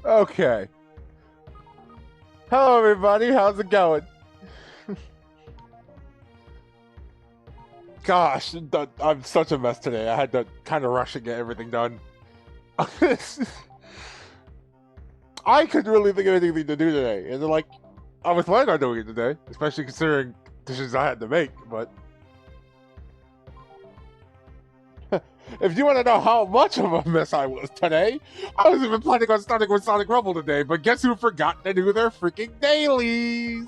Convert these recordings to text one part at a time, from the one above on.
Okay. Hello, everybody. How's it going? Gosh, I'm such a mess today. I had to kind of rush and get everything done. I couldn't really think of anything to do today. And like, I was planning on doing it today, especially considering decisions I had to make, but... If you want to know how much of a mess I was today, I was even planning on starting with Sonic Rumble today, but guess who forgot to do their freaking dailies?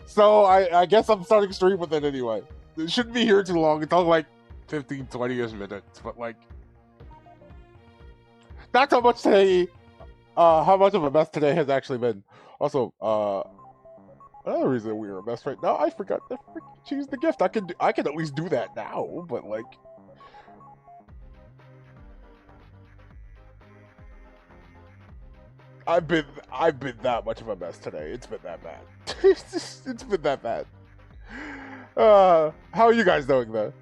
So I guess I'm starting stream with it anyway. It shouldn't be here too long. It's only like 15, 20-ish minutes, but like... Not so much today, how much of a mess today has actually been. Also, another reason we were a mess right now, I forgot to freaking choose the gift. I can at least do that now, but like... I've been that much of a mess today. It's been that bad. It's been that bad. How are you guys doing though?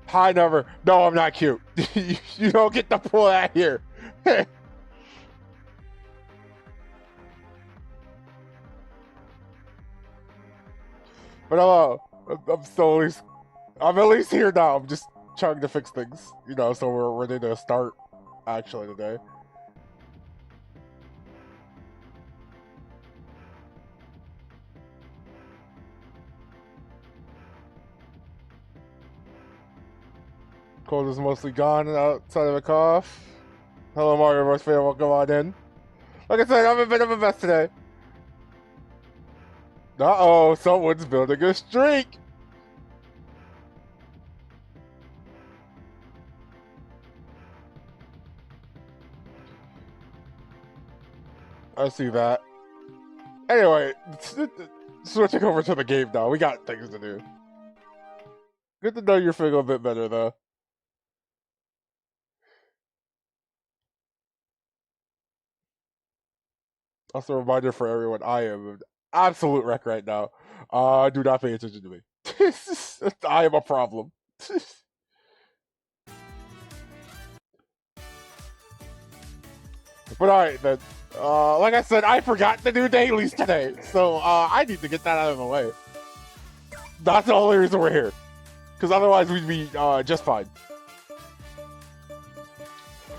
Hi, never. No, I'm not cute. You don't get to pull that here. But hello. I'm at least here now. I'm just trying to fix things, you know, so we're ready to start actually today. Cold is mostly gone outside of a cough. Hello, Mario Bros. Fan. Welcome on in. Like I said, I'm a bit of a mess today. Uh-oh, someone's building a streak. I see that. Anyway, switching over to the game now. We got things to do. Good to know you're feeling a bit better, though. Also, a reminder for everyone, I am an absolute wreck right now. Do not pay attention to me. I am a problem. But alright, then. Like I said, I forgot to do dailies today, so I need to get that out of the way. That's the only reason we're here. Because otherwise we'd be just fine.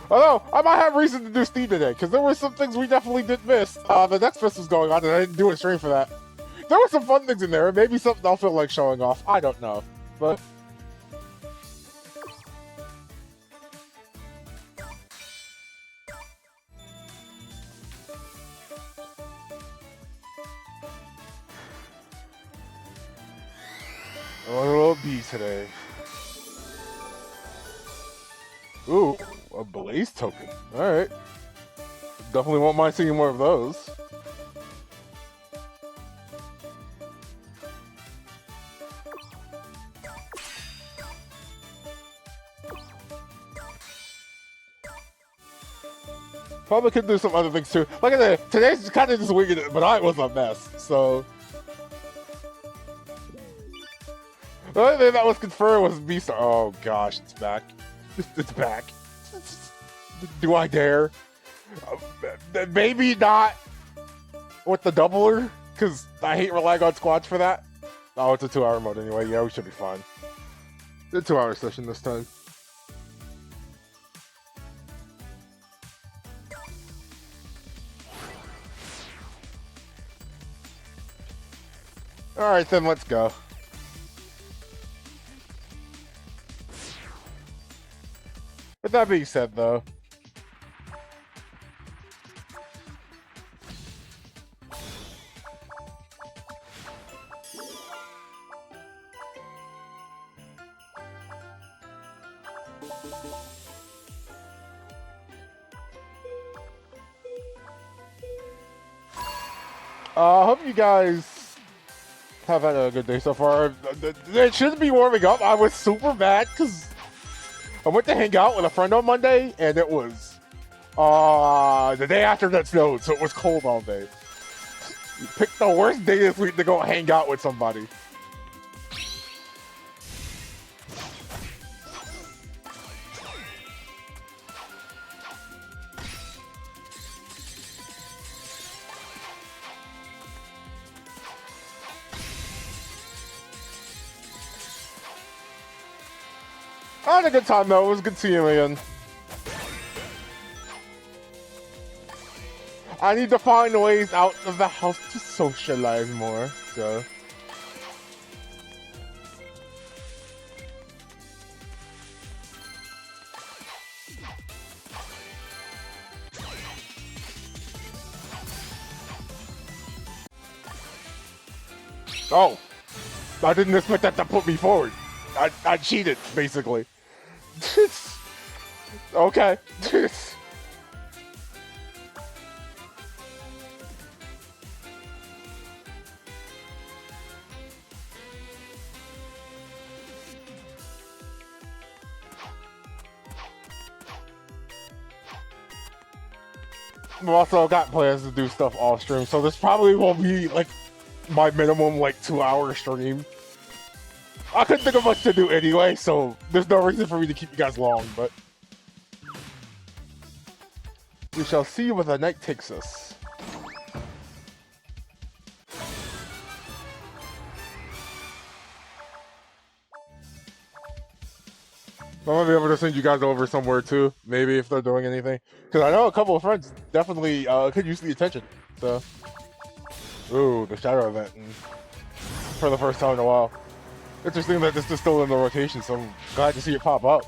Although, I might have reason to do Steam today, because there were some things we definitely did miss. The next fest was going on, and I didn't do a stream for that. There were some fun things in there, and maybe something I'll feel like showing off. I don't know. But... what will it be today? Ooh, a Blaze token. Alright. Definitely won't mind seeing more of those. Probably could do some other things too. Like I said, today's kind of just winging it, but I was a mess, so... The only thing that was confirmed was Beast. Oh gosh, it's back. It's back. Do I dare? Maybe not with the doubler, because I hate relying on squads for that. Oh, it's a 2-hour mode anyway. Yeah, we should be fine. It's a 2-hour session this time. Alright then, let's go. With that being said, though, I hope you guys have had a good day so far. It shouldn't be warming up. I was super mad because I went to hang out with a friend on Monday, and it was the day after that snowed, so it was cold all day. You picked the worst day this week to go hang out with somebody. I had a good time though. It was good seeing him again. I need to find ways out of the house to socialize more, so. Oh, I didn't expect that to put me forward. I cheated, basically. Okay. I've also got plans to do stuff off stream, so this probably won't be like my minimum like 2-hour stream. I couldn't think of much to do anyway, so there's no reason for me to keep you guys long, but we shall see where the night takes us. I'm gonna be able to send you guys over somewhere too, maybe if they're doing anything. Because I know a couple of friends definitely could use the attention. So, ooh, the shadow event for the first time in a while. Interesting that this is still in the rotation, so I'm glad to see it pop up.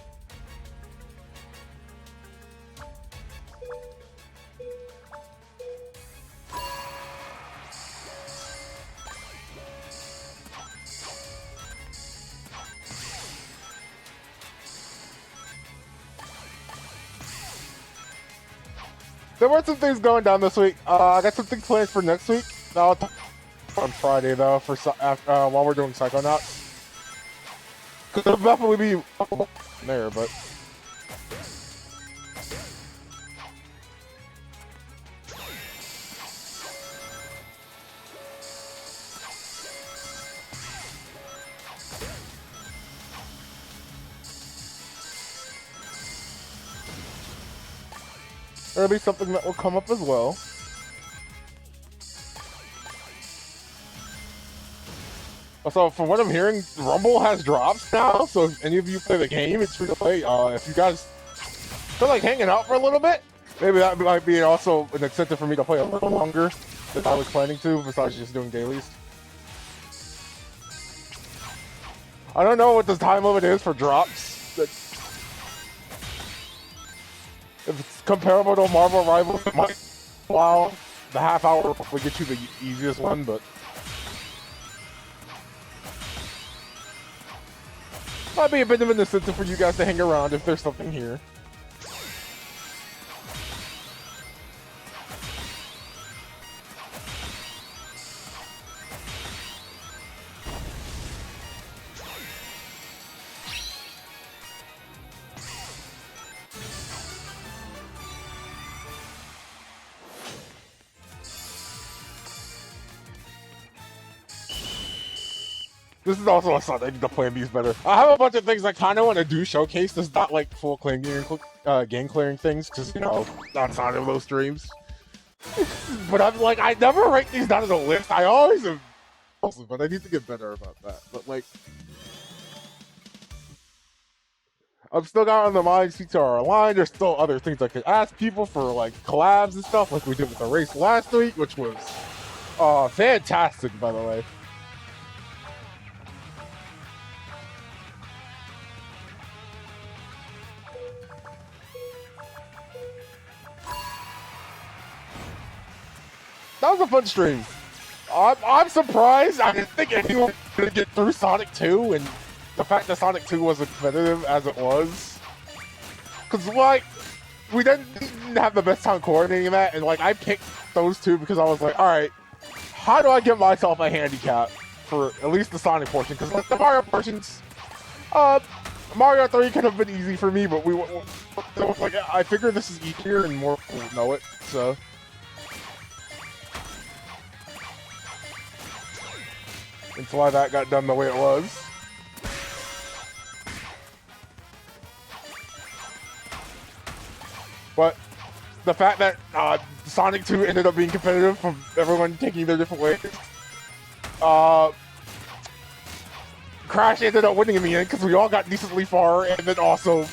There were some things going down this week. I got some things planned for next week. I'll talk on Friday though, for while we're doing Psychonauts. Cause there'll definitely be there, but there'll be something that will come up as well. Also, from what I'm hearing, Rumble has drops now, so if any of you play the game, it's free to play. If you guys feel like hanging out for a little bit, maybe that might be also an incentive for me to play a little longer than I was planning to, besides just doing dailies. I don't know what the time limit is for drops. If it's comparable to Marvel Rivals, it might allow the half hour will probably get you the easiest one, but might be a bit of an incentive for you guys to hang around if there's something here. This is also a sign I need to plan these better. I have a bunch of things I kind of want to do showcase. This is not like full game clearing things, because you know, outside of those streams. But I'm like, I never write these down as a list. I always am, but I need to get better about that. But like, I've still got on the mind CTR Online. There's still other things I could ask people for, like collabs and stuff, like we did with the race last week, which was fantastic, by the way. That was a fun stream. I'm surprised. I didn't think anyone was gonna get through Sonic 2, and the fact that Sonic 2 was as competitive as it was. Cause like, we didn't have the best time coordinating that, and like I picked those two because I was like, all right, how do I give myself a handicap for at least the Sonic portion? Cause like the Mario portions, Mario 3 could have been easy for me, but like I figured this is easier and more people know it, so. That's why that got done the way it was. But the fact that Sonic 2 ended up being competitive from everyone taking their different ways, Crash ended up winning in the end because we all got decently far, and then also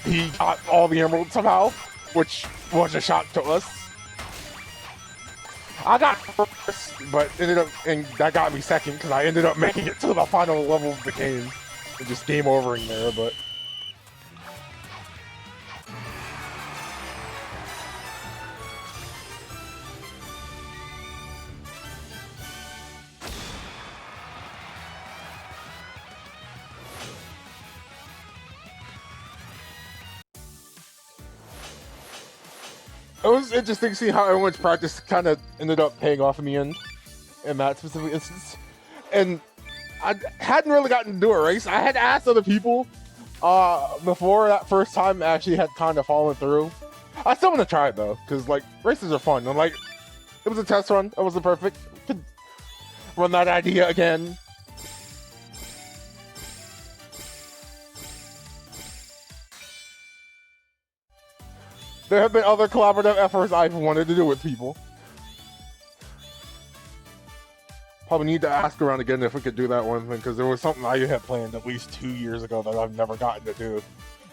he got all the emeralds somehow, which was a shock to us. I got first, but ended up, and that got me second because I ended up making it to the final level of the game. And just game overing there, but. It was interesting to see how everyone's practice kind of ended up paying off in the end, in that specific instance. And I hadn't really gotten to do a race. I had asked other people before that first time actually had kind of fallen through. I still want to try it though, because like races are fun. And like, it was a test run. It wasn't perfect. Could run that idea again. There have been other collaborative efforts I've wanted to do with people. Probably need to ask around again if we could do that one thing, because there was something I had planned at least 2 years ago that I've never gotten to do.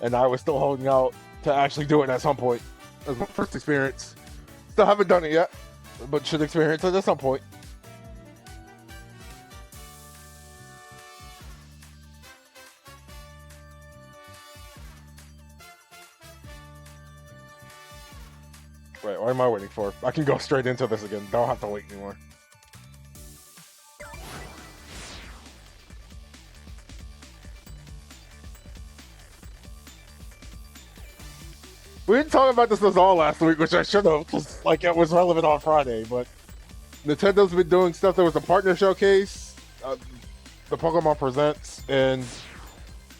And I was still holding out to actually do it at some point. That was my first experience. Still haven't done it yet, but should experience it at some point. Wait, what am I waiting for? I can go straight into this again. Don't have to wait anymore. We didn't talk about this at all last week, which I should have, because like it was relevant on Friday. But Nintendo's been doing stuff. There was a partner showcase, the Pokemon Presents, and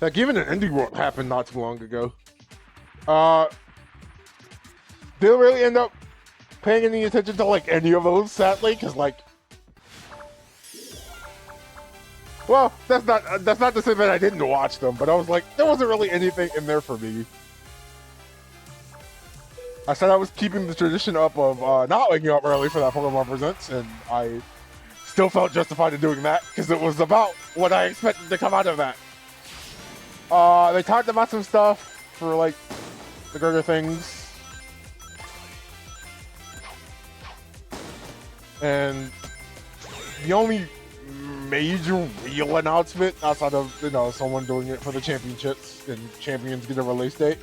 that even an Indie World happened not too long ago. Didn't really end up paying any attention to like any of those, sadly, because like, well, that's not to say that I didn't watch them, but I was like, there wasn't really anything in there for me. I said I was keeping the tradition up of not waking up early for that Pokemon Presents, and I still felt justified in doing that because it was about what I expected to come out of that. They talked about some stuff for like the bigger things. And the only major real announcement outside of, you know, someone doing it for the championships and champions get a release date.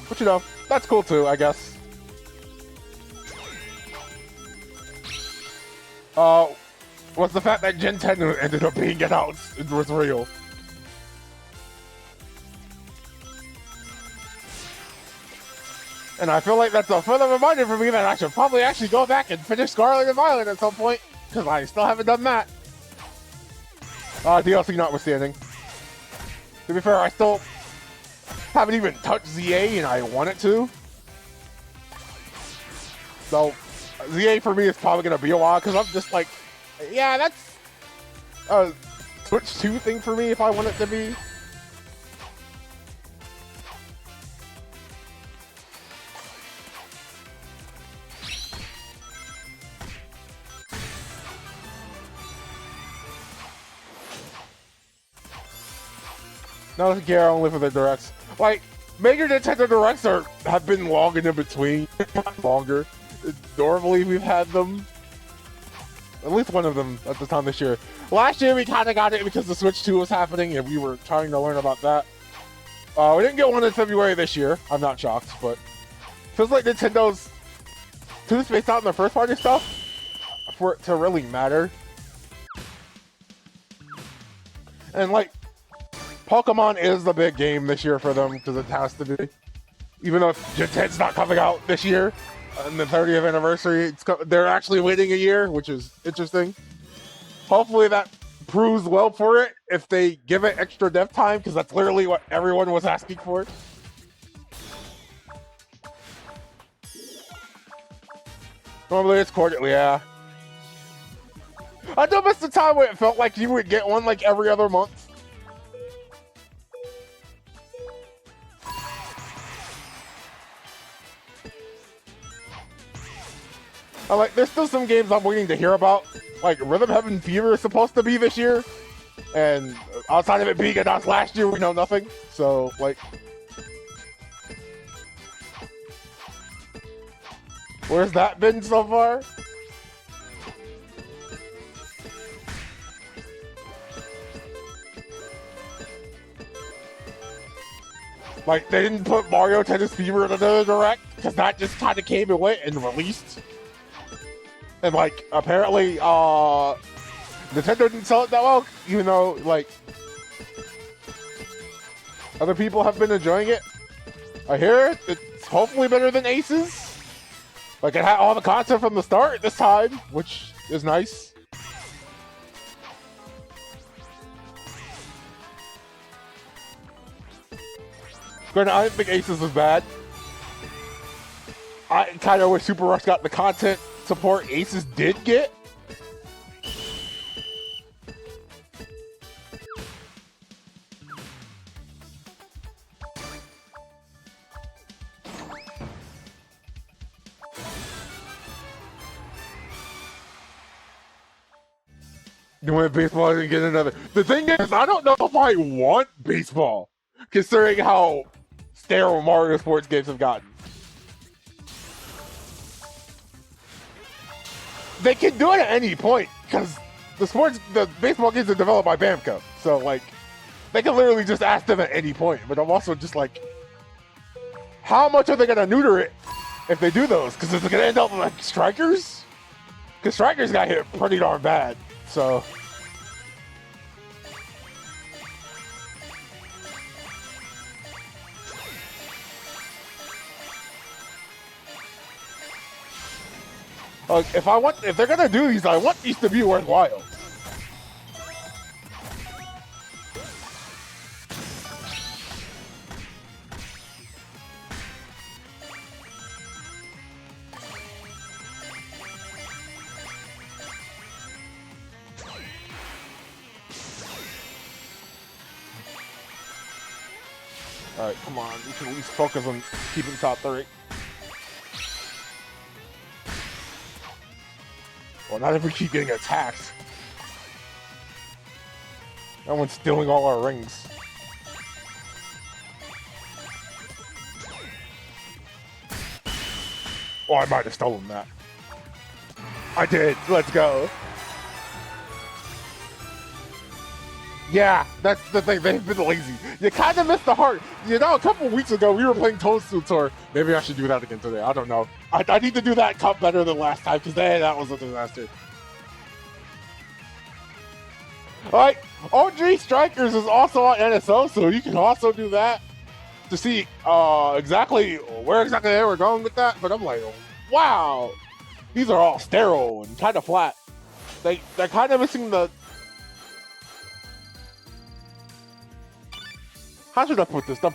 But you know, that's cool too, I guess. Was the fact that Gen 10 ended up being announced. It was real. And I feel like that's a further reminder for me that I should probably actually go back and finish Scarlet and Violet at some point, because I still haven't done that. DLC notwithstanding. To be fair, I still haven't even touched ZA, and I wanted to. So, ZA for me is probably going to be a while, because I'm just like, yeah, that's a Switch 2 thing for me if I want it to be. No, Gear only for the directs. Like, major Nintendo directs have been long and in between. Longer. Normally we've had them. At least one of them at the time this year. Last year we kind of got it because the Switch 2 was happening and we were trying to learn about that. We didn't get one in February this year. I'm not shocked, but feels like Nintendo's too spaced out in their first party stuff for it to really matter. And like, Pokemon is the big game this year for them because it has to be. Even though Gen 10's not coming out this year, on the 30th anniversary, they're actually waiting a year, which is interesting. Hopefully that proves well for it if they give it extra dev time, because that's literally what everyone was asking for. Normally it's quarterly, yeah. I do miss the time when it felt like you would get one like every other month. Like, there's still some games I'm waiting to hear about. Like, Rhythm Heaven Fever is supposed to be this year. And outside of it being announced last year, we know nothing. So, like, where's that been so far? Like, they didn't put Mario Tennis Fever in another Direct, because that just kind of came and went and released. And, like, apparently, Nintendo didn't sell it that well, even though, like, other people have been enjoying it. I hear it's hopefully better than Aces. Like, it had all the content from the start this time, which is nice. Granted, I didn't think Aces was bad. I kind of wish Super Rush got the content support Aces did get. You want baseball and get another. The thing is, I don't know if I want baseball, considering how sterile Mario sports games have gotten. They can do it at any point, because the baseball games are developed by Bamco. So, like, they can literally just ask them at any point. But I'm also just like, how much are they going to neuter it if they do those? Because is it going to end up like Strikers? Because Strikers got hit pretty darn bad. So, like, if they're gonna do these, I want these to be worthwhile. Alright, come on. We can at least focus on keeping top 3. Well, not if we keep getting attacked. That one's stealing all our rings. Oh, I might have stolen that. I did. Let's go. Yeah, that's the thing. They've been lazy. You kind of missed the heart. You know, a couple weeks ago, we were playing Toadstool Tour. Maybe I should do that again today. I don't know. I need to do that cup better than last time, because that was a disaster. Alright, OG Strikers is also on NSO, so you can also do that to see exactly where exactly they were going with that. But I'm like, wow, these are all sterile and kind of flat. They're kind of missing the... How should I put this? The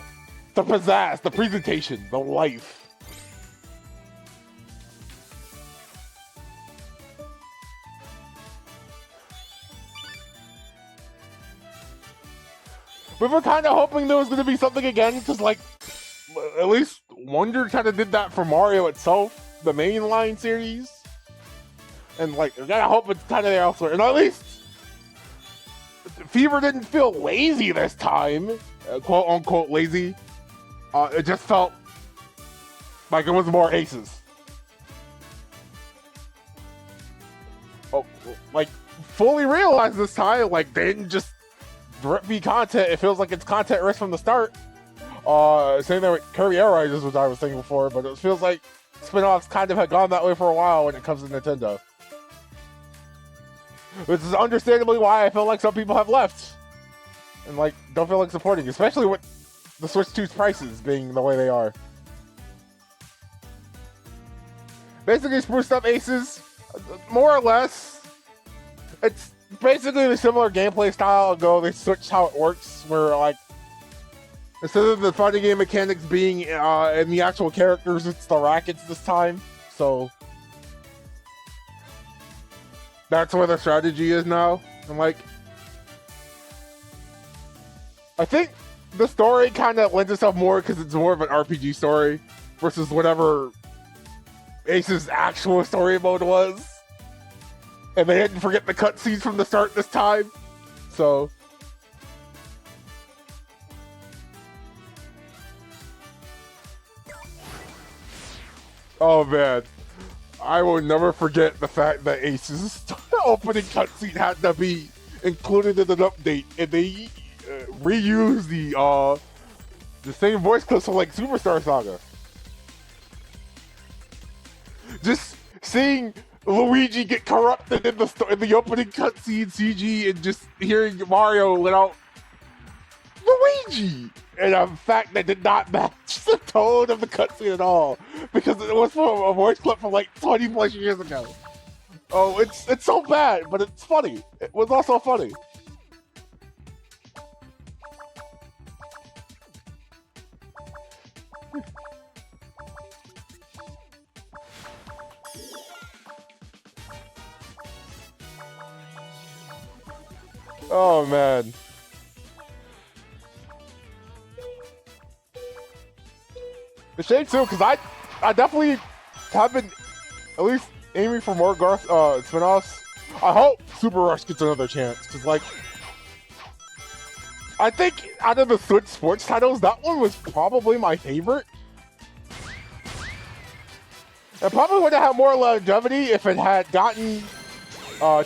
pizzazz, the presentation, the life. We were kind of hoping there was going to be something again, because, like, at least Wonder kind of did that for Mario itself, the mainline series. And, like, I gotta hope it's kind of there elsewhere. And at least Fever didn't feel lazy this time, quote unquote lazy. It just felt like it was more Aces. Oh, like, fully realized this time, like, they didn't just drip me content. It feels like it's content rich from the start. Same thing with Kirby Air Riders, which I was thinking before, but it feels like spin-offs kind of had gone that way for a while when it comes to Nintendo. Which is understandably why I feel like some people have left. And, like, don't feel like supporting, especially with the Switch 2's prices being the way they are. Basically spruced up Aces, more or less. It's basically the similar gameplay style ago. They switched how it works, where, like, instead of the fighting game mechanics being in the actual characters, it's the rackets this time. So that's where the strategy is now. And, like, I think the story kind of lends itself more because it's more of an RPG story versus whatever Ace's actual story mode was. And they didn't forget the cutscenes from the start this time. So Oh man, I will never forget the fact that Ace's opening cutscene had to be included in an update, and they reused the same voice clips from like Superstar Saga. Just seeing Luigi get corrupted in the opening cutscene CG, and just hearing Mario let out Luigi, and a fact that did not match the tone of the cutscene at all, because it was from a voice clip from like 20 plus years ago. Oh, it's so bad, but it's funny. It was also funny. Oh man. The shame too, because I definitely have been at least aiming for more Garth spin-offs. I hope Super Rush gets another chance, because like I think out of the Switch sports titles, that one was probably my favorite. It probably would have had more longevity if it had gotten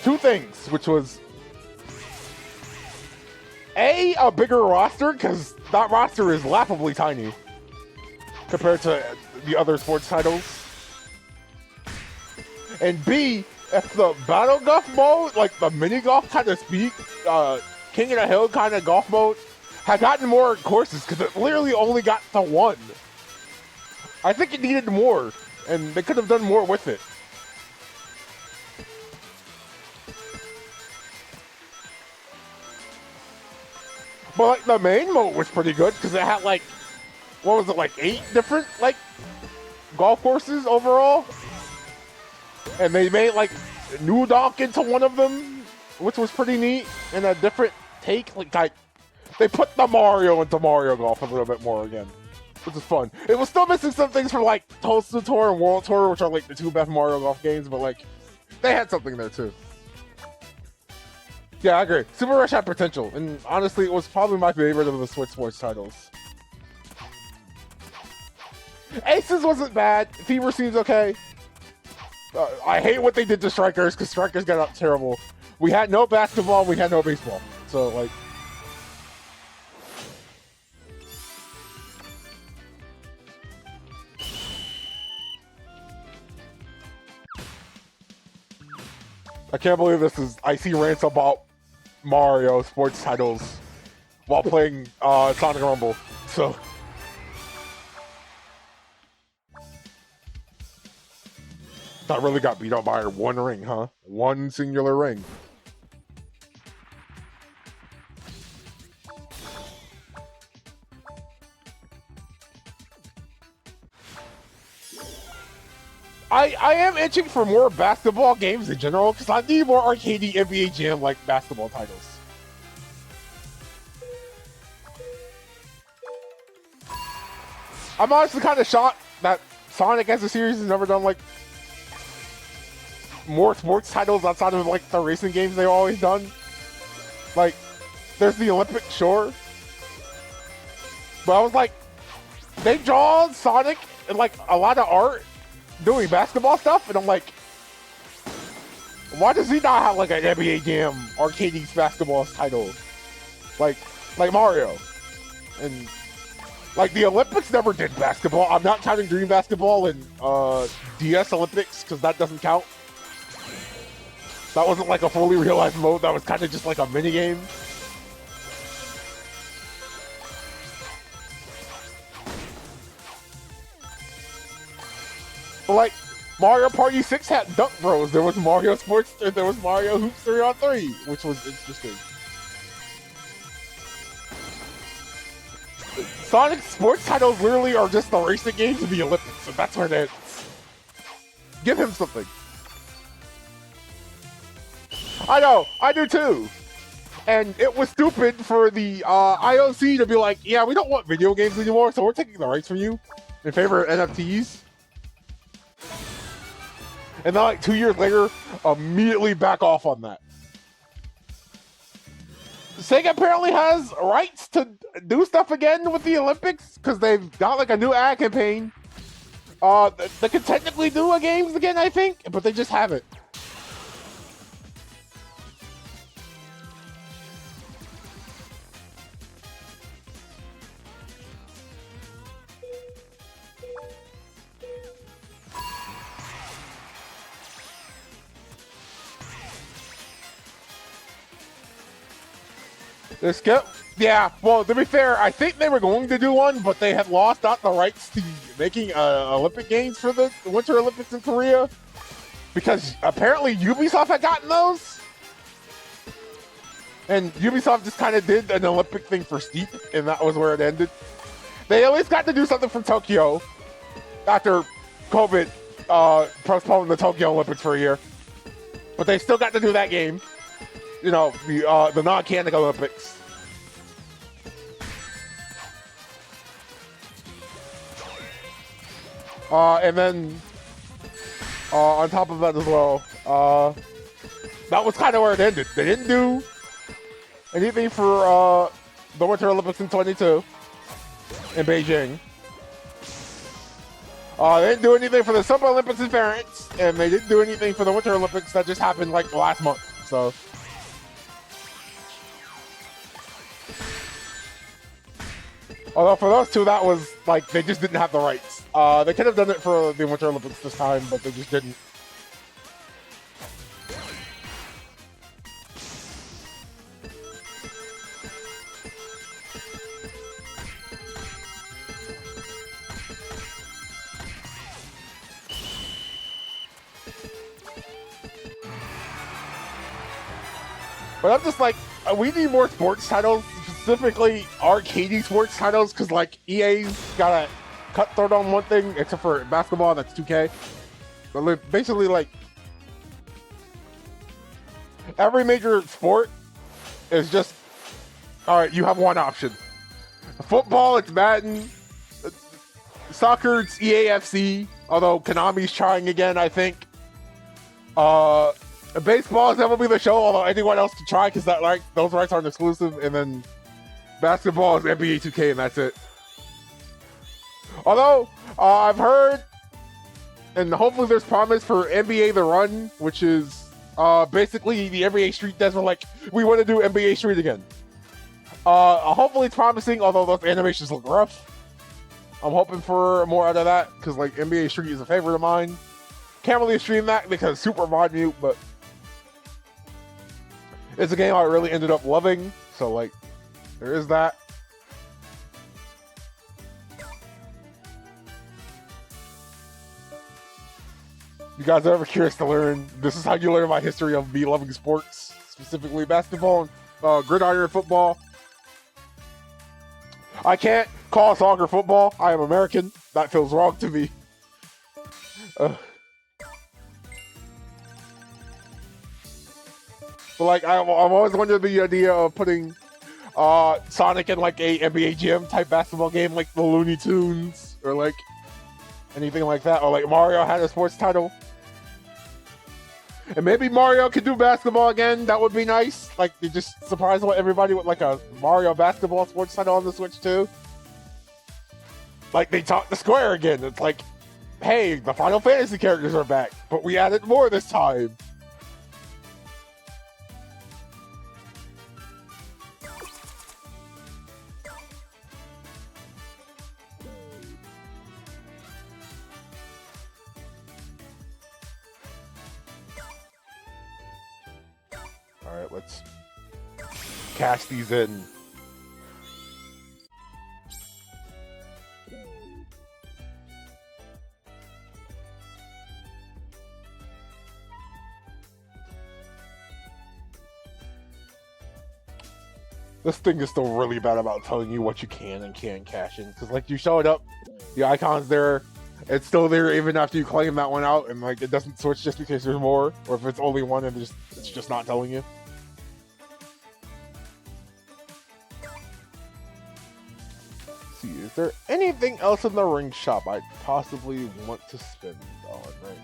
two things, which was a bigger roster, because that roster is laughably tiny compared to the other sports titles. And B, if the battle golf mode, like the mini golf kind of speed, King of the Hill kind of golf mode, had gotten more courses, because it literally only got to one. I think it needed more, and they could have done more with it. But like the main mode was pretty good, because it had like, what was it, like 8 different like golf courses overall? And they made like New Donk into one of them, which was pretty neat, and a different take. Like they put the Mario into Mario Golf a little bit more again, which is fun. It was still missing some things from like Toadstool Tour and World Tour, which are like the two best Mario Golf games, but like they had something there too. Yeah, I agree. Super Rush had potential, and honestly, it was probably my favorite of the Switch sports titles. Aces wasn't bad. Fever seems okay. I hate what they did to Strikers, because Strikers got up terrible. We had no basketball, we had no baseball. So, like... I can't believe this is... I see rants about Mario sports titles while playing Sonic Rumble. So... That really got beat up by one ring, huh? One singular ring. I am itching for more basketball games in general, because I need more arcadey NBA Jam like basketball titles. I'm honestly kind of shocked that Sonic as a series has never done like more sports titles outside of like the racing games they've always done. Like, there's the Olympic, sure, but I was like, they draw Sonic and like a lot of art doing basketball stuff, and I'm like, why does he not have like an NBA Jam arcade basketball title, like Mario? And like the Olympics never did basketball. I'm not counting Dream Basketball and DS Olympics, because that doesn't count. That wasn't like a fully realized mode. That was kind of just like a mini game. But like Mario Party 6 had Dunk Bros. There was Mario Sports. There was Mario Hoops 3-on-3, which was interesting. Sonic sports titles literally are just the racing games of the Olympics, so that's where it ends. Give him something. I know, I do too. And it was stupid for the IOC to be like, yeah, we don't want video games anymore, so we're taking the rights from you in favor of NFTs. And then like 2 years later, immediately back off on that. Sega apparently has rights to do stuff again with the Olympics, because they've got like a new ad campaign They could technically do a games again, I think, but they just haven't. They skip? Yeah, well, to be fair, I think they were going to do one, but they had lost out the rights to making Olympic Games for the Winter Olympics in Korea. Because apparently Ubisoft had gotten those. And Ubisoft just kind of did an Olympic thing for Steep, and that was where it ended. They always got to do something for Tokyo after COVID postponed the Tokyo Olympics for a year. But they still got to do that game. You know, the non-canon Olympics. And then on top of that as well, that was kind of where it ended. They didn't do anything for the Winter Olympics in 22 in Beijing. They didn't do anything for the Summer Olympics in Paris, and they didn't do anything for the Winter Olympics that just happened like last month. So. Although for those two, that was like they just didn't have the rights. They could have done it for the Winter Olympics this time, but they just didn't. But I'm just like, we need more sports titles, specifically arcade sports titles, because like EA's got a cutthroat on one thing, except for basketball, that's 2K. But basically, like, every major sport is just, all right, you have one option. Football, it's Madden. Soccer, it's EAFC, although Konami's trying again, I think. Baseball is that will be the show, although anyone else can try because that like those rights aren't exclusive. And then basketball is NBA 2K, and that's it. Although I've heard, and hopefully there's promise for NBA The Run, which is basically the NBA Street devs were like, we want to do NBA Street again. Hopefully it's promising, although those animations look rough. I'm hoping for more out of that because like NBA Street is a favorite of mine. Can't really stream that because it's super mod mute, but it's a game I really ended up loving, so like, there is that. You guys are ever curious to learn? This is how you learn my history of me loving sports, specifically basketball and gridiron football. I can't call soccer football. I am American. That feels wrong to me. But like, I've always wondered the idea of putting Sonic in like a NBA Jam type basketball game, like the Looney Tunes, or like anything like that, or like Mario had a sports title. And maybe Mario could do basketball again. That would be nice. Like, you just surprise everybody with like a Mario basketball sports title on the Switch too. Like, they talk to Square again. It's like, hey, the Final Fantasy characters are back, but we added more this time. Alright, let's cash these in. This thing is still really bad about telling you what you can and can't cash in. Because, like, you show it up, the icon's there, it's still there even after you claim that one out, and, like, it doesn't switch just because there's more, or if it's only one and it's just not telling you. Let's see, is there anything else in the ring shop I possibly want to spend on right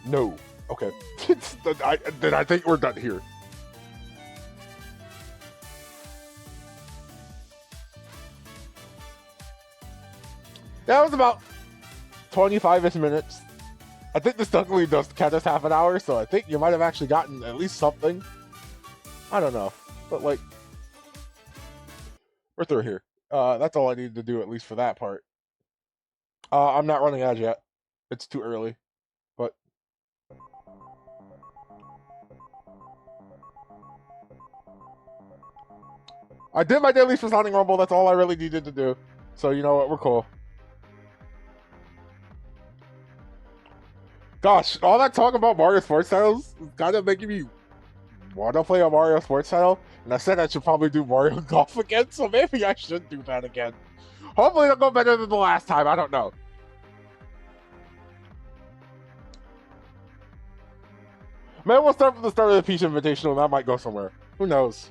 now? No. Okay. Then I think we're done here. That was about 25-ish minutes. I think this technically does count as half an hour, so I think you might have actually gotten at least something. I don't know, but like, we're through here. That's all I needed to do, at least for that part. I'm not running ads yet. It's too early, but I did my daily for Sonic Rumble. That's all I really needed to do. So you know what? We're cool. Gosh, all that talk about Mario sports titles is kind of making me want to play a Mario sports title. And I said I should probably do Mario Golf again, so maybe I should do that again. Hopefully it'll go better than the last time. I don't know. Maybe we'll start from the start of the Peach Invitational, and that might go somewhere. Who knows?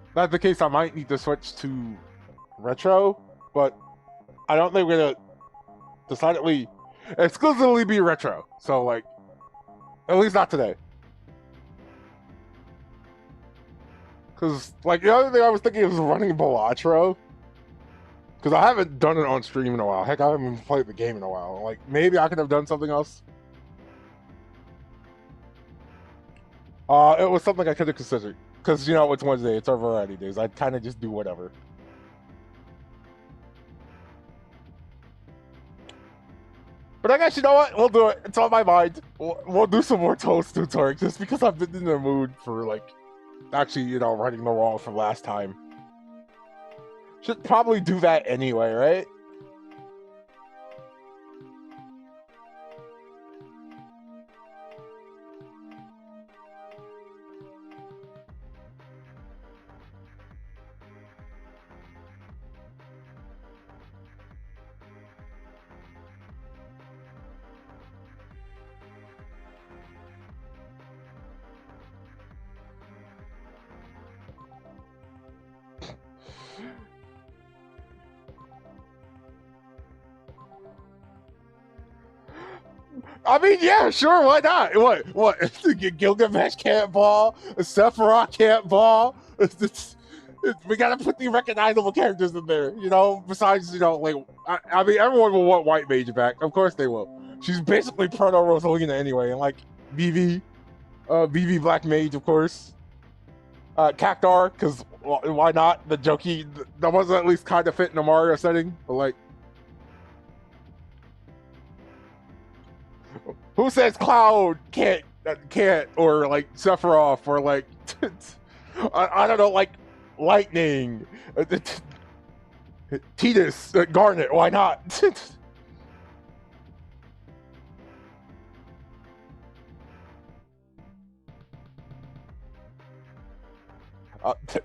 If that's the case, I might need to switch to Retro, but I don't think we're gonna decidedly exclusively be Retro. So, like, at least not today. Because, like, the other thing I was thinking was running Balatro. Because I haven't done it on stream in a while. Heck, I haven't even played the game in a while. Like, maybe I could have done something else. It was something I could have considered. Because, you know, it's Wednesday. It's our variety days. I'd kind of just do whatever. But I guess, you know what? We'll do it. It's on my mind. We'll do some more Toast tutorials just because I've been in the mood for, like, actually, you know, writing the wall from last time. Should probably do that anyway, right? I mean, yeah, sure, why not? What? Gilgamesh can't ball, Sephiroth can't ball. We gotta put the recognizable characters in there, you know. Besides, you know, like I mean, everyone will want White Mage back. Of course they will. She's basically Proto Rosalina anyway, and like Vivi, Vivi Black Mage, of course. Cactar, because why not? The jokey, that was at least kind of fit in a Mario setting, but like. Who says Cloud can't, or like Sephiroth, or like I don't know, like Lightning, Tidus, Garnet? Why not?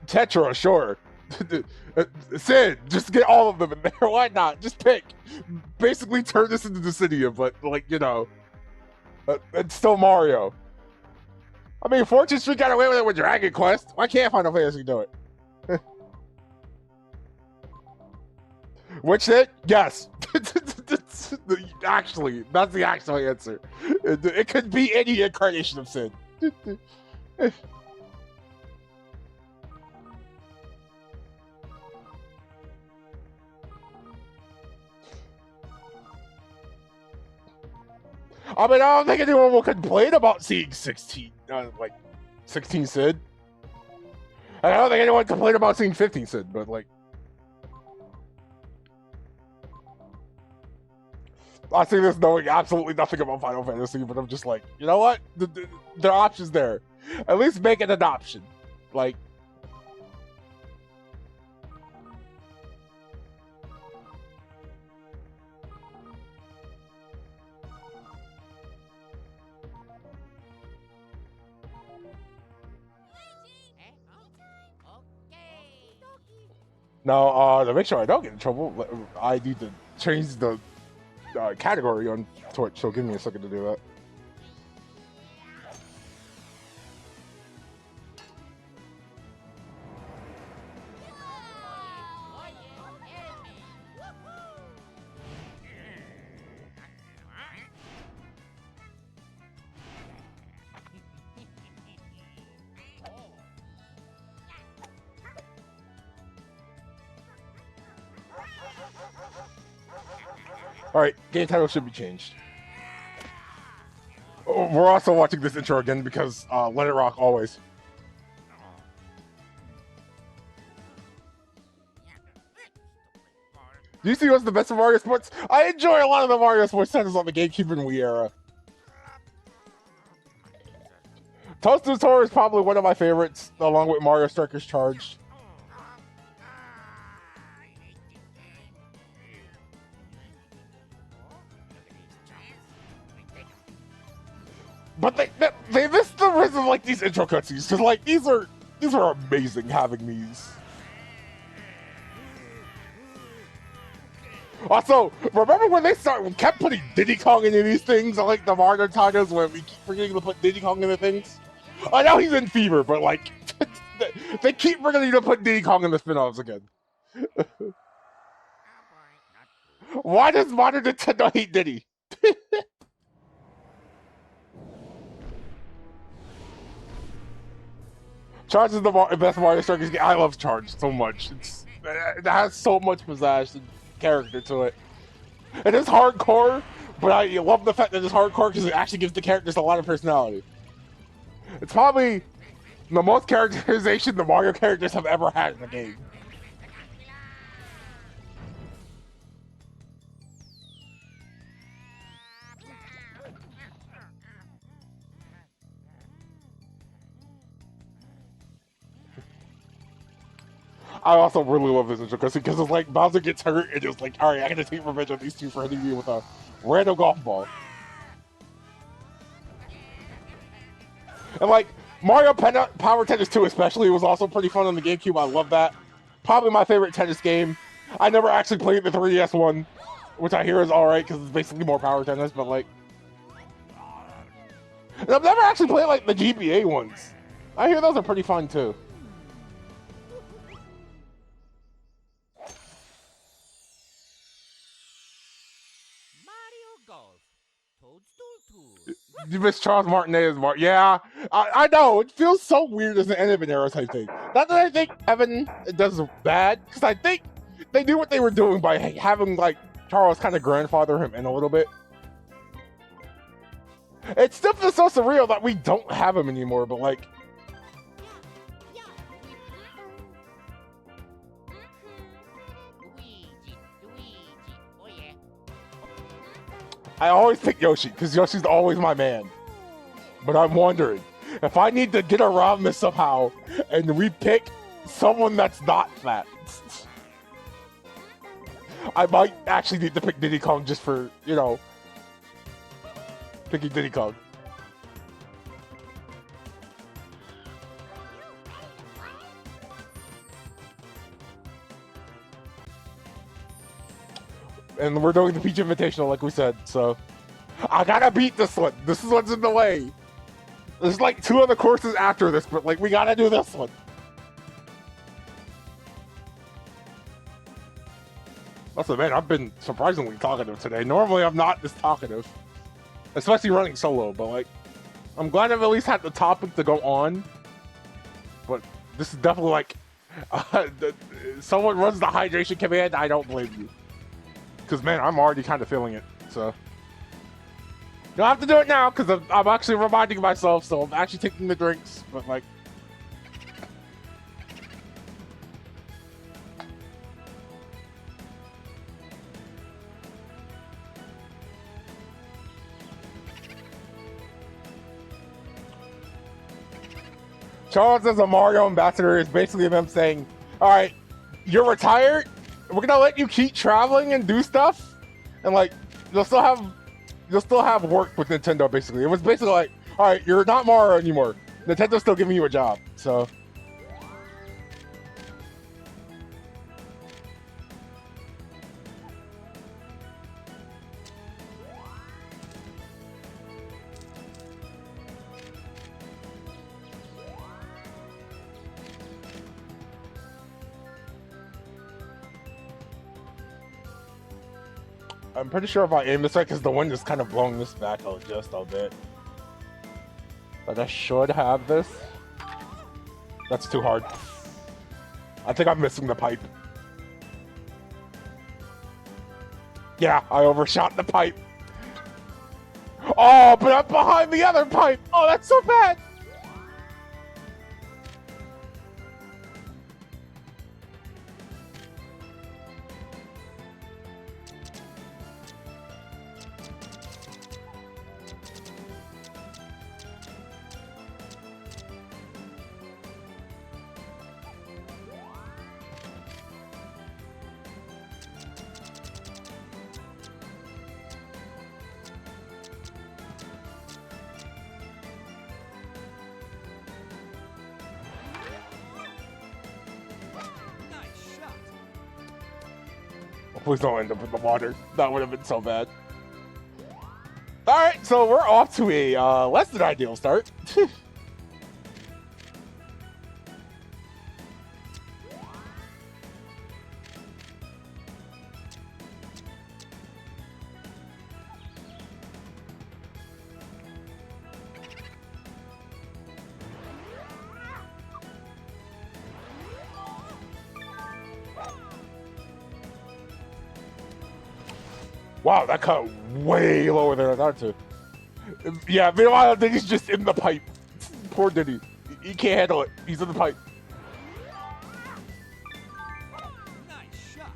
Tetra, sure. Sid, just get all of them in there. Why not? Just pick. Basically, turn this into Dissidia, but like, you know. It's still Mario. I mean, Fortune Street got away with it with Dragon Quest. Why can't Final Fantasy do it? Which it? Yes. Actually, that's the actual answer. It could be any incarnation of Sid. I mean, I don't think anyone will complain about seeing 16, like 16 Sid. And I don't think anyone complained about seeing 15 Sid, but like, I see this knowing absolutely nothing about Final Fantasy, but I'm just like, you know what? There are options there. At least make it an option. Like, now, to make sure I don't get in trouble, I need to change the category on Twitch, so give me a second to do that. Alright, game title should be changed. Oh, we're also watching this intro again because Let It Rock always. Do you see what's the best of Mario Sports? I enjoy a lot of the Mario Sports titles on the GameCube and Wii era. Toadstool Tour is probably one of my favorites, along with Mario Strikers Charged. But they missed the rhythm like these intro cutscenes, because like these are amazing having these. Also, remember when they kept putting Diddy Kong into these things, like the Mario titles, where we keep forgetting to put Diddy Kong into things? I know he's in Fever, but like, they keep forgetting to put Diddy Kong in the spin-offs again. Why does modern Nintendo hate Diddy? Charge is the best Mario Strikers game. I love Charge so much. It has so much pizzazz and character to it. It is hardcore, but I love the fact that it's hardcore because it actually gives the characters a lot of personality. It's probably the most characterization the Mario characters have ever had in the game. I also really love this intro because it's like Bowser gets hurt and it's like, alright, I gotta take revenge on these two for hitting me with a random golf ball. And like, Mario Power Tennis 2 especially was also pretty fun on the GameCube. I love that. Probably my favorite tennis game. I never actually played the 3DS one, which I hear is alright because it's basically more power tennis, but like... And I've never actually played like the GBA ones. I hear those are pretty fun too. You miss Charles Martinet as Mark. Yeah, I know. It feels so weird as an end of an era type thing. Not that I think Evan does bad, because I think they knew what they were doing by having like Charles kind of grandfather him in a little bit. It still feels so surreal that we don't have him anymore, but like... I always pick Yoshi, because Yoshi's always my man. But I'm wondering, if I need to get around this somehow, and we pick someone that's not fat, I might actually need to pick Diddy Kong just for, you know, picking Diddy Kong. And we're doing the Peach Invitational, like we said, so... I gotta beat this one! This is what's in the way! There's like 2 other courses after this, but like, we gotta do this one! Also, man, I've been surprisingly talkative today. Normally, I'm not this talkative. Especially running solo, but like... I'm glad I've at least had the topic to go on. But this is definitely like... someone runs the hydration command, I don't blame you. Because, man, I'm already kind of feeling it, so... Don't have to do it now, because I'm actually reminding myself, so I'm actually taking the drinks, but, like... Charles as a Mario ambassador is basically them saying, alright, you're retired, we're gonna let you keep traveling and do stuff, and like you'll still have work with Nintendo. Basically, it was basically like, all right, you're not Mario anymore. Nintendo's still giving you a job, so. I'm pretty sure if I aim this right, because the wind is kind of blowing this back out just a bit. But I should have this. That's too hard. I think I'm missing the pipe. Yeah, I overshot the pipe. Oh, but I'm behind the other pipe. Oh, that's so bad. Please don't end up in the water. That would have been so bad. Alright, so we're off to a less than ideal start. Wow, that cut way lower than I thought to. Yeah, meanwhile, Diddy's just in the pipe. Poor Diddy. He can't handle it. He's in the pipe. Nice shot.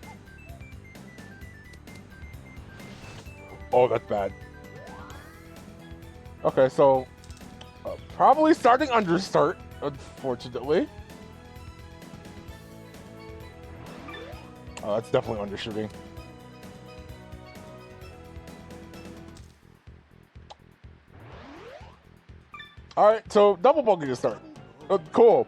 Oh, that's bad. Okay, so probably starting understart, unfortunately. Oh, that's definitely undershooting. Alright, so double bogey to start. Cool.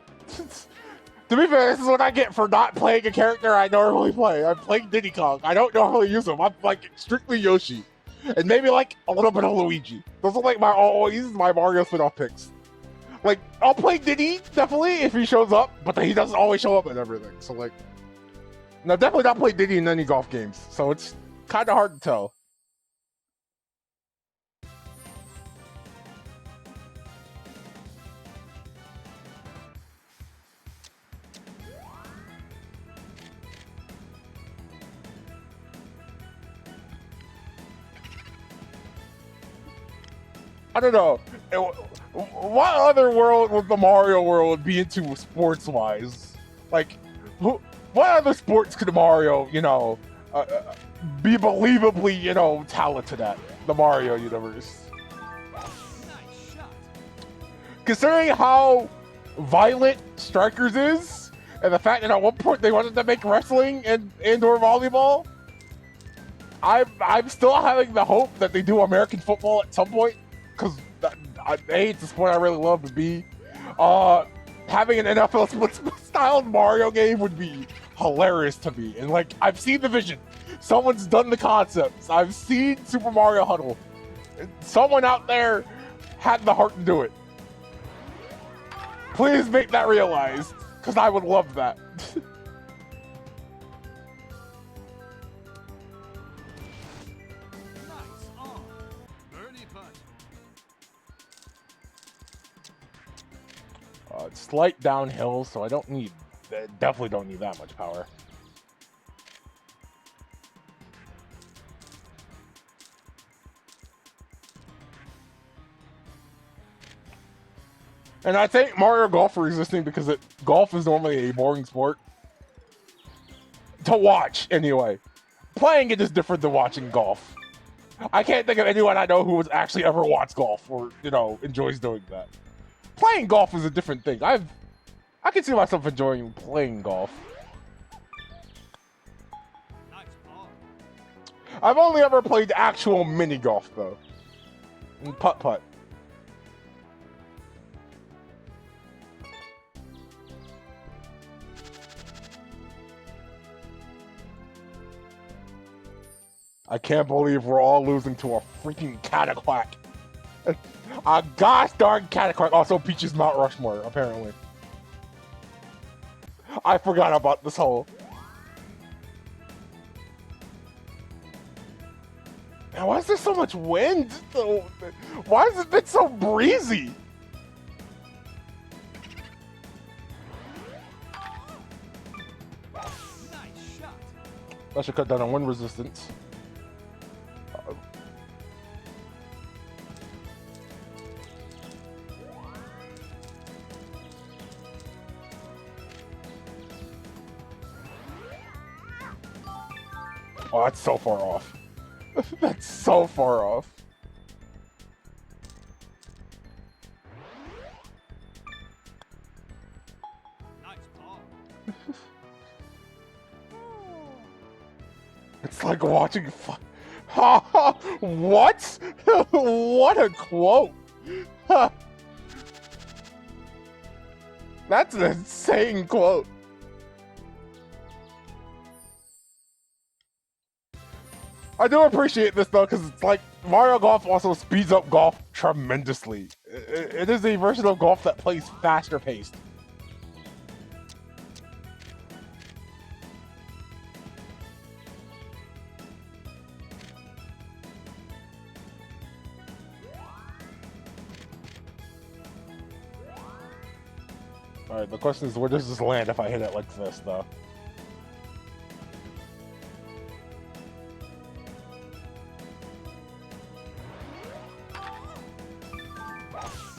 To be fair, this is what I get for not playing a character I normally play. I'm playing Diddy Kong. I don't normally use him. I'm like strictly Yoshi. And maybe like a little bit of Luigi. Those are like my always my Mario spin-off picks. Like, I'll play Diddy, definitely, if he shows up, but he doesn't always show up in everything. So like, no, definitely not play Diddy in any golf games. So it's kind of hard to tell. I don't know. What other world would the Mario world be into sports-wise? Like, what other sports could Mario, be believably, talented at? The Mario universe. Nice shot. Considering how violent Strikers is, and the fact that at one point they wanted to make wrestling and/or volleyball, I'm still having the hope that they do American football at some point. Because A, it's a sport I really love, but B, having an NFL split-styled Mario game would be hilarious to me. And, like, I've seen the vision. Someone's done the concepts. I've seen Super Mario Huddle. Someone out there had the heart to do it. Please make that realized, because I would love that. Nice on. Birdie putt. Slight downhill, so I definitely don't need that much power. And I think Mario Golf are existing because golf is normally a boring sport. To watch, anyway. Playing it is different than watching golf. I can't think of anyone I know who has actually ever watched golf or, enjoys doing that. Playing golf is a different thing. I can see myself enjoying playing golf. Nice ball. I've only ever played actual mini golf, though. And putt-putt. I can't believe we're all losing to a freaking Cataquack. A gosh darn Cataquack. Also, Peach's Mount Rushmore, apparently. I forgot about this hole. Man, why is there so much wind? Why has it been so breezy? Nice shot. I should cut down on wind resistance. Oh, that's so far off. That's so far off. Nice ball. It's like watching. What? What a quote! That's an insane quote. I do appreciate this though, because it's like Mario Golf also speeds up golf tremendously. It is a version of golf that plays faster paced. Alright, the question is, where does this land if I hit it like this, though?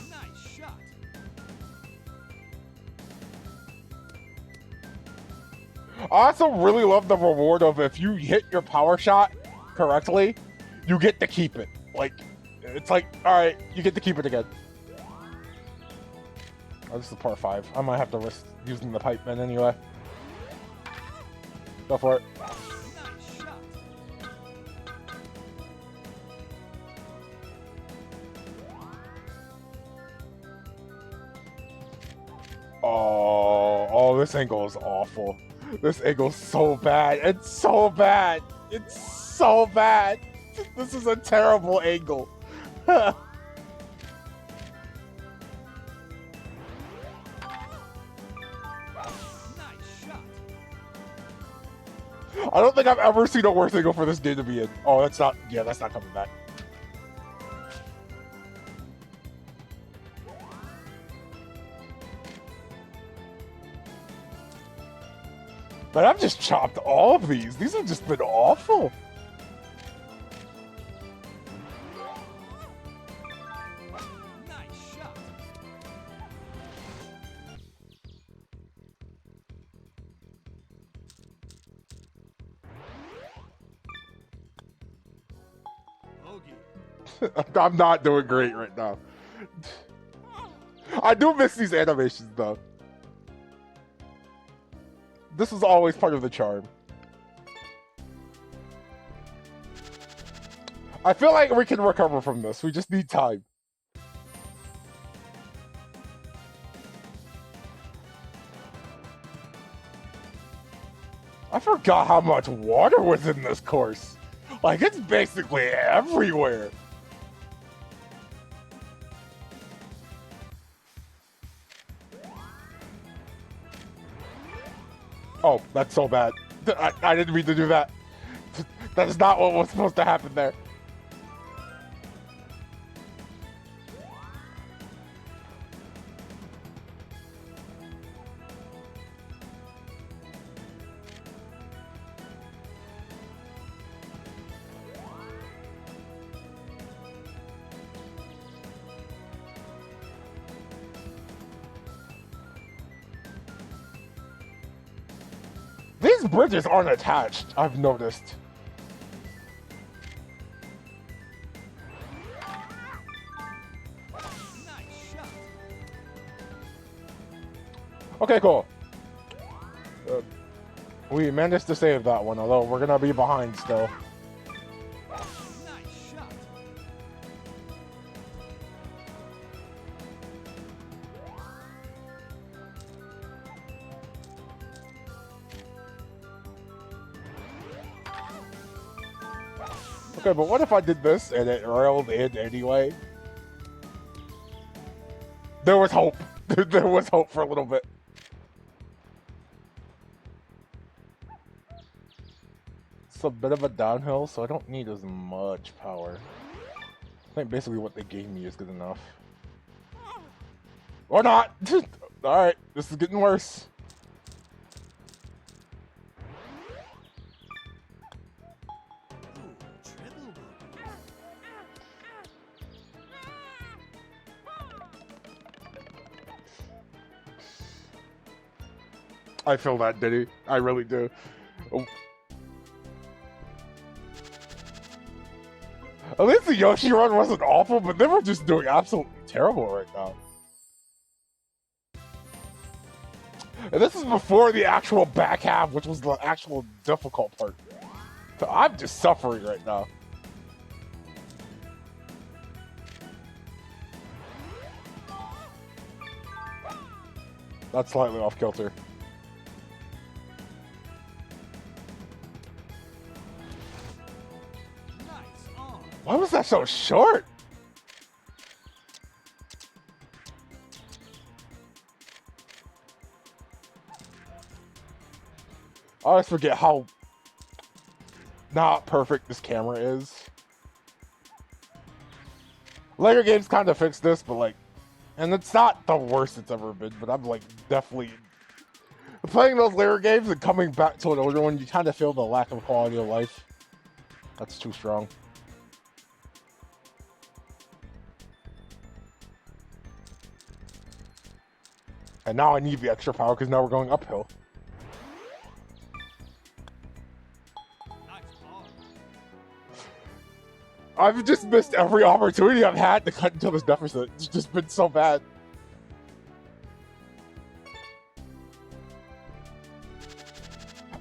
Nice shot. I also really love the reward of if you hit your power shot correctly, you get to keep it. Like, it's like, alright, you get to keep it again. Oh, this is par 5. I might have to risk using the pipe man anyway. Go for it. Nice shot. Oh, this angle is awful. This angle's so bad. It's so bad. It's so bad. This is a terrible angle. I don't think I've ever seen a worse angle for this game to be in. Oh, that's not. Yeah, that's not coming back. But I've just chopped all of these. These have just been awful. Nice shot. Bogey. I'm not doing great right now. I do miss these animations though. This is always part of the charm. I feel like we can recover from this. We just need time. I forgot how much water was in this course. Like, it's basically everywhere. Oh, that's so bad. I didn't mean to do that. That is not what was supposed to happen there. These bridges aren't attached, I've noticed. Nice shot. Okay, cool. We managed to save that one, although we're gonna be behind still. Nice shot. Okay, but what if I did this and it railed in anyway? There was hope. There was hope for a little bit. It's a bit of a downhill, so I don't need as much power. I think basically what they gave me is good enough. Or not! Alright, this is getting worse. Triple bogey. I feel that, Diddy. I really do. Oh. At least the Yoshi run wasn't awful, but they were just doing absolutely terrible right now. And this is before the actual back half, which was the actual difficult part. So I'm just suffering right now. That's slightly off kilter. Nice on. Why was that so short? I always forget how not perfect this camera is. Later games kind of fixed this, but like, and it's not the worst it's ever been, but I'm like definitely playing those later games and coming back to an older one, you kind of feel the lack of quality of life. That's too strong. And now I need the extra power because now we're going uphill. Nice on. I've just missed every opportunity I've had to cut into this deficit. It's just been so bad.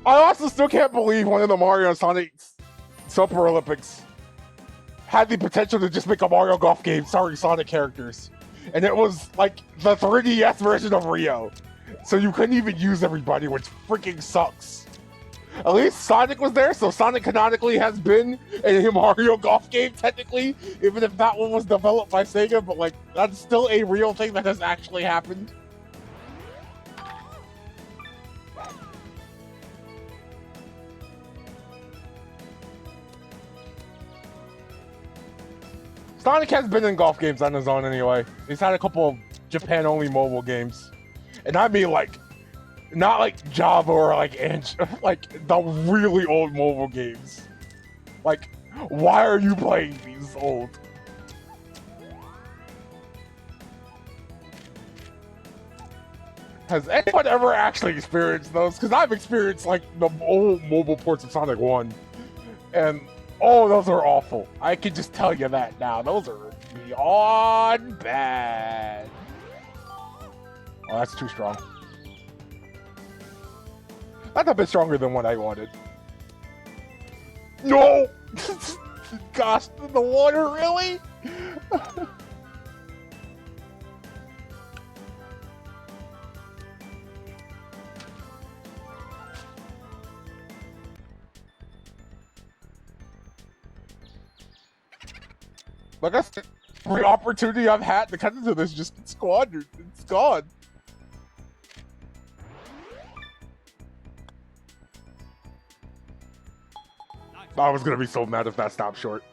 I also still can't believe one of the Mario and Sonic Super Olympics had the potential to just make a Mario Golf game starring Sonic characters. And it was like the 3DS version of Rio. So you couldn't even use everybody, which freaking sucks. At least Sonic was there, so Sonic canonically has been in a Mario Golf game, technically, even if that one was developed by Sega, but like, that's still a real thing that has actually happened. Sonic has been in golf games on his own anyway. He's had a couple of Japan-only mobile games. And I mean like, not like Java or like like the really old mobile games. Like, why are you playing these old? Has anyone ever actually experienced those? Because I've experienced like the old mobile ports of Sonic 1. And oh, those are awful. I can just tell you that now. Those are beyond bad. Oh, that's too strong. That's a bit stronger than what I wanted. No! Gosh, the water, really? Like I said, every opportunity I've had to cut into this just squandered. It's gone. I was gonna be so mad if that stopped short.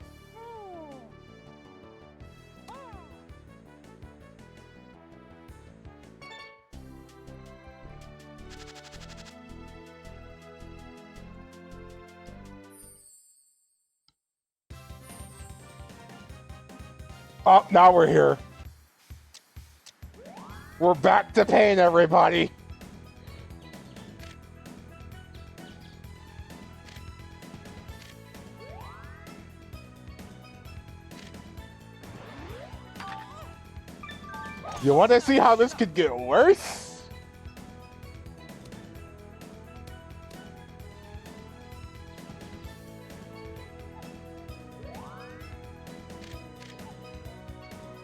Oh, now we're here. We're back to pain, everybody. You want to see how this could get worse?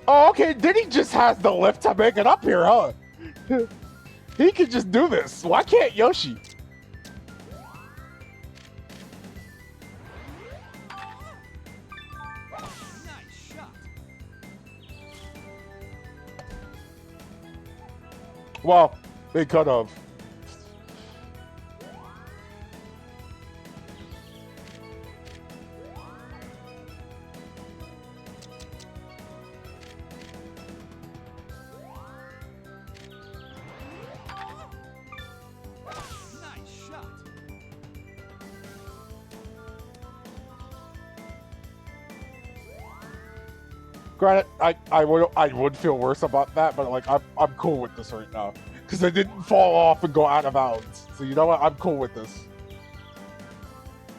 Oh, okay, Diddy just has the lift to make it up here, huh? He could just do this. Why can't Yoshi? Nice shot. Well, they could have. Nice shot. Granted, I would feel worse about that, but like I'm cool with this right now because I didn't fall off and go out of bounds. So you know what? I'm cool with this.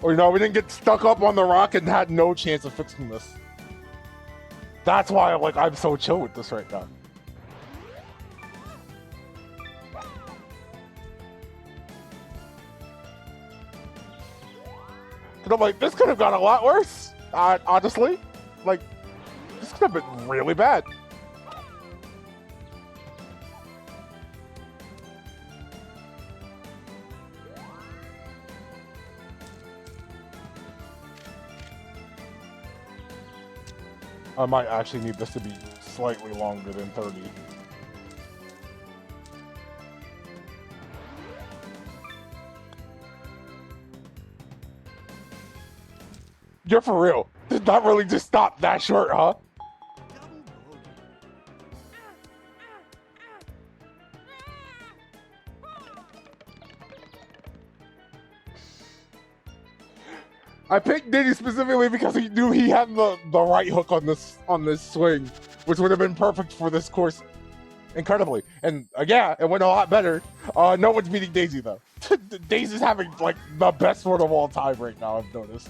Or you know, we didn't get stuck up on the rock and had no chance of fixing this. That's why like I'm so chill with this right now. And I'm like, this could have gone a lot worse. Honestly, like this could have been really bad. I might actually need this to be slightly longer than 30. You're for real. Did that really just stop that short, huh? Double bogey. I picked Diddy specifically because he knew he had the right hook on this swing, which would have been perfect for this course incredibly. And yeah, it went a lot better. No one's beating Daisy though. Daisy's having like the best one of all time right now, I've noticed.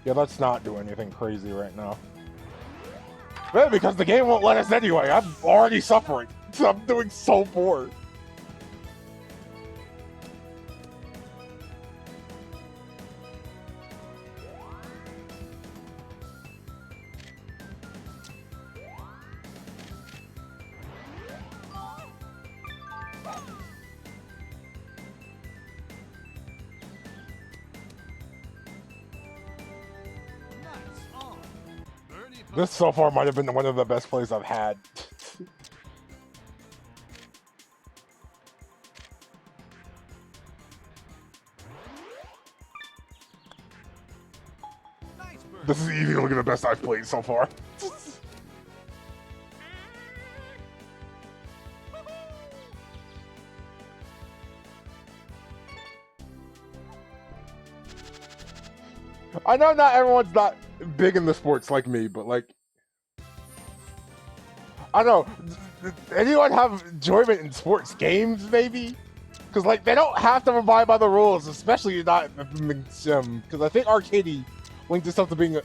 Yeah, let's not do anything crazy right now. Yeah, because the game won't let us anyway. I'm already suffering. I'm doing so poor. Nice on. Birdie This so far might have been one of the best plays I've had. Nice birdie. This is easily the best I've played so far. I know not everyone's not big in the sports like me, but like, I don't know. Anyone have enjoyment in sports games, maybe? Because like they don't have to abide by the rules, especially not in the sim. Because I think Arcady linked itself to being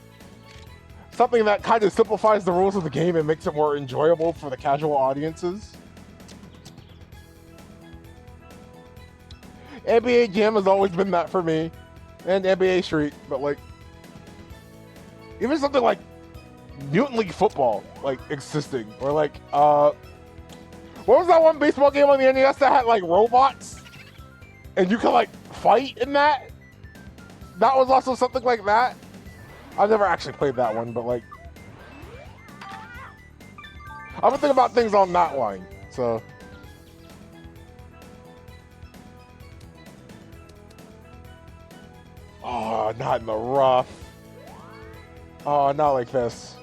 something that kind of simplifies the rules of the game and makes it more enjoyable for the casual audiences. NBA Jam has always been that for me, and NBA Street, but like, even something like Mutant League Football, like existing, or like, what was that one baseball game on the NES that had like robots, and you could like fight in that? That was also something like that. I've never actually played that one, but like, I would think about things on that line. So, oh, not in the rough. Oh, not like this.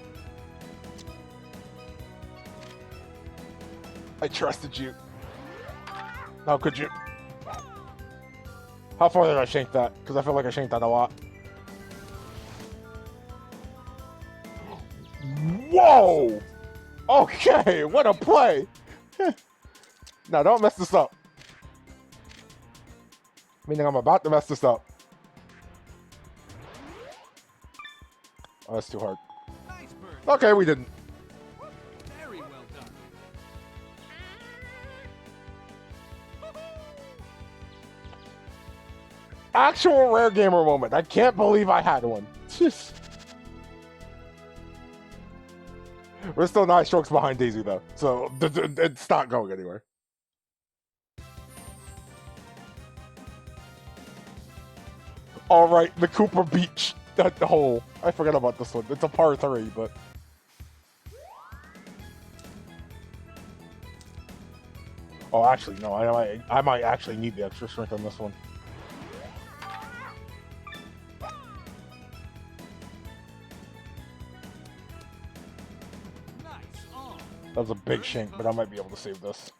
I trusted you. How could you? How far did I shank that? Because I feel like I shanked that a lot. Whoa! Okay, what a play! Now don't mess this up. Meaning I'm about to mess this up. Oh, that's too hard. Nice birdie. Okay, we didn't. Very well done. Actual rare gamer moment. I can't believe I had one. Jeez. We're still 9 strokes behind Daisy though, so it's not going anywhere. All right, the Cooper Beach that hole. I forgot about this one. It's a par 3, but oh, actually no. I might actually need the extra strength on this one. Nice on. That was a big shank, but I might be able to save this.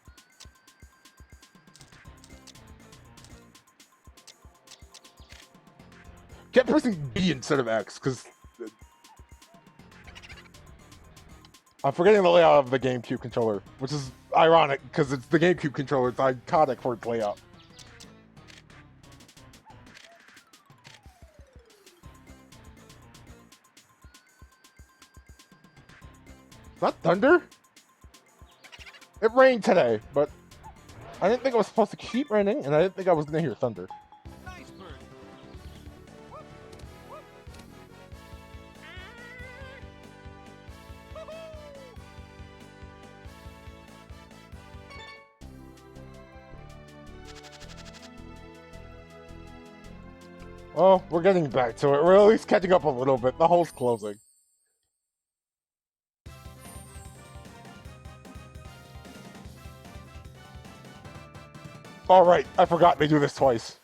Kept pressing B instead of X, because I'm forgetting the layout of the GameCube controller, which is ironic because it's the GameCube controller. It's iconic for its layout. Is that thunder? It rained today, but I didn't think it was supposed to keep raining, and I didn't think I was going to hear thunder. Nice birdie. Well, we're getting back to it. We're at least catching up a little bit. The hole's closing. All right, I forgot they do this twice.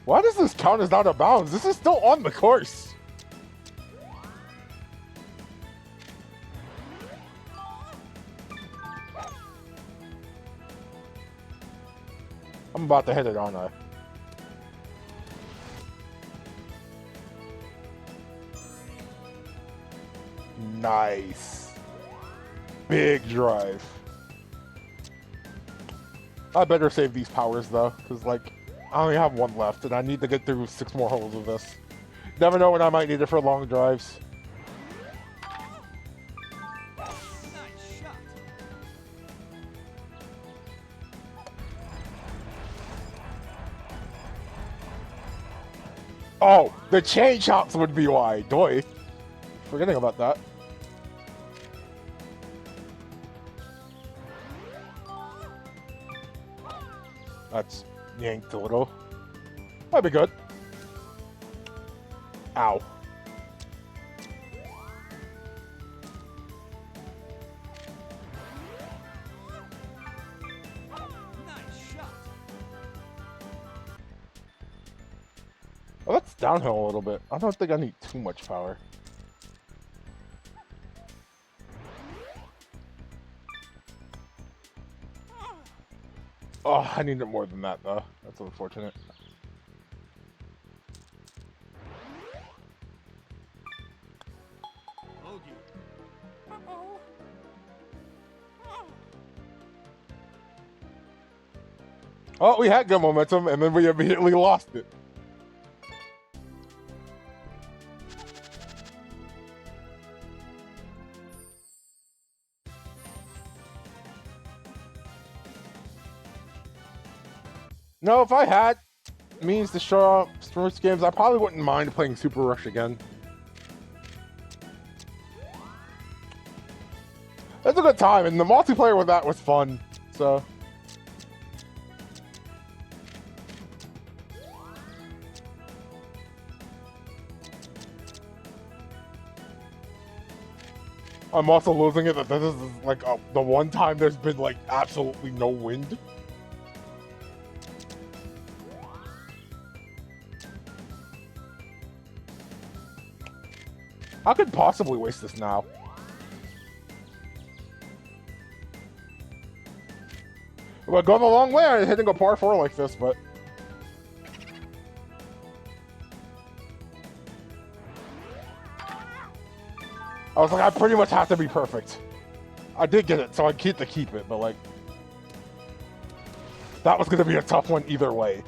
Why does this count as out of bounds? This is still on the course. I'm about to hit it, aren't I? Nice. Big drive. I better save these powers though, because like I only have one left and I need to get through 6 more holes of this. Never know when I might need it for long drives. Nice shot. Oh, the chain chops would be why. Doy. Forgetting about that. That's yanked a little. That'd be good. Ow. Nice shot. Oh, that's downhill a little bit. I don't think I need too much power. Oh, I needed more than that though. That's unfortunate. Bogey. Oh, we had good momentum and then we immediately lost it. No, if I had means to show up sports games, I probably wouldn't mind playing Super Rush again. It's a good time, and the multiplayer with that was fun, so... I'm also losing it that this is like the one time there's been like absolutely no wind. I could possibly waste this now. We're going a long way hitting a par 4 like this, but... I was like, I pretty much have to be perfect. I did get it, so I get to keep it, but like... That was going to be a tough one either way.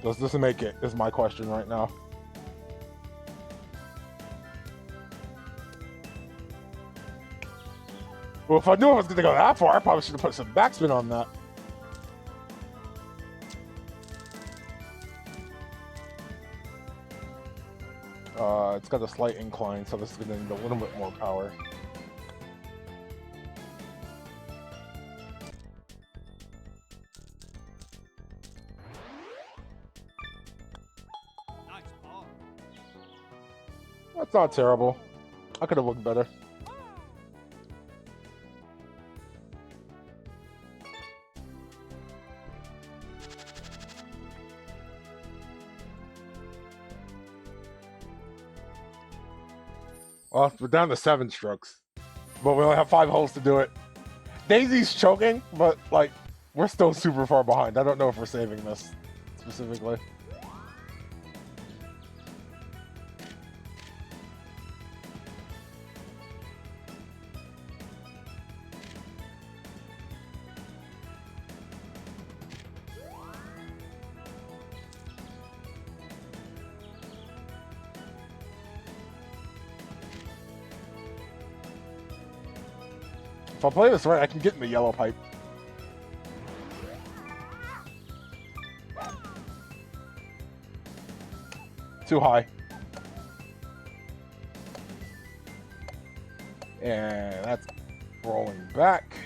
Does this make it, is my question right now. Well, if I knew I was going to go that far, I probably should have put some backspin on that. It's got a slight incline, so this is going to need a little bit more power. That's not terrible. I could have looked better. Well, we're down to 7 strokes. But we only have 5 holes to do it. Daisy's choking, but like we're still super far behind. I don't know if we're saving this specifically. If I play this right, I can get in the yellow pipe. Too high. And that's rolling back.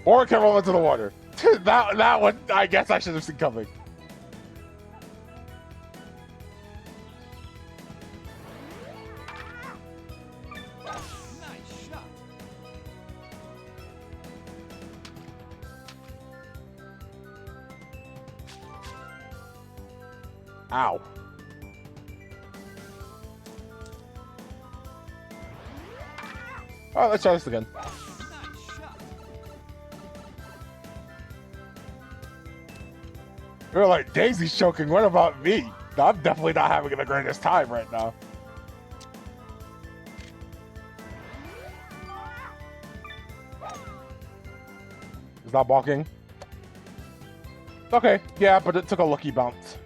Or it can roll into the water. that one, I guess I should have seen coming. Nice shot. Ow. Alright, let's try this again. Nice shot. They're like, Daisy's choking, what about me? I'm definitely not having the greatest time right now. Is that balking? Okay, yeah, but it took a lucky bounce.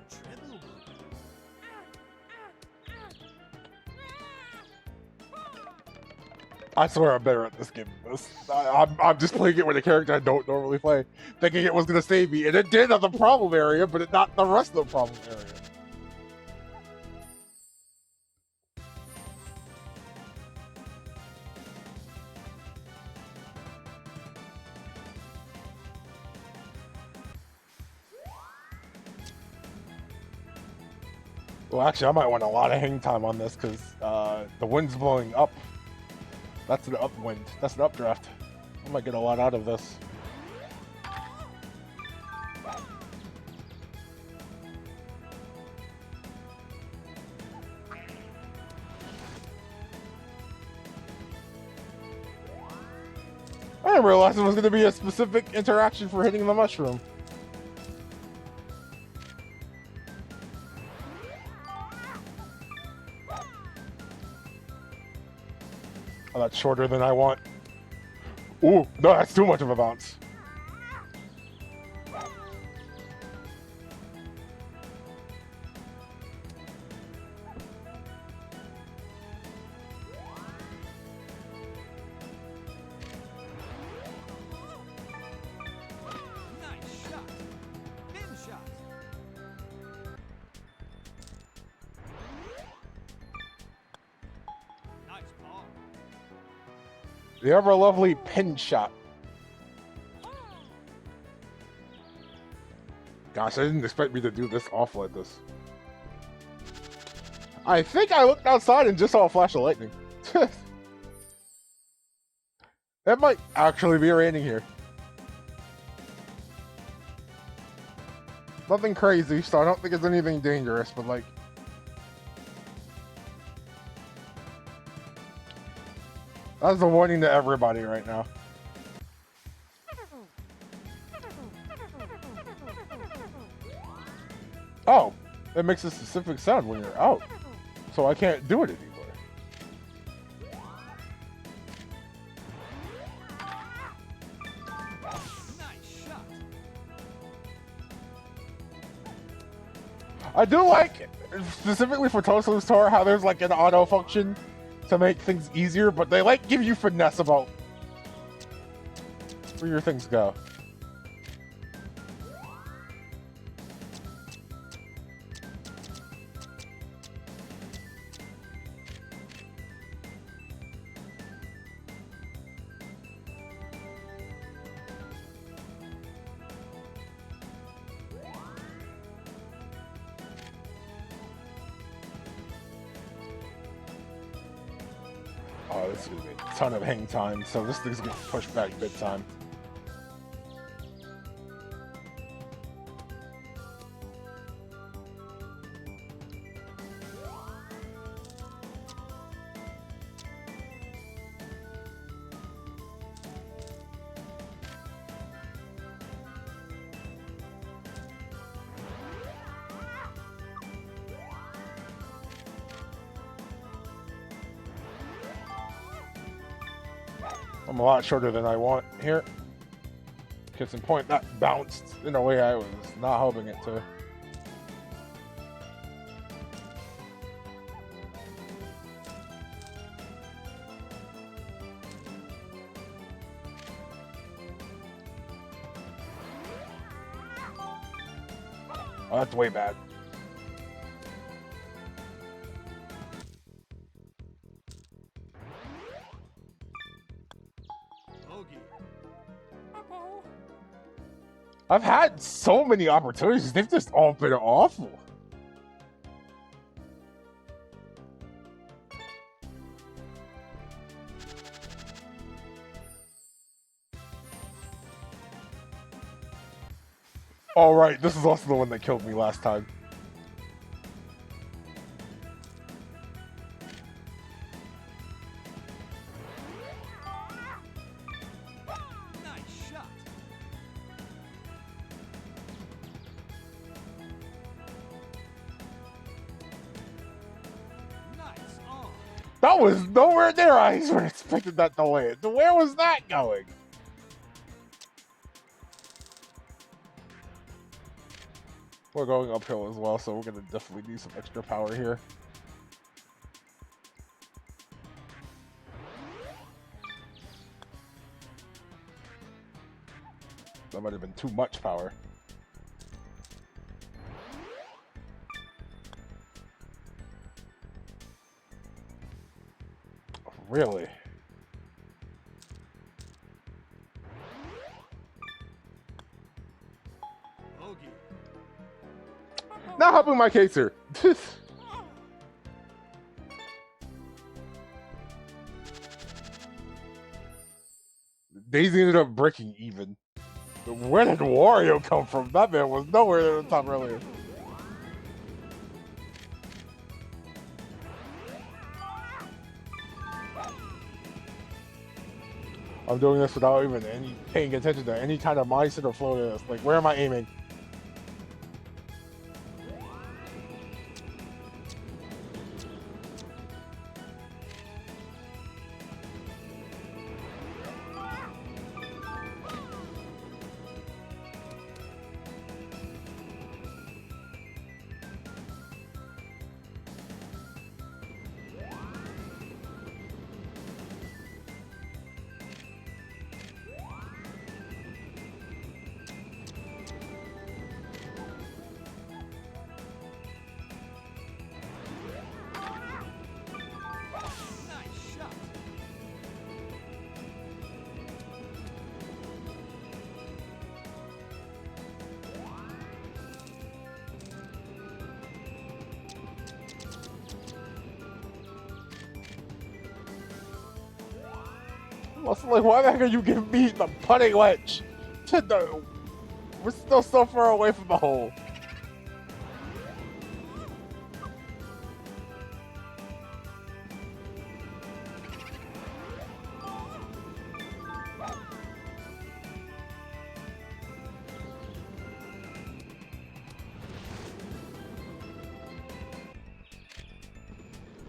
Treble bogey. I swear I'm better at this game than this. I'm just playing it with a character I don't normally play, thinking it was going to save me, and it did at the problem area, but it not the rest of the problem area. Well, actually, I might want a lot of hang time on this because the wind's blowing up. That's an upwind. That's an updraft. I might get a lot out of this. I didn't realize there was going to be a specific interaction for hitting the mushroom. Oh, that's shorter than I want. Ooh, no, that's too much of a bounce. Nice shot. Pin shot. Nice ball. The ever lovely pin shot. Gosh, I didn't expect me to do this off like this. I think I looked outside and just saw a flash of lightning. It might actually be raining here. Nothing crazy, so I don't think it's anything dangerous, but like... That's a warning to everybody right now. Oh, it makes a specific sound when you're out, so I can't do it anymore. Nice shot. I do like, specifically for Toslow's Tour, how there's like an auto function to make things easier, but they like give you finesse about where your things go. Oh, this is gonna be a ton of hang time, so this thing's gonna push back big time. I'm a lot shorter than I want here. Case in point, that bounced in a way I was not hoping it to. Oh, that's way bad. Bogey. I've had so many opportunities, they've just all been awful. All right, this is also the one that killed me last time. Nice shot. Nice on. That was nowhere near I expected that to land. Where was that going? We're going uphill as well, so we're gonna definitely need some extra power here. That might have been too much power. Really? Bogey. Not helping my case here. Daisy ended up breaking even. Where did Wario come from? That man was nowhere near the top earlier. I'm doing this without even any paying attention to any kind of mindset or flow to this. Like, where am I aiming? Nice shot. Like, why the heck are you giving me the putting wedge? We're still so far away from the hole.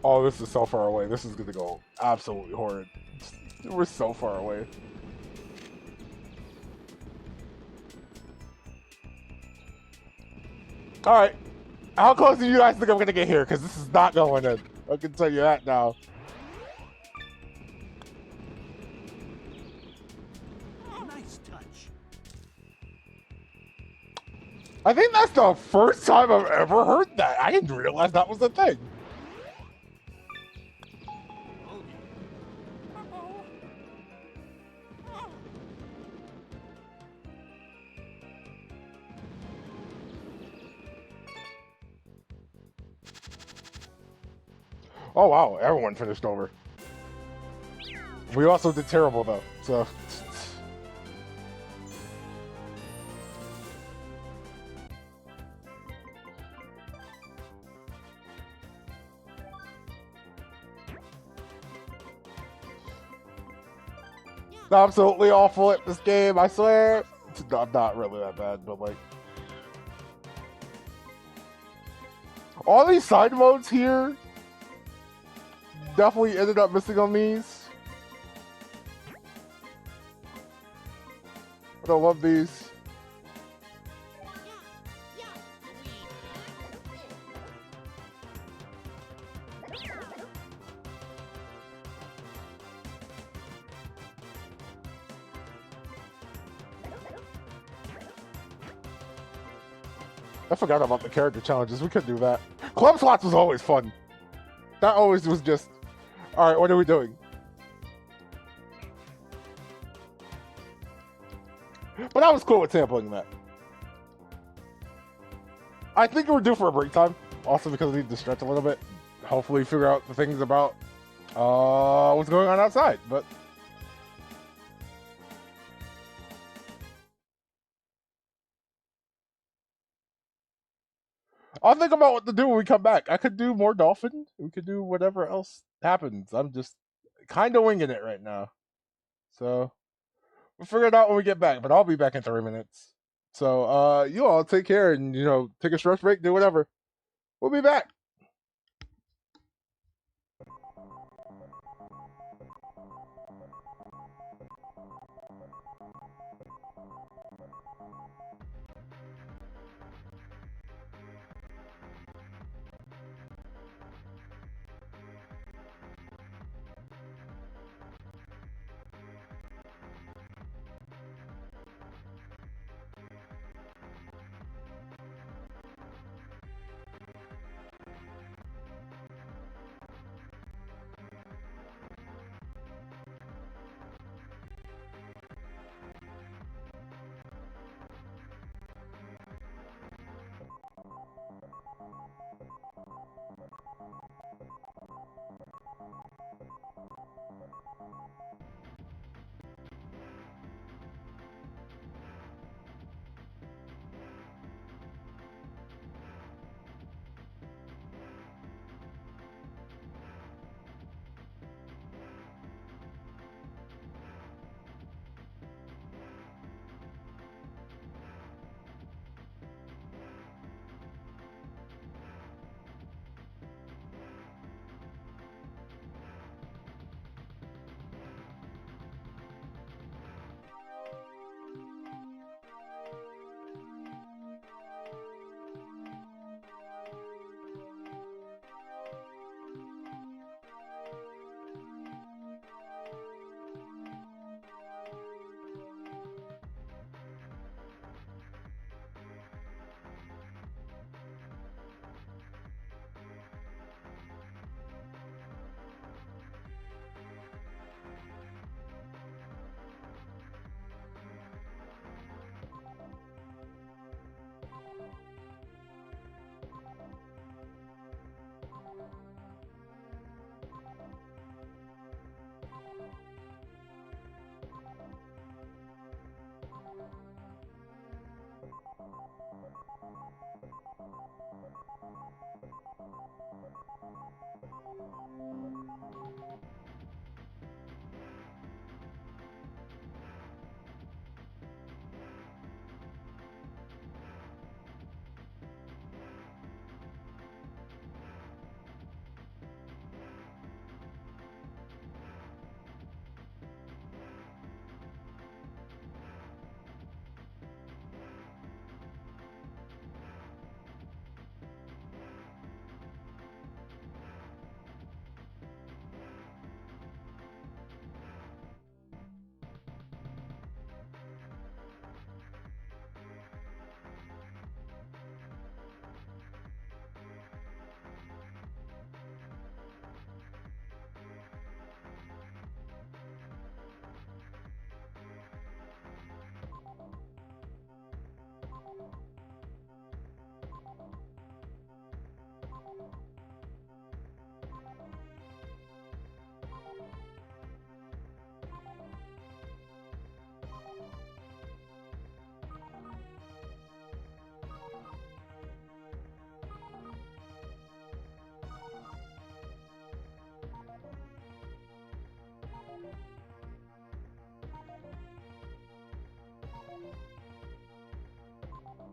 Oh, this is so far away. This is gonna go absolutely horrid. We're so far away. Alright. How close do you guys think I'm gonna get here? Because this is not going in. I can tell you that now. Nice touch. I think that's the first time I've ever heard that. I didn't realize that was a thing. Bogey. Oh wow, everyone finished over. We also did terrible though, so. I'm absolutely awful at this game, I swear. I'm not really that bad, but like. All these side modes here definitely ended up missing on these. But I love these. I forgot about the character challenges. We could do that. Club slots was always fun. That always was just, all right, what are we doing? But I was cool with sampling that. I think we're due for a break time. Also because we need to stretch a little bit. Hopefully figure out the things about what's going on outside. But I'll think about what to do when we come back. I could do more dolphin. We could do whatever else happens. I'm just kind of winging it right now. So we'll figure it out when we get back. But I'll be back in 3 minutes. So you all take care and, you know, take a stretch break, do whatever. We'll be back.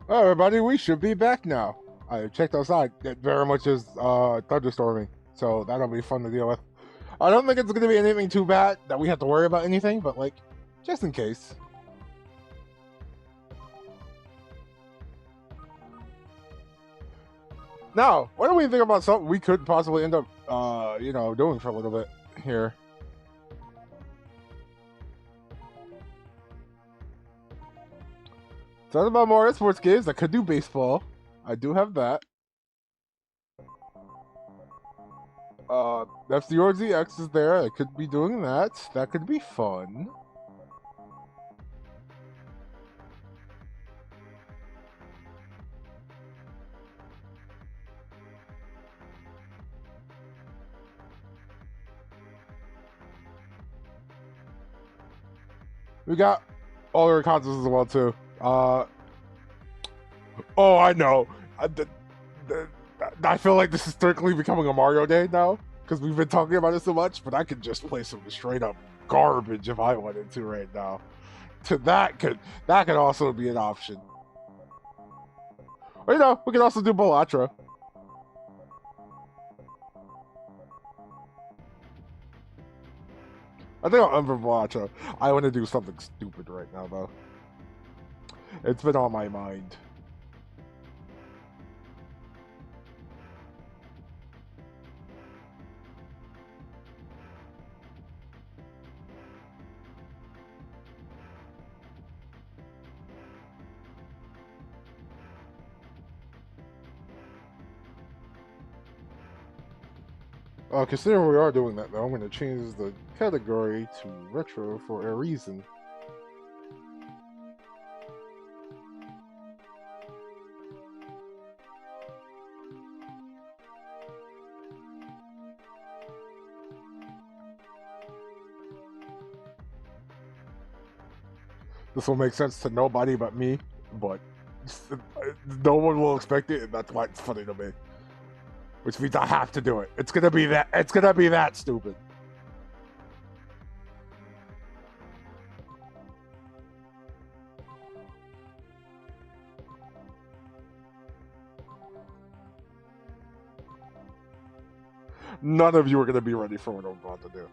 Oh, everybody, we should be back now. I checked outside. It very much is thunderstorming, so that'll be fun to deal with. I don't think it's going to be anything too bad that we have to worry about anything, but like, just in case. Now, what do we think about something we could possibly end up, doing for a little bit here? Talking about more sports games, I could do baseball. I do have that. FZRZX is there. I could be doing that. That could be fun. We got other consoles as well too. Oh, I know. I feel like this is strictly becoming a Mario Day now because we've been talking about it so much. But I could just play some straight up garbage if I wanted to right now. That could also be an option. Or, we could also do Bolatra. I think I'll Ember Bolatra. I want to do something stupid right now though. It's been on my mind. Considering we are doing that, though, I'm going to change the category to retro for a reason. This will make sense to nobody but me, but no one will expect it, and that's why it's funny to me. Which means I have to do it. It's gonna be that. It's gonna be that stupid. None of you are gonna be ready for what I'm about to do.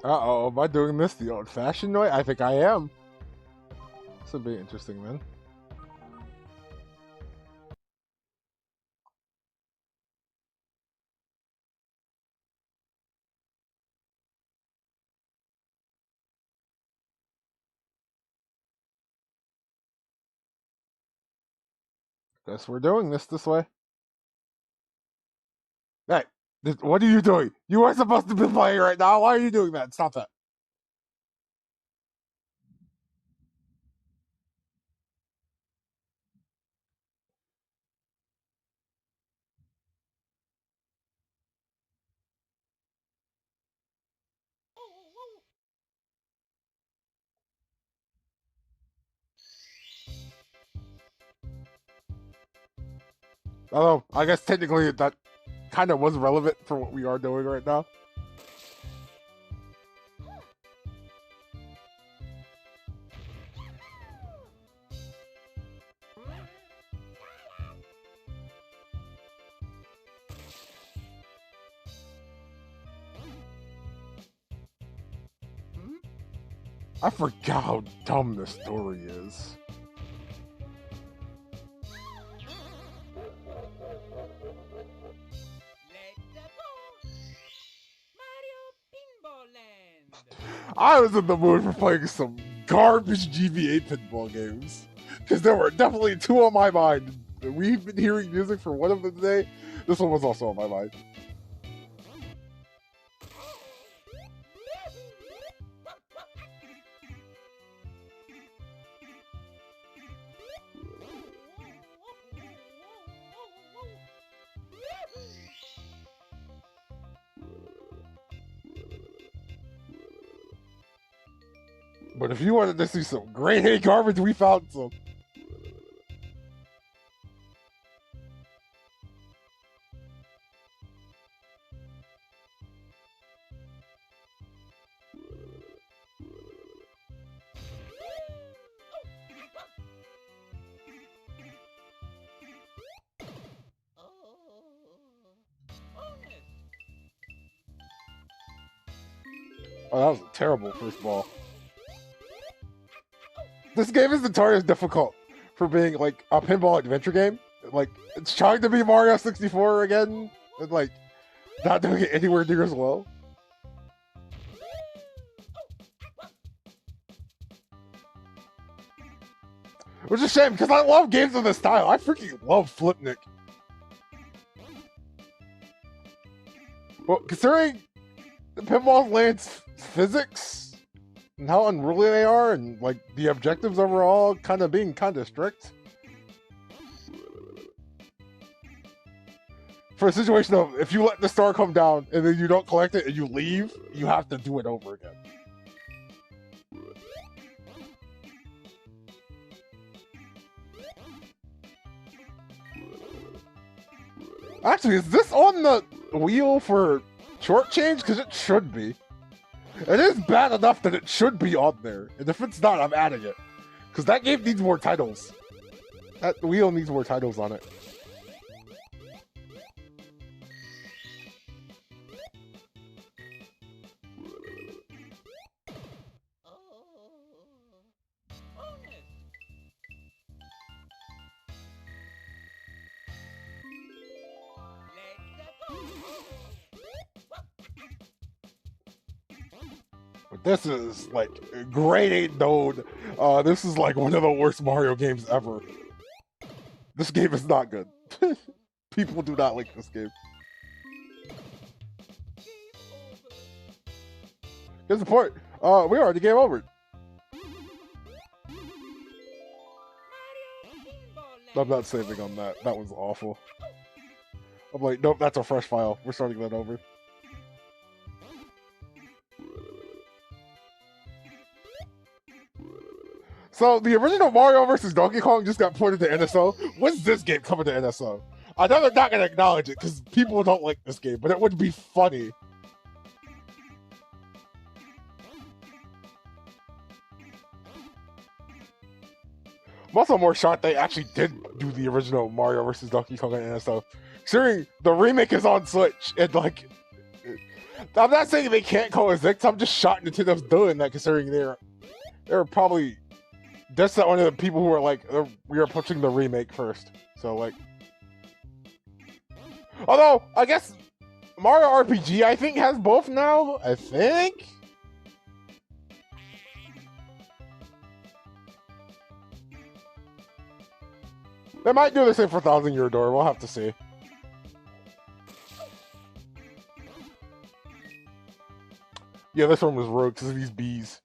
Uh-oh, am I doing this the old-fashioned way? I think I am. This will be interesting, then. Guess we're doing this way. Hey, what are you doing? You are supposed to be playing right now. Why are you doing that? Stop that. Although, I guess technically that kind of was relevant for what we are doing right now. I forgot how dumb this story is. I was in the mood for playing some garbage GBA pinball games. Because there were definitely two on my mind. We've been hearing music for one of them today. This one was also on my mind. But if you wanted to see some grade A garbage, we found some. Oh, that was a terrible first ball. This game is notorious difficult for being like a pinball adventure game. Like it's trying to be Mario 64 again, and like not doing it anywhere near as well. Which is a shame because I love games of this style. I freaking love Flipnik. Well, considering the pinball lands physics and how unruly they are, and like the objectives overall kind of being kind of strict. For a situation of if you let the star come down and then you don't collect it and you leave, you have to do it over again. Actually, is this on the wheel for short change? Because it should be. It is bad enough that it should be on there. And if it's not, I'm adding it. Because that game needs more titles. That wheel needs more titles on it. But this is like grade 8 node. This is like one of the worst Mario games ever. This game is not good. People do not like this game. Here's the point. We already game over. I'm not saving on that. That was awful. I'm like, nope, that's a fresh file. We're starting that over. So the original Mario vs. Donkey Kong just got ported to NSO. When's this game coming to NSO? I know they're not gonna acknowledge it because people don't like this game, but it would be funny. I'm also more shocked they actually did do the original Mario vs. Donkey Kong on NSO. Considering the remake is on Switch, and like, I'm not saying they can't coexist. I'm just shocked Nintendo's doing that, considering they're probably that's not one of the people who are like, we are pushing the remake first. So like, although I guess Mario RPG I think has both now. I think. They might do the same for Thousand Year Door. We'll have to see. Yeah, this one was rogue because of these bees.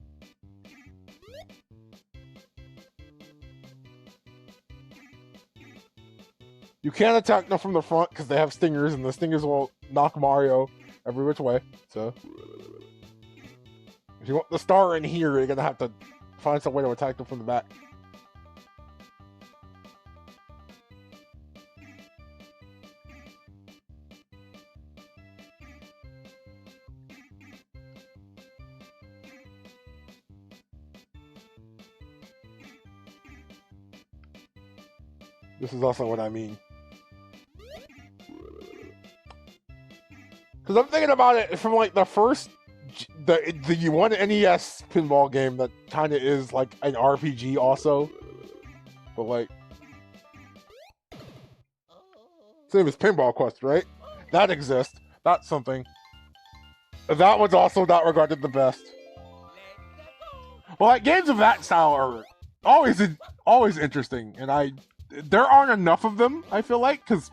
You can't attack them from the front because they have stingers, and the stingers will knock Mario every which way. So, if you want the star in here, you're gonna have to find some way to attack them from the back. This is also what I mean. Because I'm thinking about it from like the first the one NES pinball game that kind of is like an RPG also, but like same as Pinball Quest, right? That exists. That's something. That one's also not regarded the best. Well, like games of that style are always interesting, and there aren't enough of them. I feel like because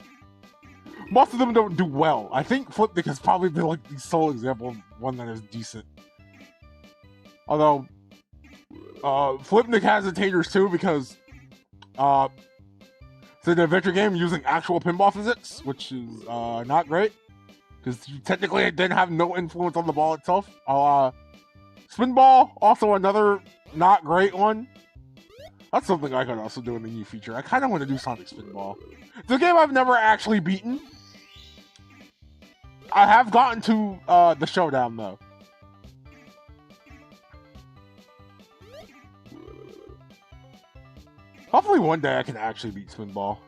most of them don't do well. I think Flipnic has probably been like the sole example of one that is decent. Although Flipnic has its haters too because it's an adventure game using actual pinball physics, which is not great because technically it didn't have no influence on the ball itself. Spinball, also another not great one. That's something I could also do in the new feature. I kind of want to do Sonic Spinball. It's a game I've never actually beaten. I have gotten to the showdown though. Hopefully one day I can actually beat Spinball.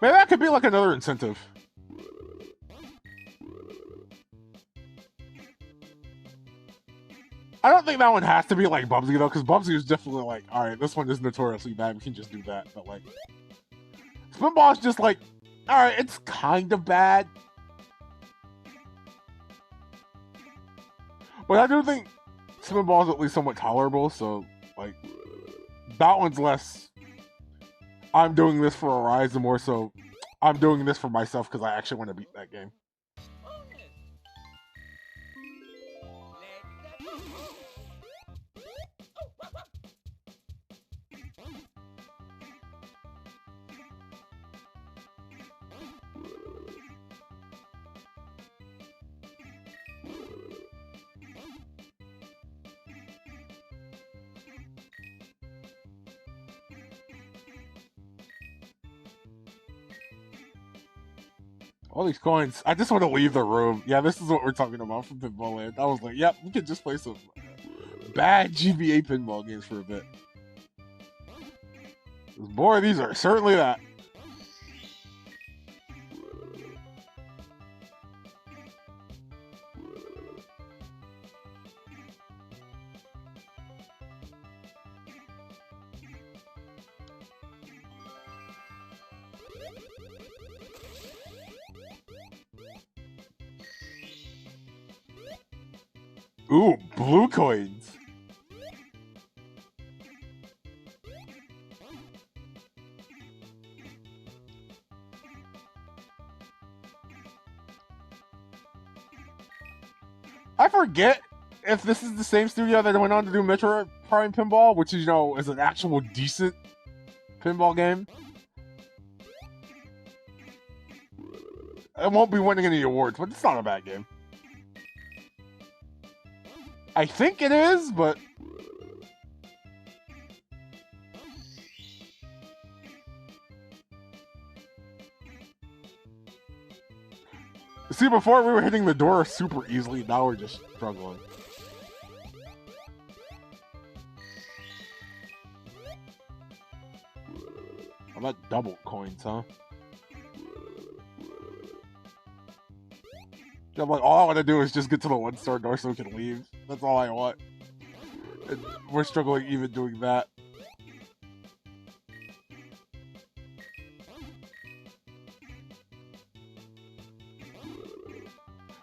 Maybe that could be like another incentive. I don't think that one has to be like Bubsy though, because Bubsy is definitely like, alright, this one is notoriously bad, we can just do that. But like, Spinball is just like, alright, it's kind of bad. But I do think Spinball is at least somewhat tolerable, so like, that one's less, I'm doing this for a rise, and more so, I'm doing this for myself because I actually want to beat that game. All these coins. I just want to leave the room. Yeah, this is what we're talking about from Pinball Land. I was like, yep, we could just play some bad GBA pinball games for a bit. More of these are certainly that. Ooh, blue coins. I forget if this is the same studio that went on to do Metroid Prime Pinball, which, you know, is an actual decent pinball game. It won't be winning any awards, but it's not a bad game. I think it is, but see, before we were hitting the door super easily, now we're just struggling. How about double coins, huh? I'm like, all I want to do is just get to the one-star door so we can leave. That's all I want. And we're struggling even doing that.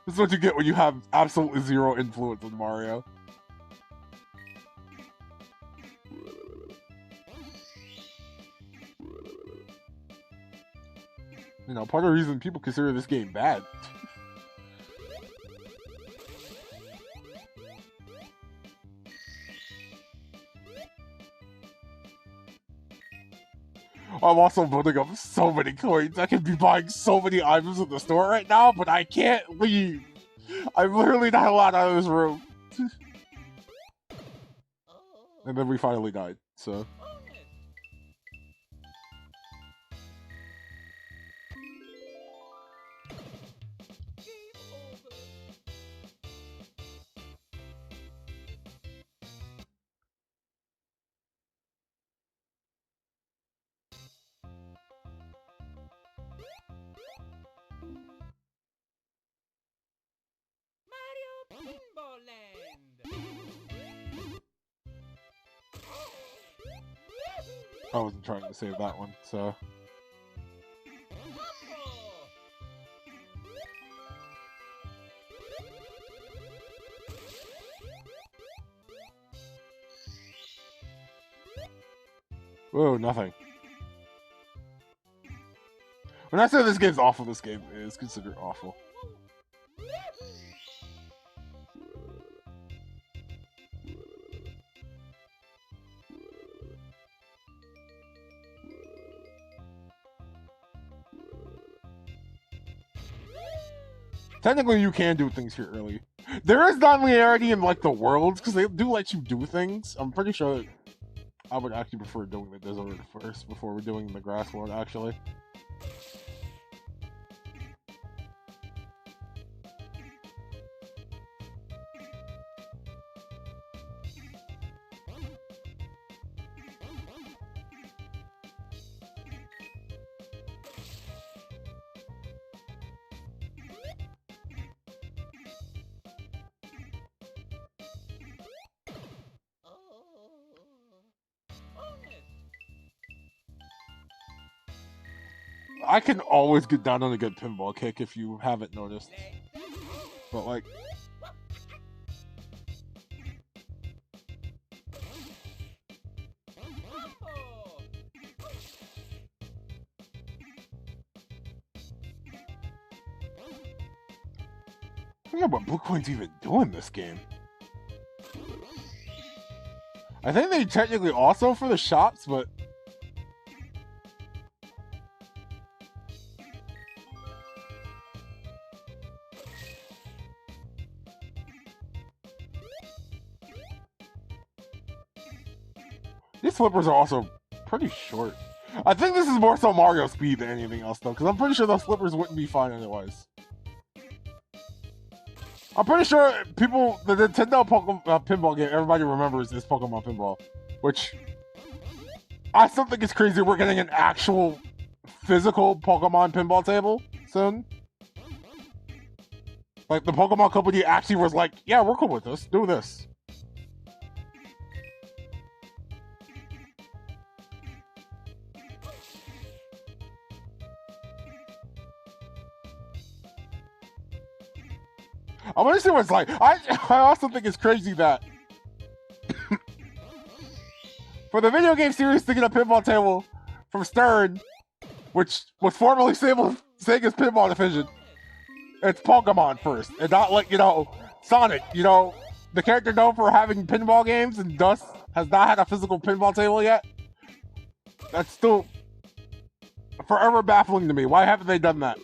This is what you get when you have absolutely zero influence on Mario. You know, part of the reason people consider this game bad. I'm also building up so many coins. I could be buying so many items in the store right now, but I can't leave. I'm literally not allowed out of this room. And then we finally died, so. I wasn't trying to save that one, so. Whoa, nothing. When I say this game's awful, this game is considered awful. Technically, you can do things here early. There is non-linearity in like the worlds because they do let you do things. I'm pretty sure that I would actually prefer doing the desert first before we're doing the grass world. Actually, I can always get down on a good pinball kick if you haven't noticed. But like, I forget what Blue Coin's even doing this game. I think they technically also for the shops, but these flippers are also pretty short. I think this is more so Mario Speed than anything else, though, because I'm pretty sure those flippers wouldn't be fine otherwise. I'm pretty sure people, the Nintendo pinball game, everybody remembers is Pokemon Pinball, which I still think it's crazy we're getting an actual physical Pokemon pinball table soon. Like, the Pokemon company actually was like, yeah, we're cool with this, do this. I want to see what it's like. I also think it's crazy that for the video game series to get a pinball table from Stern, which was formerly Sega's pinball division, it's Pokemon first, and not like, Sonic, the character known for having pinball games and thus has not had a physical pinball table yet. That's still forever baffling to me. Why haven't they done that?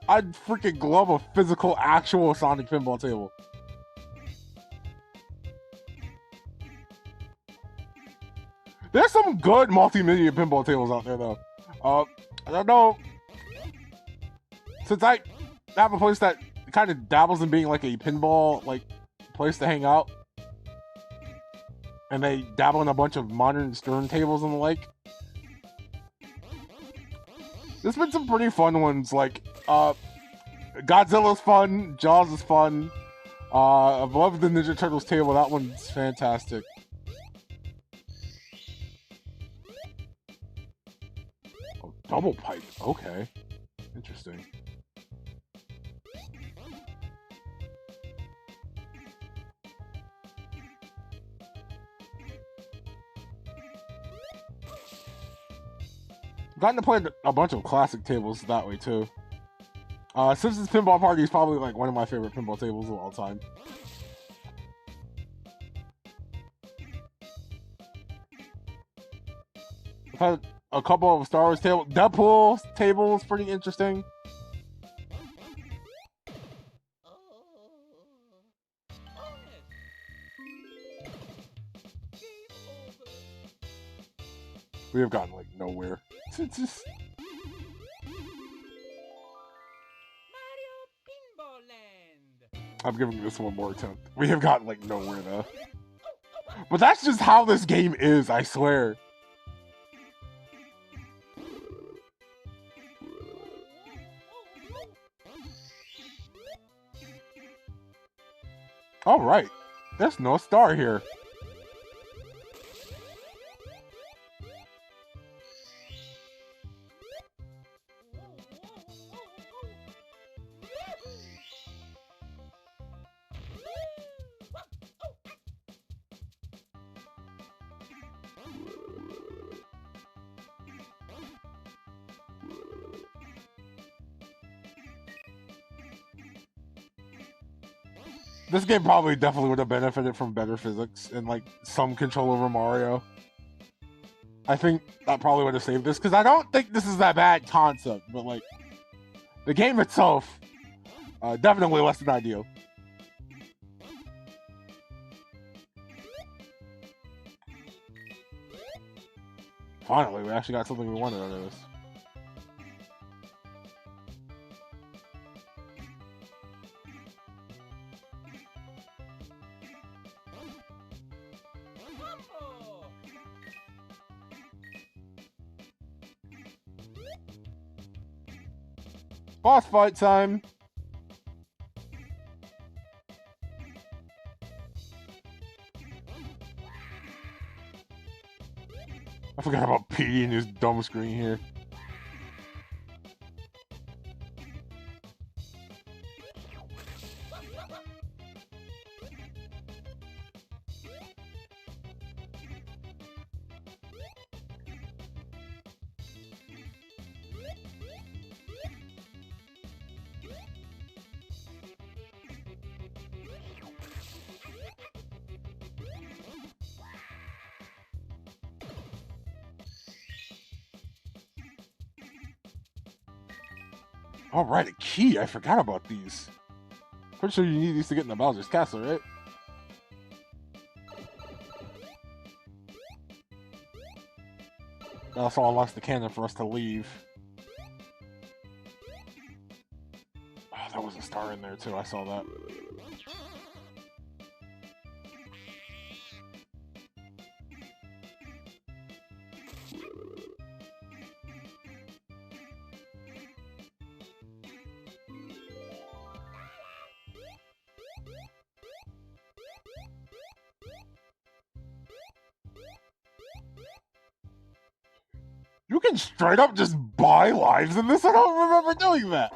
I'd freaking love a physical, actual Sonic pinball table. There's some good multimedia pinball tables out there, though. I don't know. Since I have a place that kind of dabbles in being like a pinball place to hang out, and they dabble in a bunch of modern Stern tables and the like. There's been some pretty fun ones, like Godzilla's fun, Jaws is fun. I've loved the Ninja Turtles table. That one's fantastic. Oh, double pipe. Okay, interesting. Gotten to play a bunch of classic tables that way too. Simpsons Pinball Party is probably like one of my favorite pinball tables of all time. I've had a couple of Star Wars tables. Deadpool's table is pretty interesting. We have gotten like nowhere. It's just... I'm giving this one more attempt. We have gotten like nowhere though. But that's just how this game is, I swear. All right. There's no star here. This game probably definitely would have benefited from better physics and like some control over Mario. I think that probably would have saved this because I don't think this is that bad concept, but like the game itself, definitely less than ideal. Finally, we actually got something we wanted out of this. Boss fight time! I forgot about Petey and his dumb screen here. Alright, a key. I forgot about these. Pretty sure you need these to get in the Bowser's Castle, right? That also unlocks the cannon for us to leave. Oh, there was a star in there too, I saw that. You can straight up just buy lives in this? I don't remember doing that.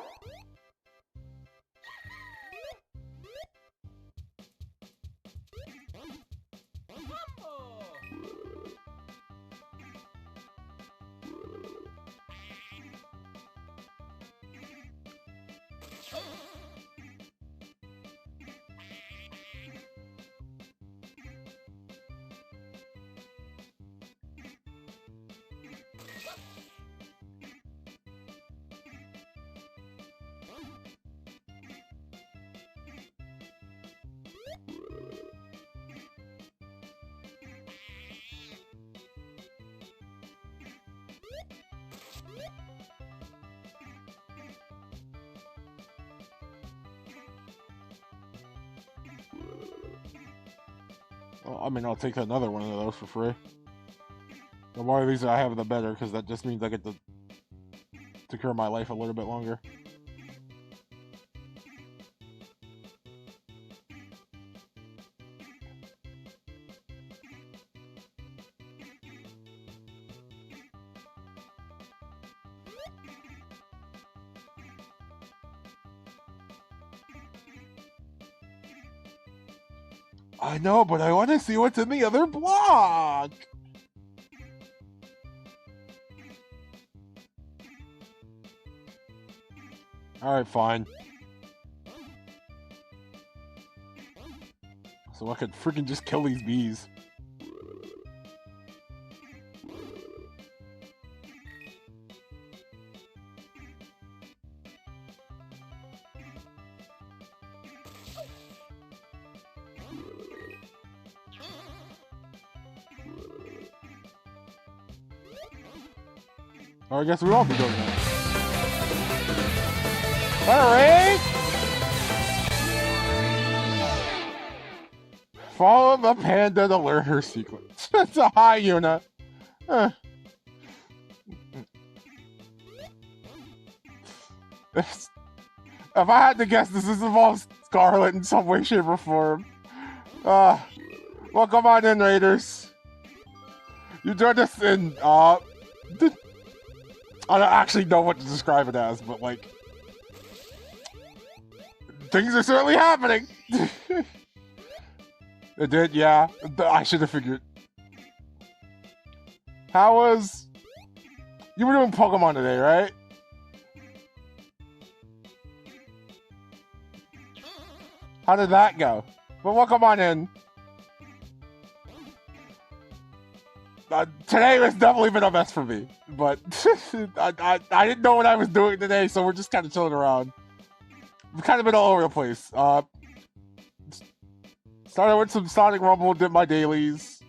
Well, I mean, I'll take another one of those for free. The more of these I have, the better, because that just means I get to secure my life a little bit longer. I know, but I want to see what's in the other block! Alright, fine. So I could freaking just kill these bees. Or I guess we all be doing that. Alright! Follow the panda to learn her sequence. It's a high Yuna. If I had to guess, this involves Scarlet in some way, shape, or form. Welcome on in, Raiders. You joined us in, I don't actually know what to describe it as, but like, things are certainly happening. It did, yeah. I should have figured. How was... You were doing Pokemon today, right? How did that go? But welcome on in. Today has definitely been a mess for me, but I didn't know what I was doing today, so we're just kind of chilling around. We've kind of been all over the place. Started with some Sonic Rumble, did my dailies,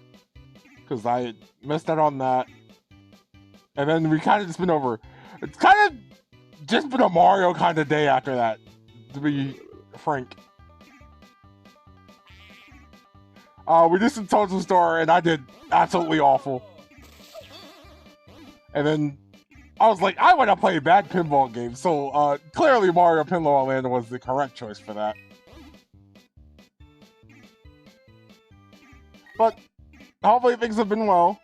because I missed out on that. And then we kind of just been over. It's kind of just been a Mario kind of day after that, to be frank. We did some Toadstool Store, and I did absolutely awful. And then I was like, I want to play a bad pinball game, so clearly Mario Pinball Land was the correct choice for that. But hopefully things have been well.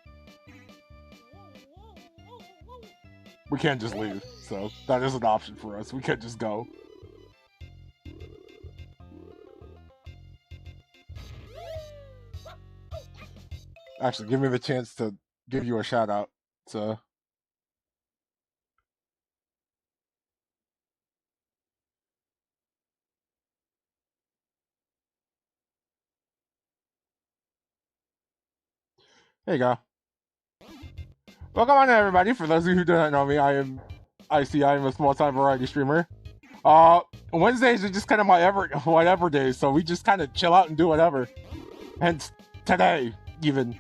We can't just leave, so that is an option for us. We can't just go. Actually, give me the chance to give you a shout out. So, there you go. Welcome on, everybody. For those of you who do not know me, I am IC. I am a small-time variety streamer. Wednesdays are just kind of my whatever days, so we just kind of chill out and do whatever. Hence, today, even.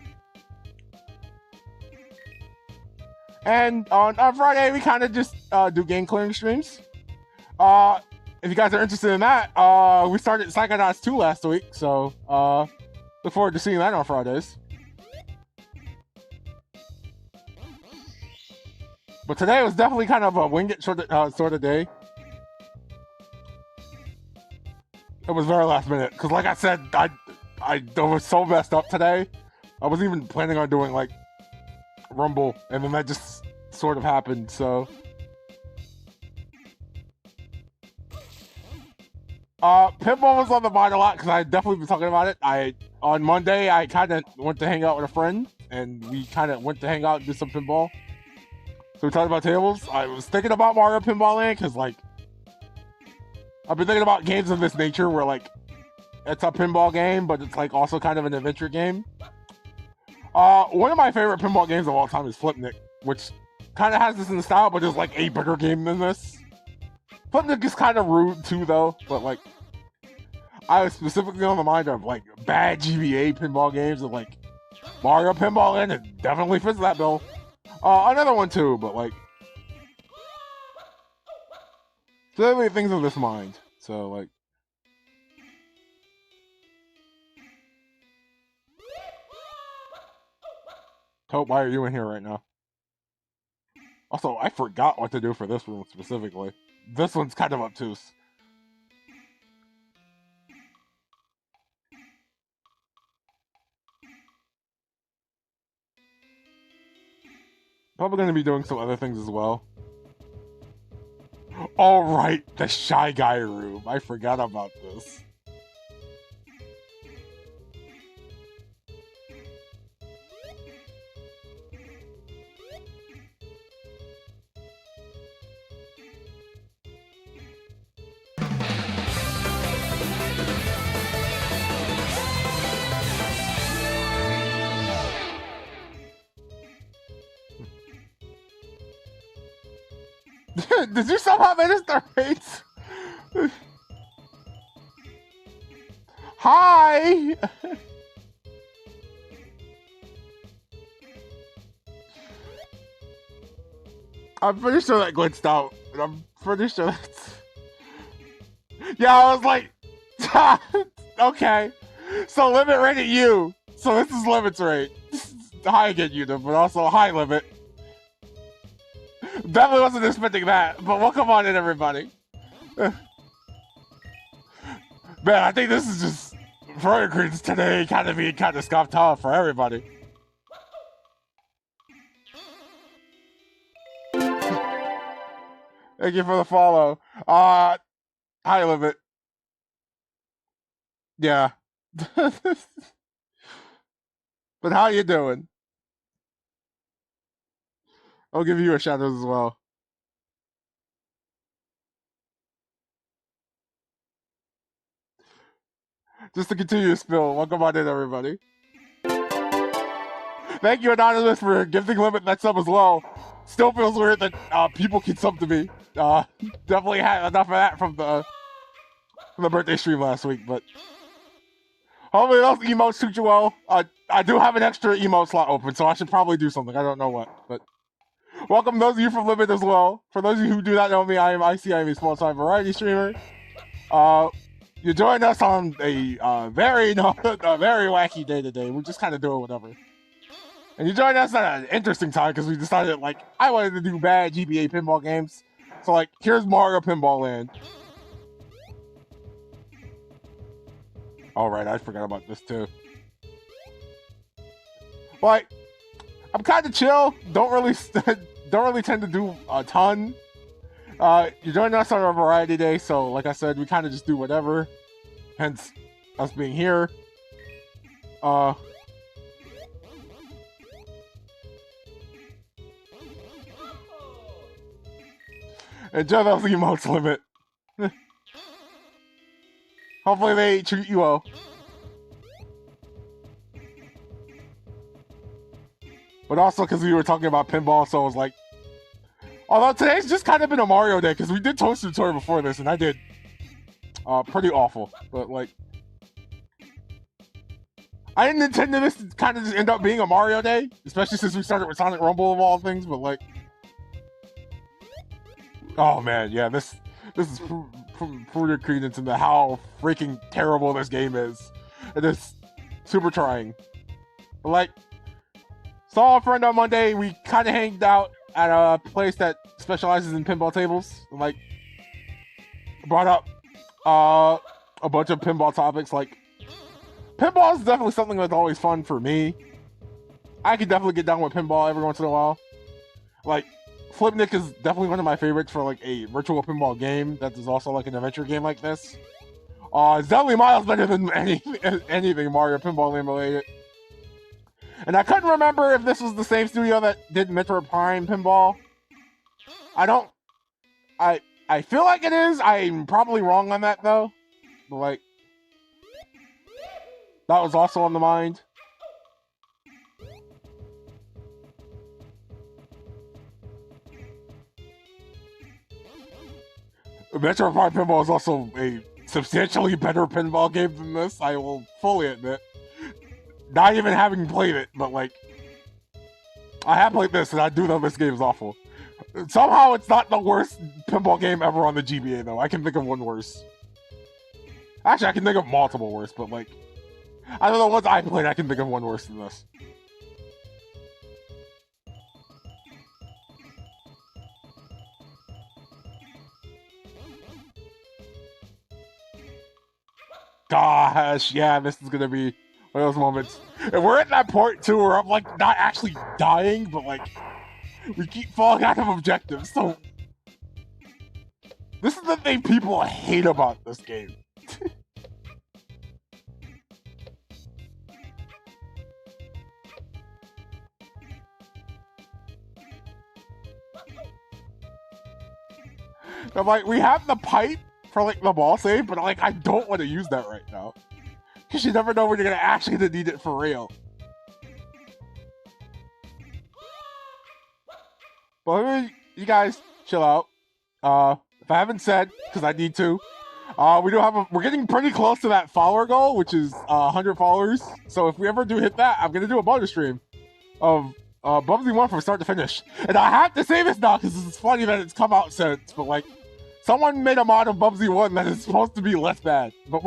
And on Friday, we kind of just do game clearing streams. If you guys are interested in that, we started Psychonauts 2 last week, so look forward to seeing that on Fridays. But today was definitely kind of a wing it sort of day. It was very last minute, because like I said, I was so messed up today. I wasn't even planning on doing like Rumble, and then that just sort of happened, so. Pinball was on the mind a lot, because I definitely been talking about it. On Monday, I kind of went to hang out with a friend, and we kind of went to hang out and do some pinball. So we talked about tables. I was thinking about Mario Pinball Land, because like, I've been thinking about games of this nature where like, it's a pinball game, but it's like also kind of an adventure game. One of my favorite pinball games of all time is Flipnic, which kind of has this in the style, but is like a bigger game than this. Flipnic is kind of rude too, though, but like, I was specifically on the mind of like bad GBA pinball games, and like Mario Pinball Land, it definitely fits that bill. Another one too, but like, clearly things of this mind. So like, Tope, why are you in here right now? Also, I forgot what to do for this room specifically. This one's kind of obtuse. Probably going to be doing some other things as well. All right, the Shy Guy room. I forgot about this. Did you somehow manage the rates? Hi! I'm pretty sure that glitched out. I'm pretty sure that's... Yeah, I was like... Okay. So limit rate at you. So this is limit's rate. Hi again, Unit, but also high limit. Definitely wasn't expecting that, but welcome on in, everybody. Man, I think this is just Furry today kind of being kind of scuffed off for everybody. Thank you for the follow. Hi, Limit. Yeah. But how you doing? I'll give you a shout out as well. Just to continue to spill, welcome on in, everybody. Thank you, Anonymous, for gifting Limit that sub as well. Still feels weird that people can sub to me. Definitely had enough of that from the birthday stream last week, but hopefully those emotes suit you well. I do have an extra emote slot open, so I should probably do something. I don't know what, but welcome those of you from Limit as well. For those of you who do not know me, I am IC. I am a small-time variety streamer. You joined us on a very wacky day today. We're just kind of doing whatever. And you joined us at an interesting time because we decided, like, I wanted to do bad GBA pinball games. So, like, here's Mario Pinball Land. All right, I forgot about this too. But I'm kind of chill. Don't really tend to do a ton. You joined us on our variety day, so like I said, we kind of just do whatever. Hence, us being here. Enjoy those emotes, Limit. Hopefully they treat you well. But also because we were talking about pinball, so I was like... Although today's just kind of been a Mario day, because we did Toaster Tour before this, and I did pretty awful. But, like... I didn't intend this to kind of just end up being a Mario day, especially since we started with Sonic Rumble of all things, but, like... Oh, man, yeah, this is further credence into how freaking terrible this game is. It is super trying. But, like... Saw a friend on Monday, we kind of hanged out at a place that specializes in pinball tables. And, like, brought up a bunch of pinball topics. Like, pinball is definitely something that's always fun for me. I could definitely get down with pinball every once in a while. Like, Flipnik is definitely one of my favorites for, like, a virtual pinball game that is also, like, an adventure game like this. It's definitely miles better than anything Mario Pinball Land related. And I couldn't remember if this was the same studio that did Metroid Prime Pinball. I feel like it is. I'm probably wrong on that, though. But, like, that was also on the mind. Metroid Prime Pinball is also a substantially better pinball game than this, I will fully admit. Not even having played it, but, like, I have played this, and I do know this game is awful. Somehow it's not the worst pinball game ever on the GBA, though. I can think of one worse. Actually, I can think of multiple worse, but, like, I don't know what I played, I can think of one worse than this. Gosh, yeah, this is gonna be one of those moments. And we're at that point, too, where I'm, like, not actually dying, but, like, we keep falling out of objectives, so... This is the thing people hate about this game. I'm like, we have the pipe for, like, the ball save, but, like, I don't want to use that right now. Because you never know when you're going to actually need it for real. But you guys chill out. If I haven't said, because I need to, we're getting pretty close to that follower goal, which is 100 followers. So if we ever do hit that, I'm going to do a bonus stream of Bubsy 1 from start to finish. And I have to say this now, because it's funny that it's come out since, but, like, someone made a mod of Bubsy 1 that is supposed to be less bad. But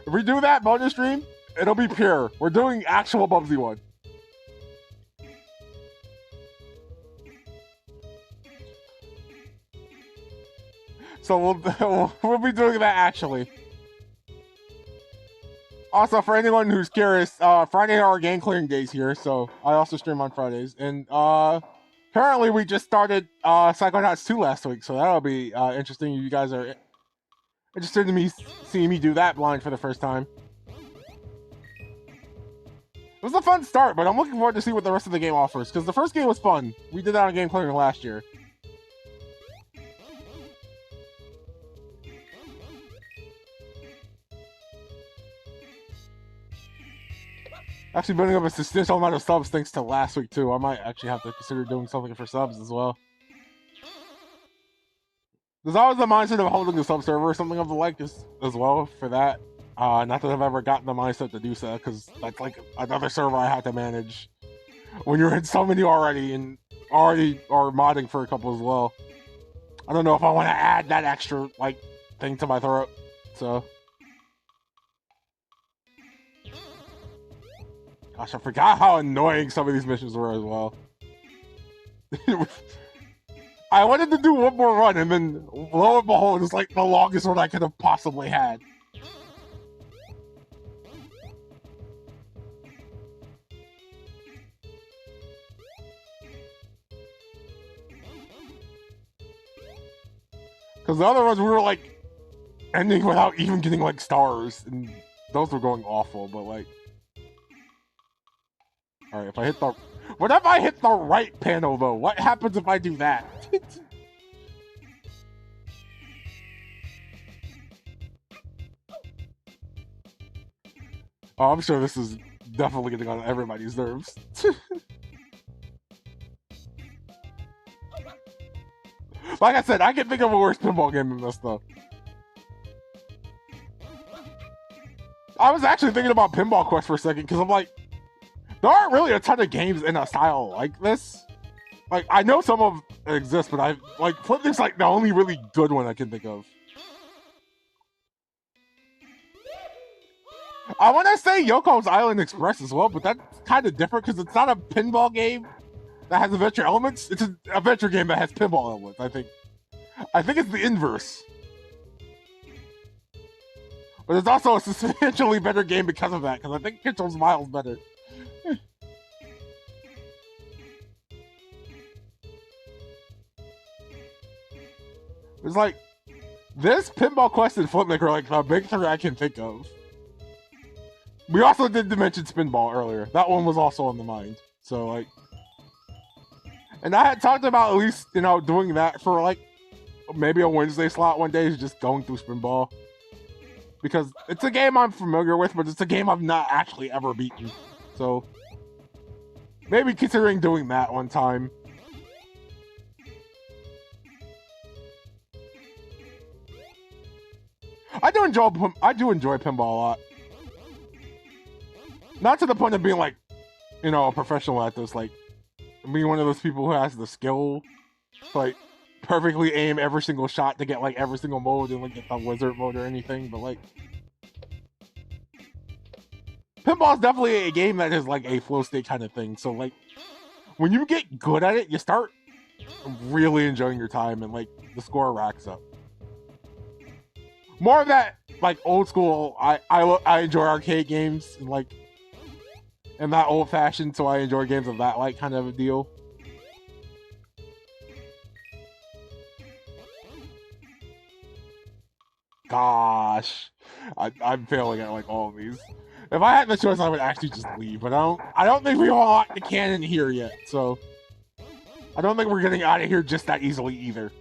if we do that bonus stream, it'll be pure. We're doing actual Bubsy 1. So we'll be doing that actually. Also, for anyone who's curious, Friday are our game clearing days here, so I also stream on Fridays. And apparently we just started Psychonauts 2 last week, so that'll be interesting if you guys are interested in me seeing me do that blind for the first time. It was a fun start, but I'm looking forward to see what the rest of the game offers, because the first game was fun. We did that on Game Clearing last year. Actually building up a substantial amount of subs thanks to last week, too. I might actually have to consider doing something for subs as well. There's always the mindset of holding a sub server or something of the like as well for that. Not that I've ever gotten the mindset to do so, because that's like another server I have to manage. When you're in so many already, and already are modding for a couple as well. I don't know if I want to add that extra, like, thing to my throat, so. Gosh, I forgot how annoying some of these missions were as well. I wanted to do one more run, and then, lo and behold, it's like the longest one I could have possibly had. Because the other ones, we were, like, ending without even getting, like, stars, and those were going awful, but, like... Alright, if I hit the... What if I hit the right panel, though? What happens if I do that? Oh, I'm sure this is definitely getting on everybody's nerves. Like I said, I can think of a worse pinball game than this, though. I was actually thinking about Pinball Quest for a second, because I'm like, there aren't really a ton of games in a style like this. Like, I know some of it exist, but Flipnic's like the only really good one I can think of. I want to say Yoko's Island Express as well, but that's kind of different because it's not a pinball game that has adventure elements. It's an adventure game that has pinball elements, I think. I think it's the inverse. But it's also a substantially better game because of that, because I think Kitchel's Miles better. It's like, this, Pinball Quest, and Flipnic are like the big three I can think of. We also did Dimension Spinball earlier. That one was also on the mind. So, like... And I had talked about at least, you know, doing that for, like, maybe a Wednesday slot one day, is just going through Spinball. Because it's a game I'm familiar with, but it's a game I've not actually ever beaten. So, maybe considering doing that one time. I do enjoy pinball a lot. Not to the point of being like, you know, a professional at this, like, being one of those people who has the skill to, like, perfectly aim every single shot to get, like, every single mode and, like, get the wizard mode or anything, but, like... Pinball is definitely a game that is, like, a flow state kind of thing, so, like, when you get good at it, you start really enjoying your time, and, like, the score racks up. More of that, like, old school, I enjoy arcade games, and, like, and that old-fashioned, so I enjoy games of that, like, kind of a deal. Gosh. I'm failing at, like, all of these. If I had the choice, I would actually just leave, but I don't think we unlocked the canon here yet, so... I don't think we're getting out of here just that easily, either.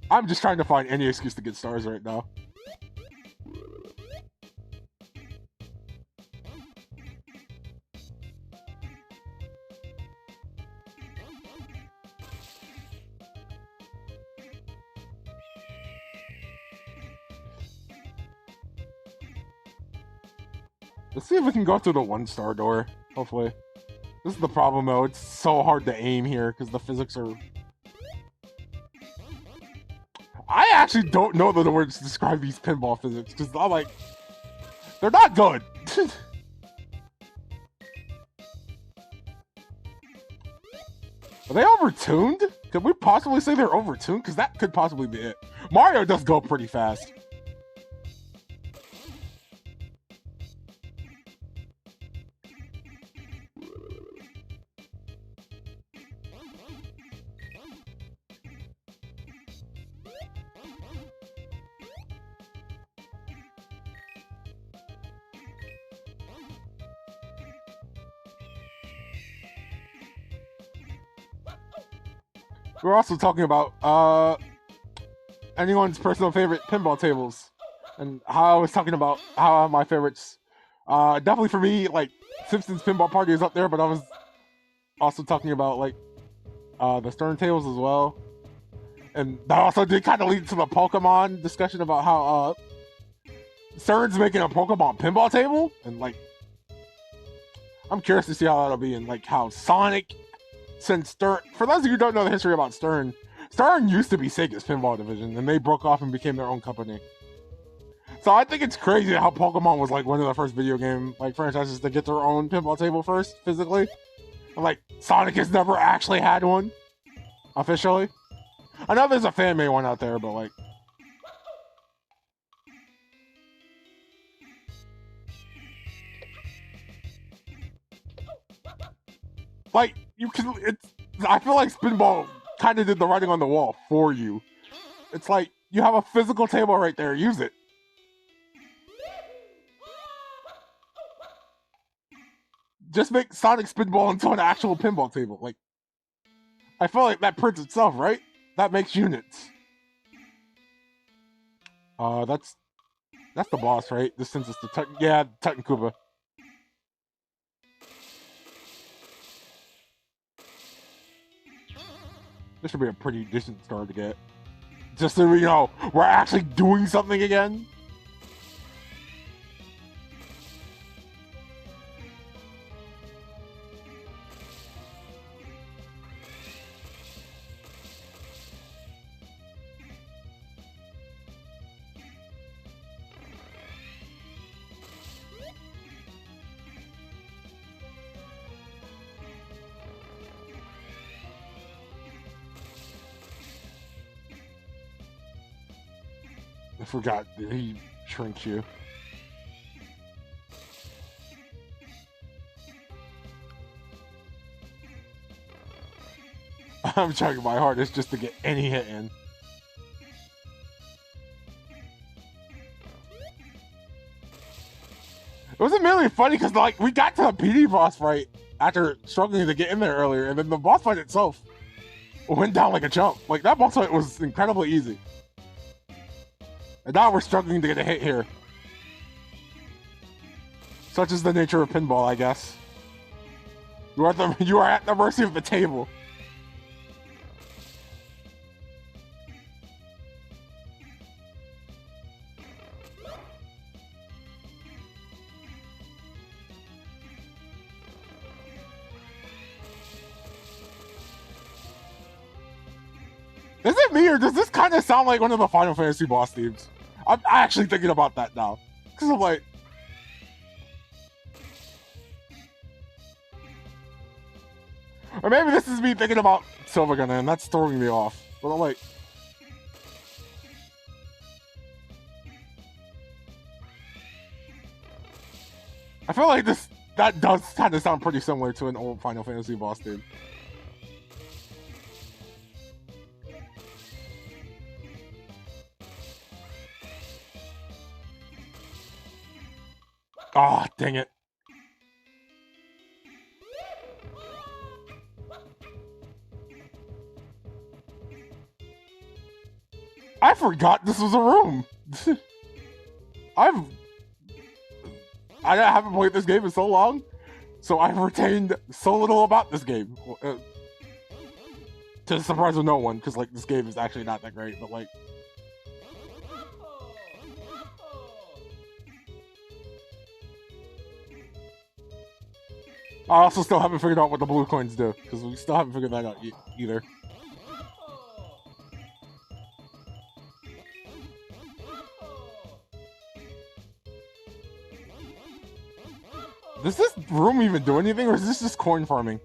I'm just trying to find any excuse to get stars right now. Let's see if we can go through the 1-star door, hopefully. This is the problem, though. It's so hard to aim here, because the physics are... I actually don't know the words to describe these pinball physics, because I'm like... They're not good! Are they overtuned? Could we possibly say they're overtuned? Because that could possibly be it. Mario does go pretty fast. We're also talking about anyone's personal favorite pinball tables, and how I was talking about how my favorites. Definitely for me, like Simpsons Pinball Party is up there, but I was also talking about like the Stern tables as well, and that also did kind of lead to the Pokemon discussion about how Stern's making a Pokemon pinball table, and like I'm curious to see how that'll be, and like how Sonic. Since Stern, for those of you who don't know the history about Stern, Stern used to be Sega's pinball division, and they broke off and became their own company. So I think it's crazy how Pokemon was like one of the first video game like franchises to get their own pinball table first, physically. And like Sonic has never actually had one officially. I know there's a fan made one out there, but like. Like, you can, I feel like Spinball kind of did the writing on the wall for you. It's like, you have a physical table right there, use it. Just make Sonic Spinball into an actual pinball table. Like, I feel like that prints itself, right? That makes units. That's the boss, right? This since it's the Titan, yeah, Titan Koopa. This should be a pretty decent start to get. Just so you know, we're actually doing something again. I forgot that he shrinks you. I'm trying my hardest just to get any hit in. It wasn't really funny because like we got to the PD boss fight after struggling to get in there earlier, and then the boss fight itself went down like a chump. Like that boss fight was incredibly easy. And now we're struggling to get a hit here. Such is the nature of pinball, I guess. You are at the mercy of the table. Is it me, or does this kind of sound like one of the Final Fantasy boss themes? I'm actually thinking about that now. Because I'm like... Or maybe this is me thinking about Silvergun, and that's throwing me off. But I'm like... I feel like that does kind of sound pretty similar to an old Final Fantasy boss theme. Oh, dang it. I forgot this was a room. I haven't played this game in so long, so I've retained so little about this game. To the surprise of no one, because like this game is actually not that great, but like... I also still haven't figured out what the blue coins do, because we still haven't figured that out either. Does this room even do anything, or is this just coin farming?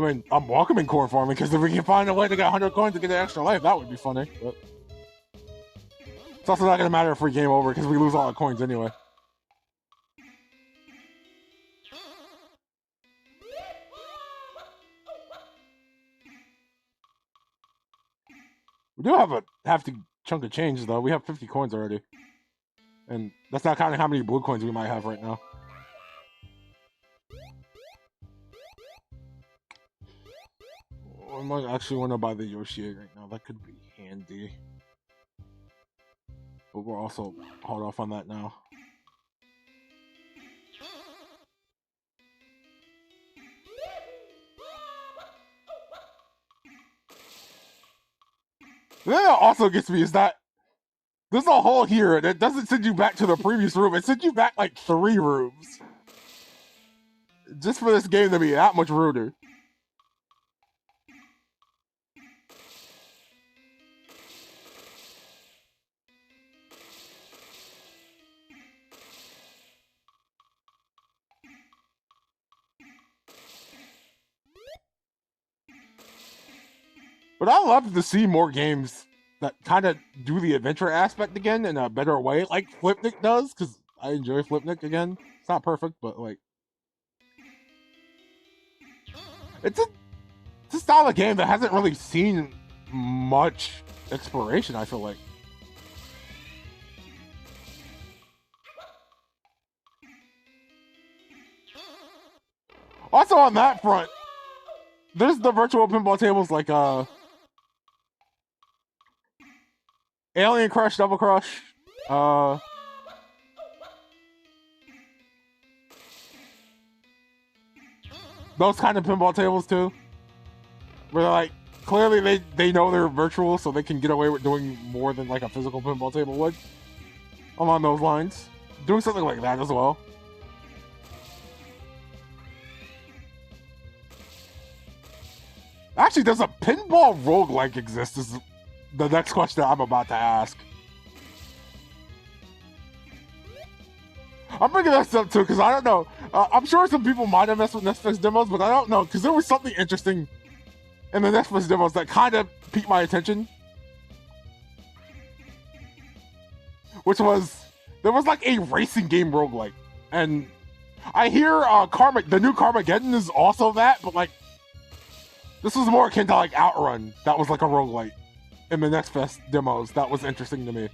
I'm welcoming coin farming because if we can find a way to get 100 coins to get an extra life, that would be funny. But it's also not gonna matter if we game over because we lose all our coins anyway. We do have a hefty chunk of change though. We have 50 coins already, and that's not counting how many blue coins we might have right now. I might actually want to buy the Yoshi right now. That could be handy. But we'll also hold off on that now. The thing that also gets me is that there's a hole here that doesn't send you back to the previous room. It sends you back like 3 rooms. Just for this game to be that much ruder. But I love to see more games that kind of do the adventure aspect again in a better way, like Flipnik does, because I enjoy Flipnik again. It's not perfect, but like... It's a style of game that hasn't really seen much exploration, I feel like. Also on that front, there's the virtual pinball tables like Alien Crush, Double Crush, those kind of pinball tables too. Where like clearly they know they're virtual, so they can get away with doing more than like a physical pinball table would. Along those lines. Doing something like that as well. Actually, does a pinball roguelike exist? Is the next question I'm about to ask. I'm bringing this up too because I don't know. I'm sure some people might have messed with Netflix demos, but I don't know because there was something interesting in the Netflix demos that kind of piqued my attention. Which was, there was like a racing game roguelike. And I hear the new Carmageddon is also that, but like, this was more akin to like Outrun. That was like a roguelike in the Next Fest demos. That was interesting to me.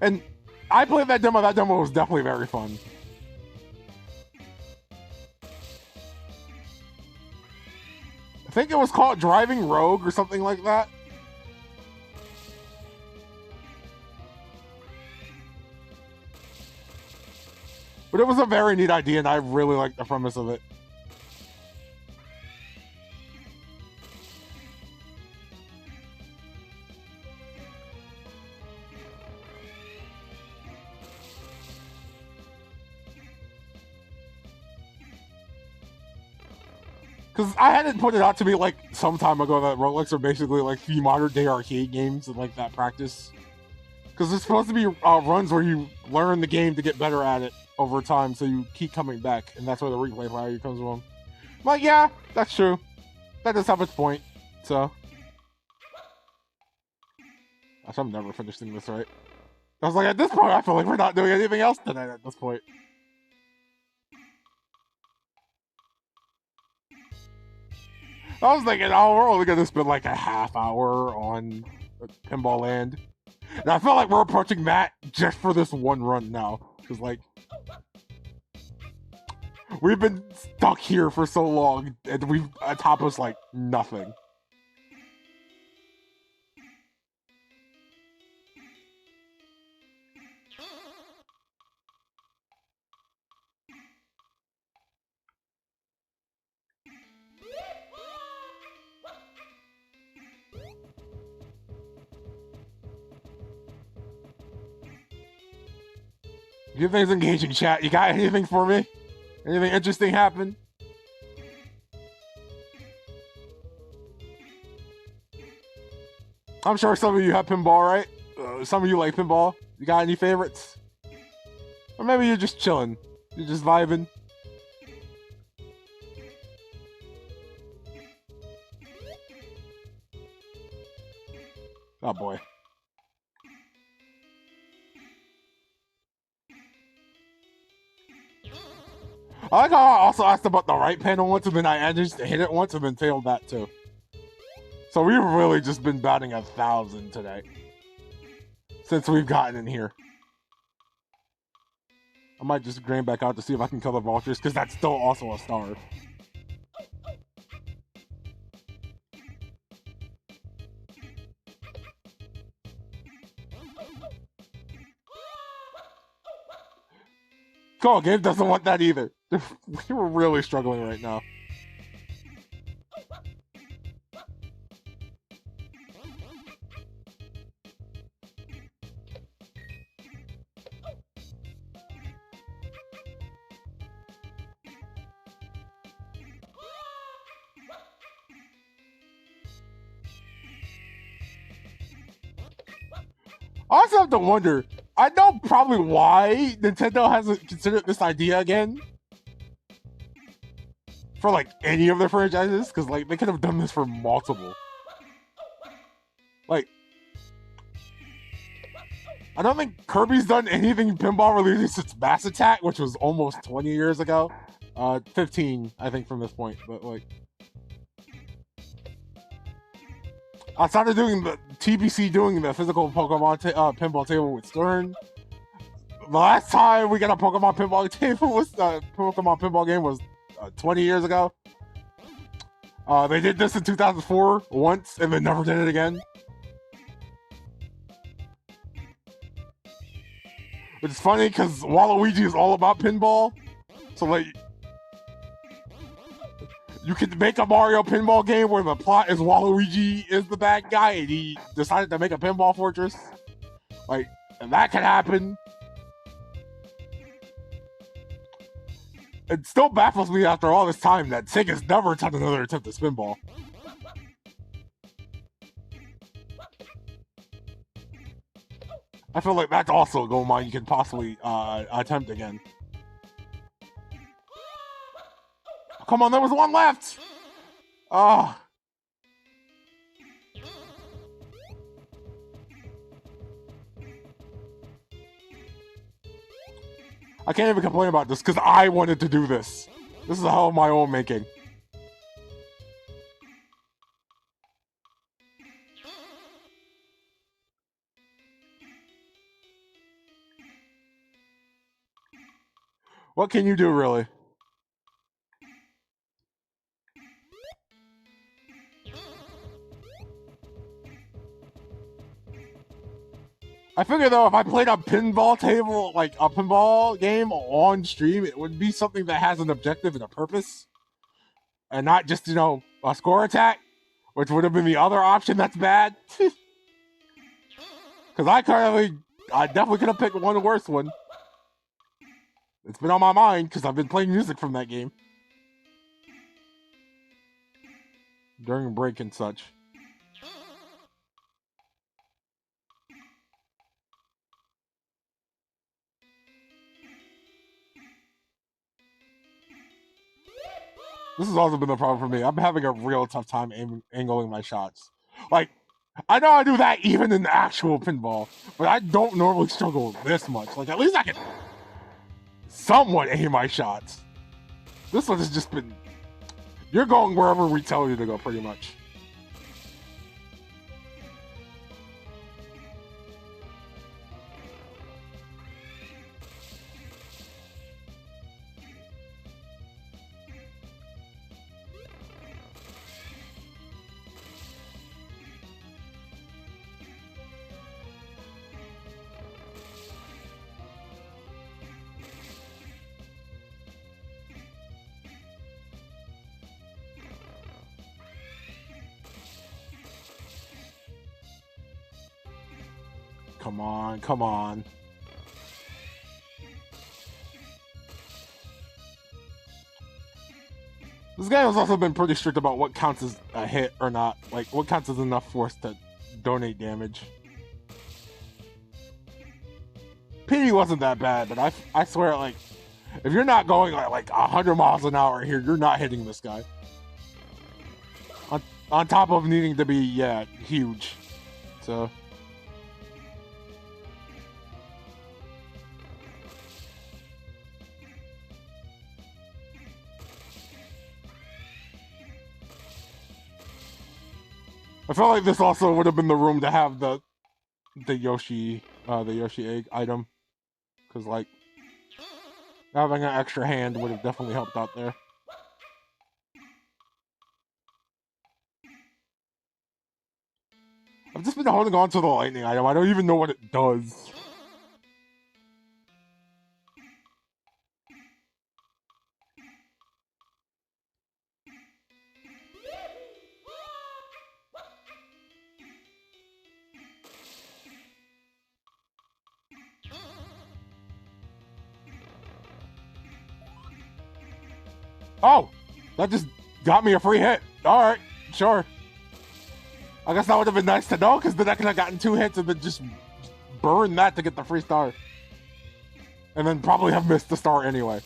And I played that demo. That demo was definitely very fun. I think it was called Driving Rogue or something like that. But it was a very neat idea, and I really liked the premise of it. Because I had it pointed out to me like some time ago that roguelikes are basically like the modern day arcade games and like that practice. Because it's supposed to be runs where you learn the game to get better at it over time, so you keep coming back, and that's where the replay value comes from. But yeah, that's true. That does have its point. So, gosh, I'm never finishing this right. I was like, at this point, I feel like we're not doing anything else tonight at this point. I was thinking, oh, we're only gonna spend like a half hour on Pinball Land. And I feel like we're approaching that just for this one run now. Because, like, we've been stuck here for so long, and we've accomplished, like, nothing. Good things engaging, chat. You got anything for me? Anything interesting happen? I'm sure some of you have pinball, right? Some of you like pinball. You got any favorites? Or maybe you're just chilling. You're just vibing. Oh boy. I like how I also asked about the right panel once, and then I just hit it once and then failed that too. So we've really just been batting 1,000 today. Since we've gotten in here. I might just grind back out to see if I can kill the vultures, because that's still also a star. Go, Gabe doesn't want that either. We're really struggling right now. I also have to wonder, I know probably why Nintendo hasn't considered this idea again for like any of their franchises, because like they could have done this for multiple. Like, I don't think Kirby's done anything pinball related since Mass Attack, which was almost 20 years ago. 15, I think, from this point, but like, outside of doing the TBC doing the physical Pokemon pinball table with Stern, the last time we got a Pokemon pinball table was Pokemon pinball game was 20 years ago. They did this in 2004 once and then never did it again. Which is funny because Waluigi is all about pinball. So like, you could make a Mario pinball game where the plot is Waluigi is the bad guy and he decided to make a pinball fortress. Like, and that could happen. It still baffles me after all this time that Sega's never done another attempt at spinball. I feel like that's also a goal mine you can possibly attempt again. Come on, there was one left! Oh. I can't even complain about this because I wanted to do this. This is a hell of my own making. What can you do, really? I figure though, if I played a pinball table, like a pinball game on stream, it would be something that has an objective and a purpose. And not just, you know, a score attack, which would have been the other option that's bad. Because I definitely could have picked one worse one. It's been on my mind because I've been playing music from that game. During a break and such. This has also been the problem for me. I'm having a real tough time angling my shots. Like, I know I do that even in actual pinball, but I don't normally struggle this much. Like, at least I can somewhat aim my shots. This one has just been... You're going wherever we tell you to go, pretty much. Come on, come on. This guy has also been pretty strict about what counts as a hit or not. Like, what counts as enough force to donate damage. Petey wasn't that bad, but I swear, like, if you're not going like 100 miles an hour here, you're not hitting this guy. On top of needing to be, yeah, huge. So. I felt like this also would have been the room to have the Yoshi egg item, because like having an extra hand would have definitely helped out there. I've just been holding on to the lightning item. I don't even know what it does. Oh! That just got me a free hit. Alright, sure. I guess that would have been nice to know, because then I could have gotten 2 hits and then just burn that to get the free star. And then probably have missed the star anyway.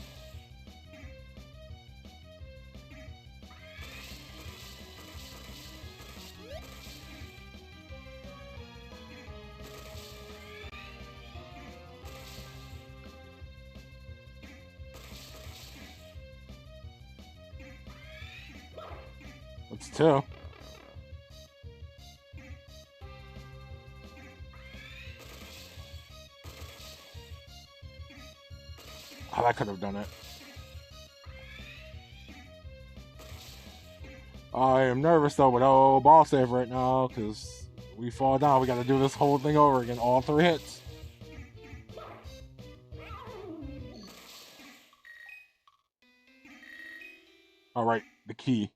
That's 2. Oh, that could have done it. I am nervous though, but oh, ball save right now, because we fall down. We got to do this whole thing over again. All 3 hits. Alright, the key.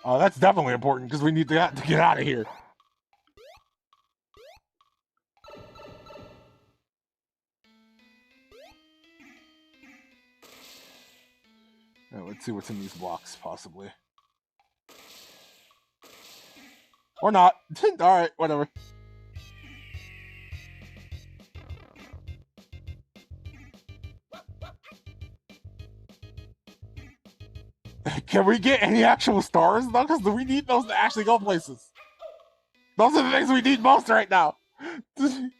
Oh, that's definitely important, because we need to get out of here. Right, let's see what's in these blocks, possibly. Or not. Alright, whatever. Can we get any actual stars, though? Because we need those to actually go places. Those are the things we need most right now. I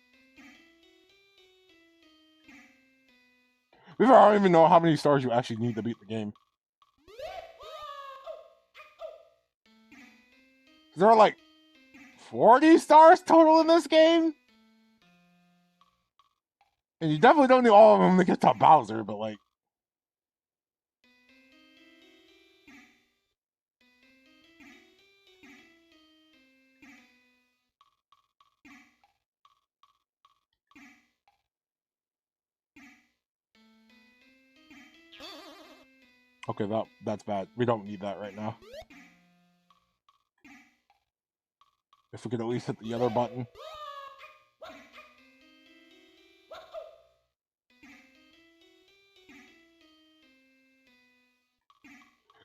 don't even know how many stars you actually need to beat the game. There are like 40 stars total in this game? And you definitely don't need all of them to get to Bowser, but like... Okay, that's bad. We don't need that right now. If we could at least hit the other button.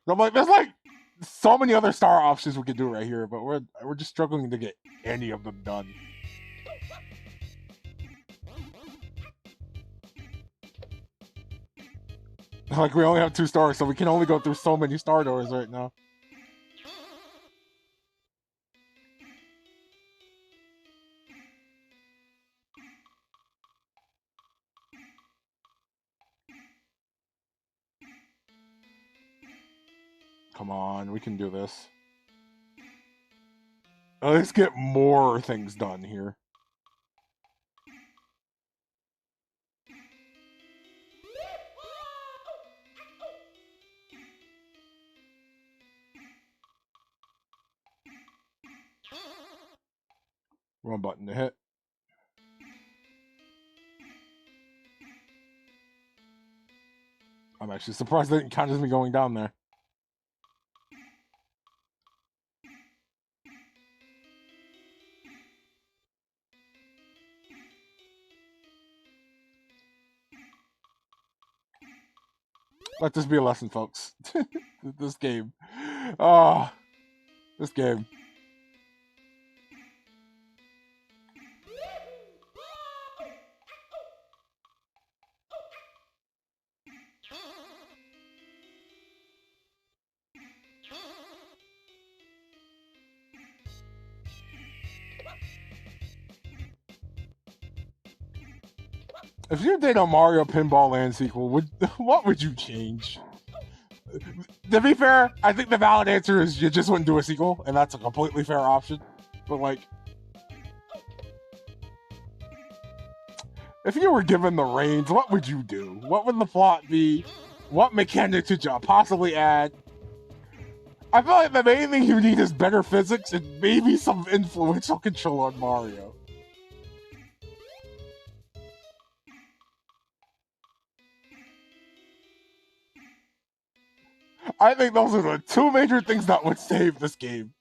I'm like, there's like so many other star options we could do right here, but we're just struggling to get any of them done. Like, we only have 2 stars, so we can only go through so many star doors right now. Come on, we can do this. Let's get more things done here. Wrong button to hit. I'm actually surprised they didn't count as me going down there. Let this be a lesson, folks. This game. Oh, this game. If you did a Mario Pinball Land sequel, what would you change? To be fair, I think the valid answer is you just wouldn't do a sequel, and that's a completely fair option. But like, if you were given the reins, what would you do? What would the plot be? What mechanics would you possibly add? I feel like the main thing you need is better physics and maybe some influential control on Mario. I think those are the two major things that would save this game.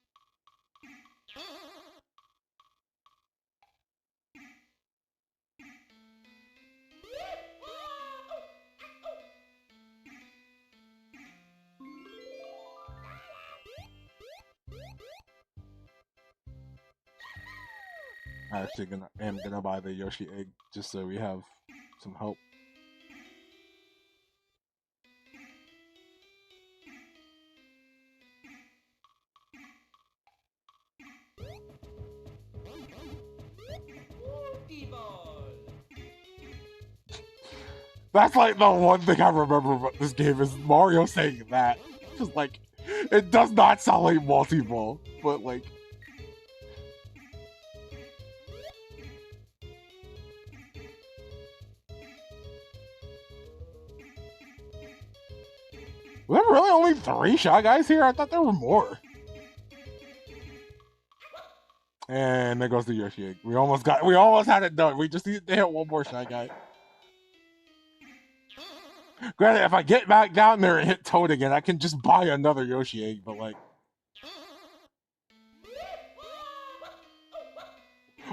I actually am gonna buy the Yoshi egg just so we have some hope. That's like the one thing I remember about this game is Mario saying that. Just like, it does not sound like multi-ball, but like. Were there really only 3 Shy Guys here? I thought there were more. And there goes the Yoshi egg. We almost had it done. We just need to hit one more Shy Guy. Granted, if I get back down there and hit Toad again, I can just buy another Yoshi egg, but like...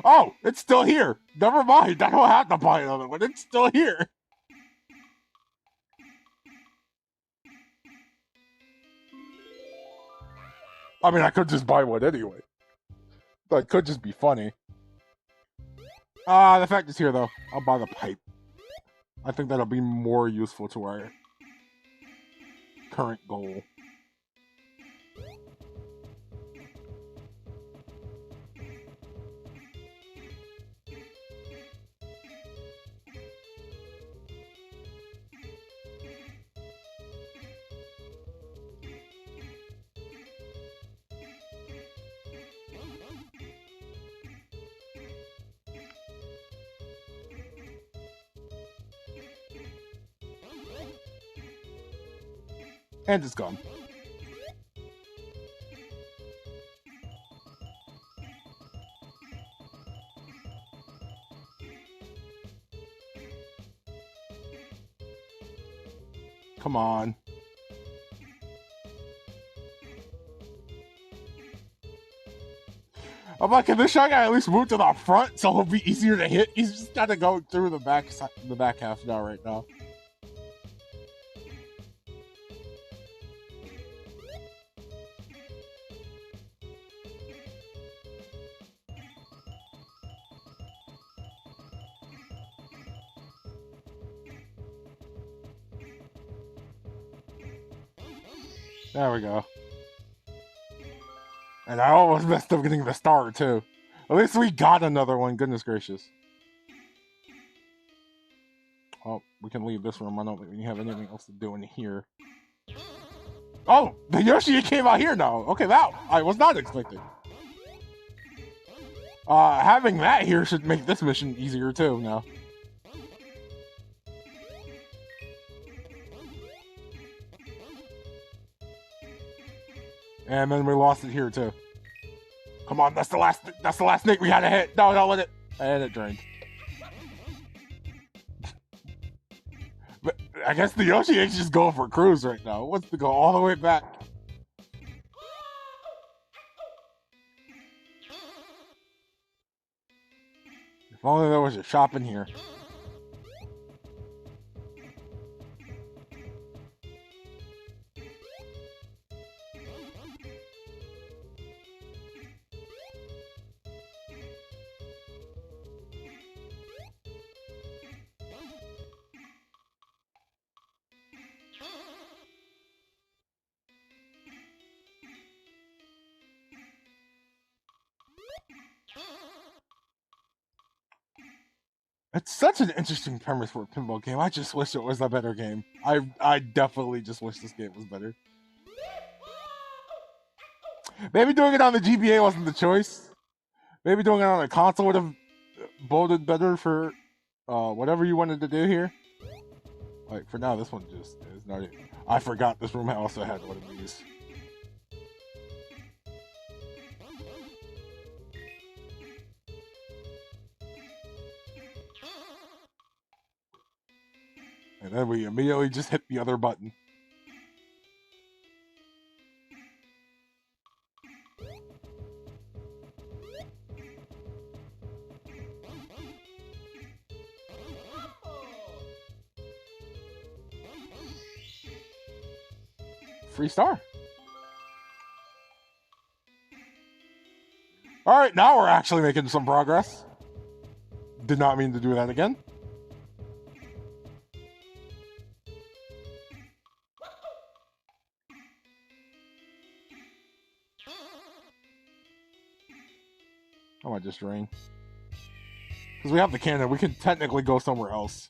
Oh, it's still here. Never mind. I don't have to buy another one. It's still here. I mean, I could just buy one anyway. But it could just be funny. The fact is here, though. I'll buy the pipe. I think that'll be more useful to our current goal. And it's gone. Come on. I'm like, can this Shy Guy at least move to the front so he'll be easier to hit? He's just gotta go through the back half now, right now. There we go. And I almost messed up getting the star, too. At least we got another one, goodness gracious. Oh, we can leave this room. I don't think we have anything else to do in here. Oh, the Yoshi came out here now. Okay, that I was not expecting. Having that here should make this mission easier, too, now. And then we lost it here too. Come on, that's the last snake we had to hit. No, don't let it. And it drained. But I guess the Yoshi is just going for a cruise right now. It wants to go all the way back. If only there was a shop in here. It's such an interesting premise for a pinball game. I just wish it was a better game. I definitely just wish this game was better. Maybe doing it on the GBA wasn't the choice. Maybe doing it on a console would have boded better for whatever you wanted to do here. Like, for now, this one just is not it. I forgot this room also had one of these. And then we immediately just hit the other button. Free star. Alright, now we're actually making some progress. Did not mean to do that again. I might just drain. Because we have the cannon, we can technically go somewhere else.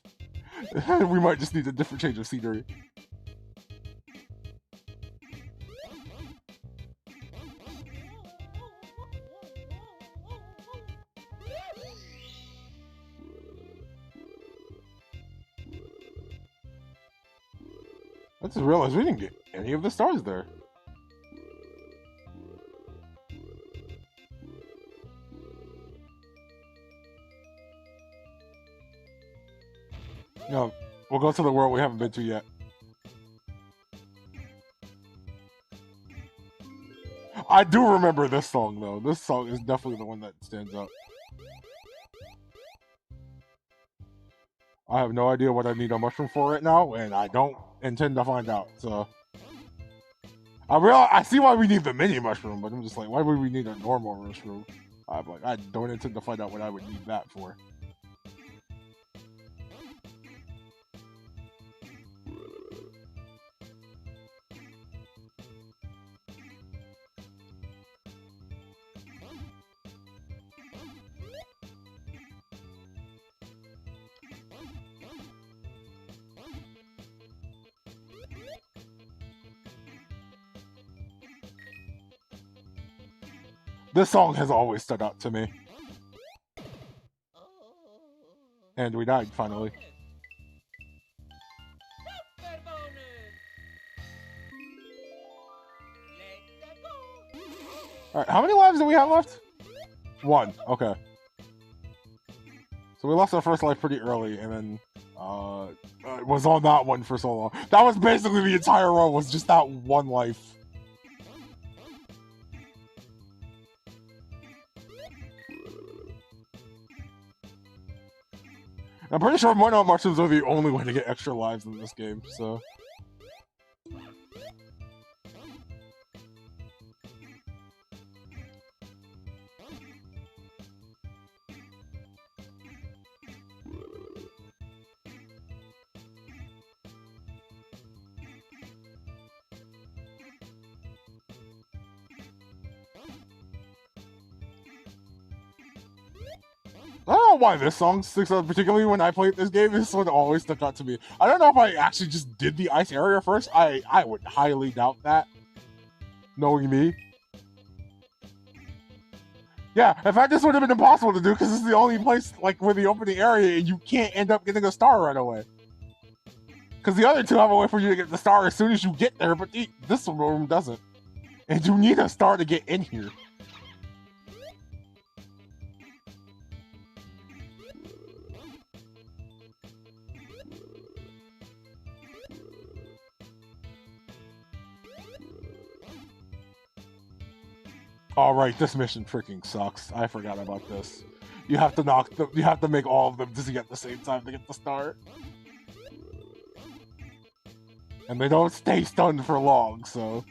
We might just need a different change of scenery. I just realized we didn't get any of the stars there. No, we'll go to the world we haven't been to yet. I do remember this song, though. This song is definitely the one that stands out. I have no idea what I need a mushroom for right now, and I don't intend to find out, so... I see why we need the mini mushroom, but I'm just like, why would we need a normal mushroom? I'm like, I don't intend to find out what I would need that for. This song has always stood out to me. And we died, finally. Alright, how many lives do we have left? 1, okay. So we lost our first life pretty early, and then it was on that one for so long. That was basically the entire row, was just that one life. I'm pretty sure Mono mushrooms are the only way to get extra lives in this game, so... I don't know why this song sticks out, particularly when I played this game. This one always stuck out to me. I don't know if I actually just did the ice area first. I would highly doubt that, knowing me. Yeah, in fact, this would have been impossible to do because this is the only place like with the opening area and you can't end up getting a star right away. Because the other two have a way for you to get the star as soon as you get there, but this room doesn't. And you need a star to get in here. Alright, this mission freaking sucks. I forgot about this. You have to make all of them just to get the same time to get the star. And they don't stay stunned for long, so...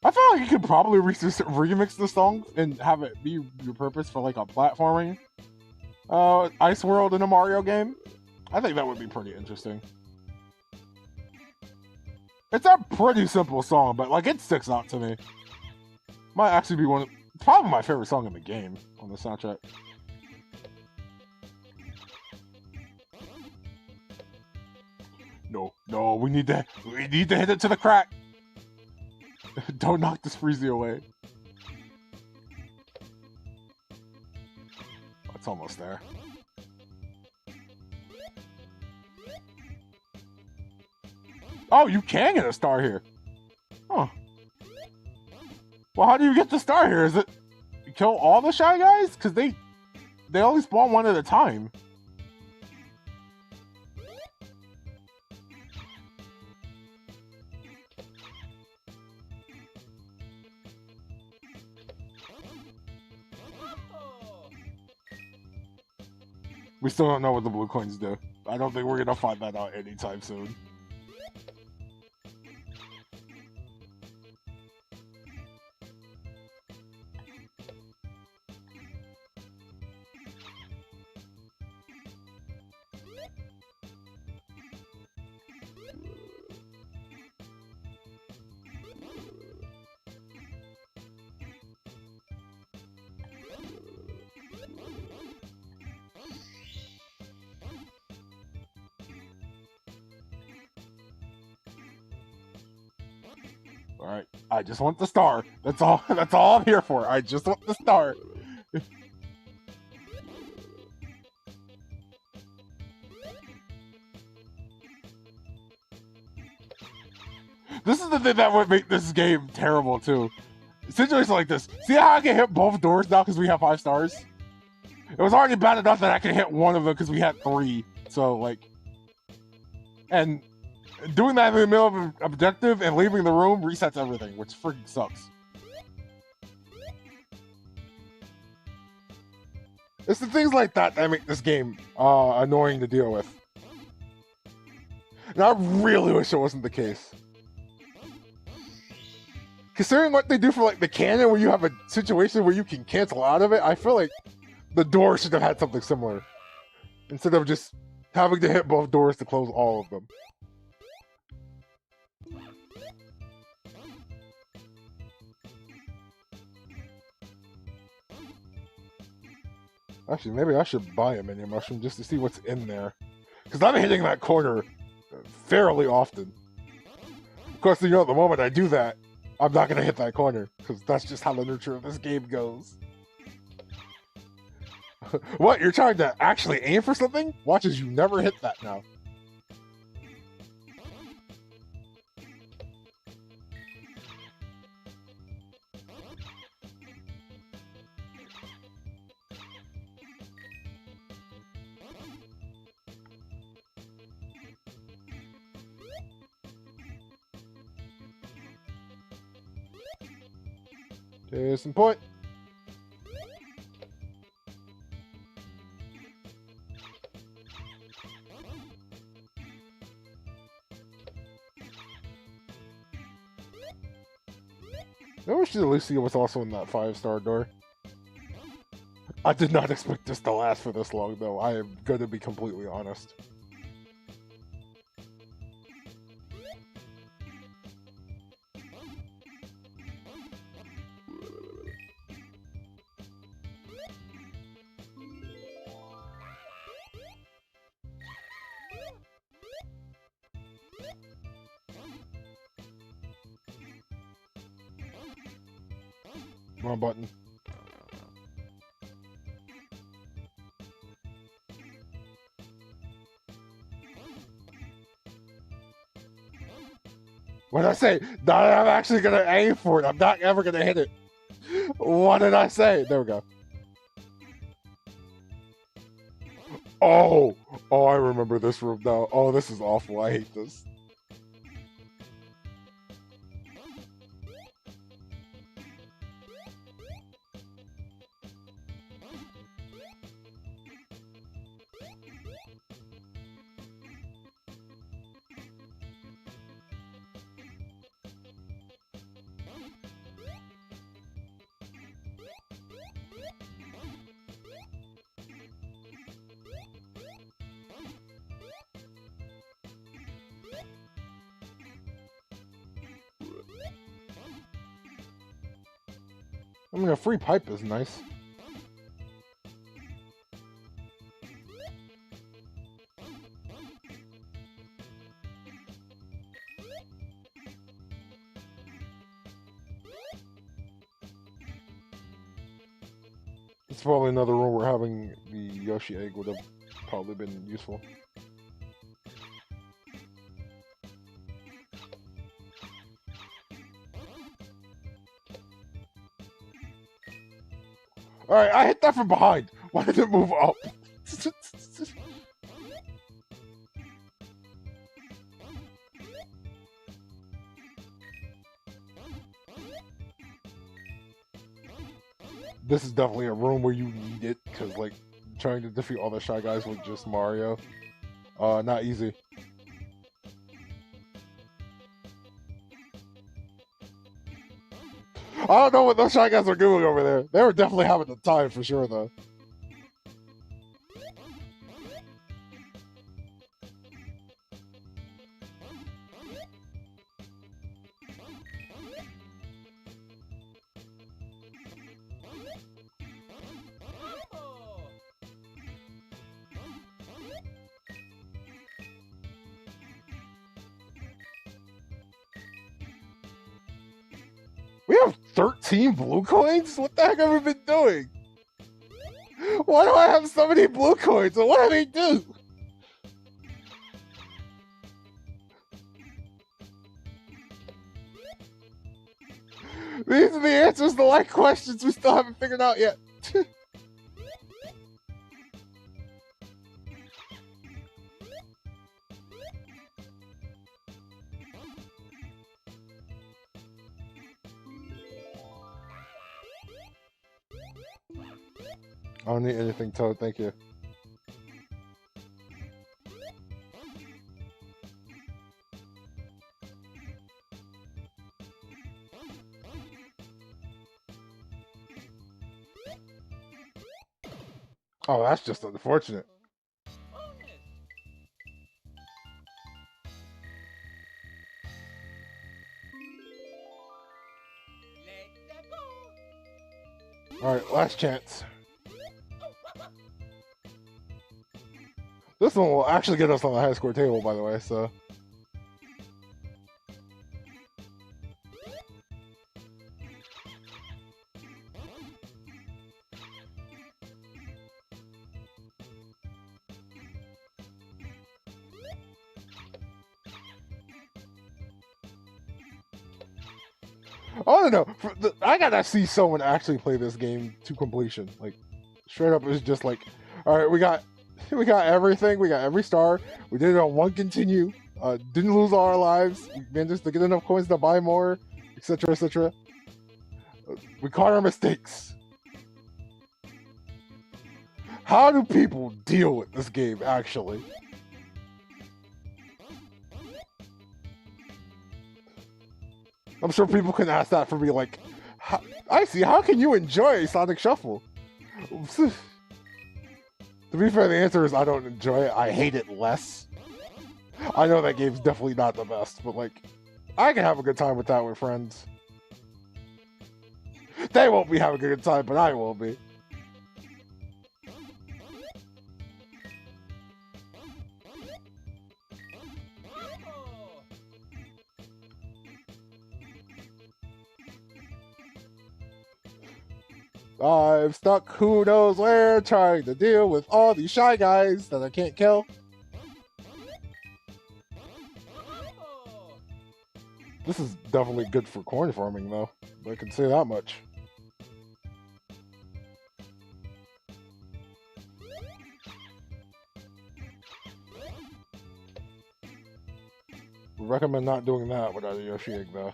I I feel like you could probably remix the song and have it be your purpose for like a platforming ice world in a Mario game. I think that would be pretty interesting. It's a pretty simple song, but like it sticks out to me. Might actually be probably my favorite song in the game on the soundtrack. No, we need to hit it to the crack. Don't knock this Freezy away. It's almost there. Oh, you can get a star here. Huh. Well, how do you get the star here? Is it you kill all the Shy Guys? Because they only spawn one at a time. We still don't know what the blue coins do. I don't think we're gonna find that out anytime soon. Alright, I just want the star. That's all I'm here for. I just want the star. This is the thing that would make this game terrible too. Situations like this. See how I can hit both doors now because we have 5 stars? It was already bad enough that I can hit one of them because we had 3. So like, and doing that in the middle of an objective and leaving the room resets everything, which freaking sucks. It's the things like that that make this game annoying to deal with. And I really wish it wasn't the case. Considering what they do for like the cannon, where you have a situation where you can cancel out of it, I feel like the door should have had something similar. Instead of just having to hit both doors to close all of them. Actually, maybe I should buy a mini mushroom just to see what's in there. Because I'm hitting that corner fairly often. Of course, you know, the moment I do that, I'm not going to hit that corner. Because that's just how the nature of this game goes. What? You're trying to actually aim for something? Watch as you never hit that now. Case in point. I wish at least see what's also in that 5-star door. I did not expect this to last for this long, though. I am going to be completely honest. Wrong button. What did I say? Not I'm actually gonna aim for it. I'm not ever gonna hit it. What did I say? There we go. Oh, I remember this room now. Oh, this is awful. I hate this. I mean, a free pipe is nice. It's probably another room where having the Yoshi egg would have probably been useful. Alright, I hit that from behind. Why did it move up? This is definitely a room where you need it, because, like, trying to defeat all the Shy Guys with just Mario, not easy. I don't know what those Shy Guys are doing over there. They were definitely having the time for sure, though. We have 13 blue coins? What the heck have we been doing? Why do I have so many blue coins? And what do they do? These are the answers to like questions we still haven't figured out yet. I don't need anything, Toad, thank you. Oh, that's just unfortunate. Alright, last chance. This one will actually get us on the high score table, by the way, so... I don't know. I gotta see someone actually play this game to completion. Like, straight up, it's just like, all right, we got everything. We got every star. We did it on one continue. Didn't lose all our lives. We managed to get enough coins to buy more, etc., etc. We caught our mistakes. How do people deal with this game, actually? I'm sure people can ask that for me, like, I see, how can you enjoy Sonic Shuffle? To be fair, the answer is I don't enjoy it. I hate it less. I know that game's definitely not the best, but, like, I can have a good time with that with friends. They won't be having a good time, but I will be. I'm stuck who knows where, trying to deal with all these Shy Guys that I can't kill. This is definitely good for coin farming, though. I can say that much. Would recommend not doing that without a Yoshi egg, though.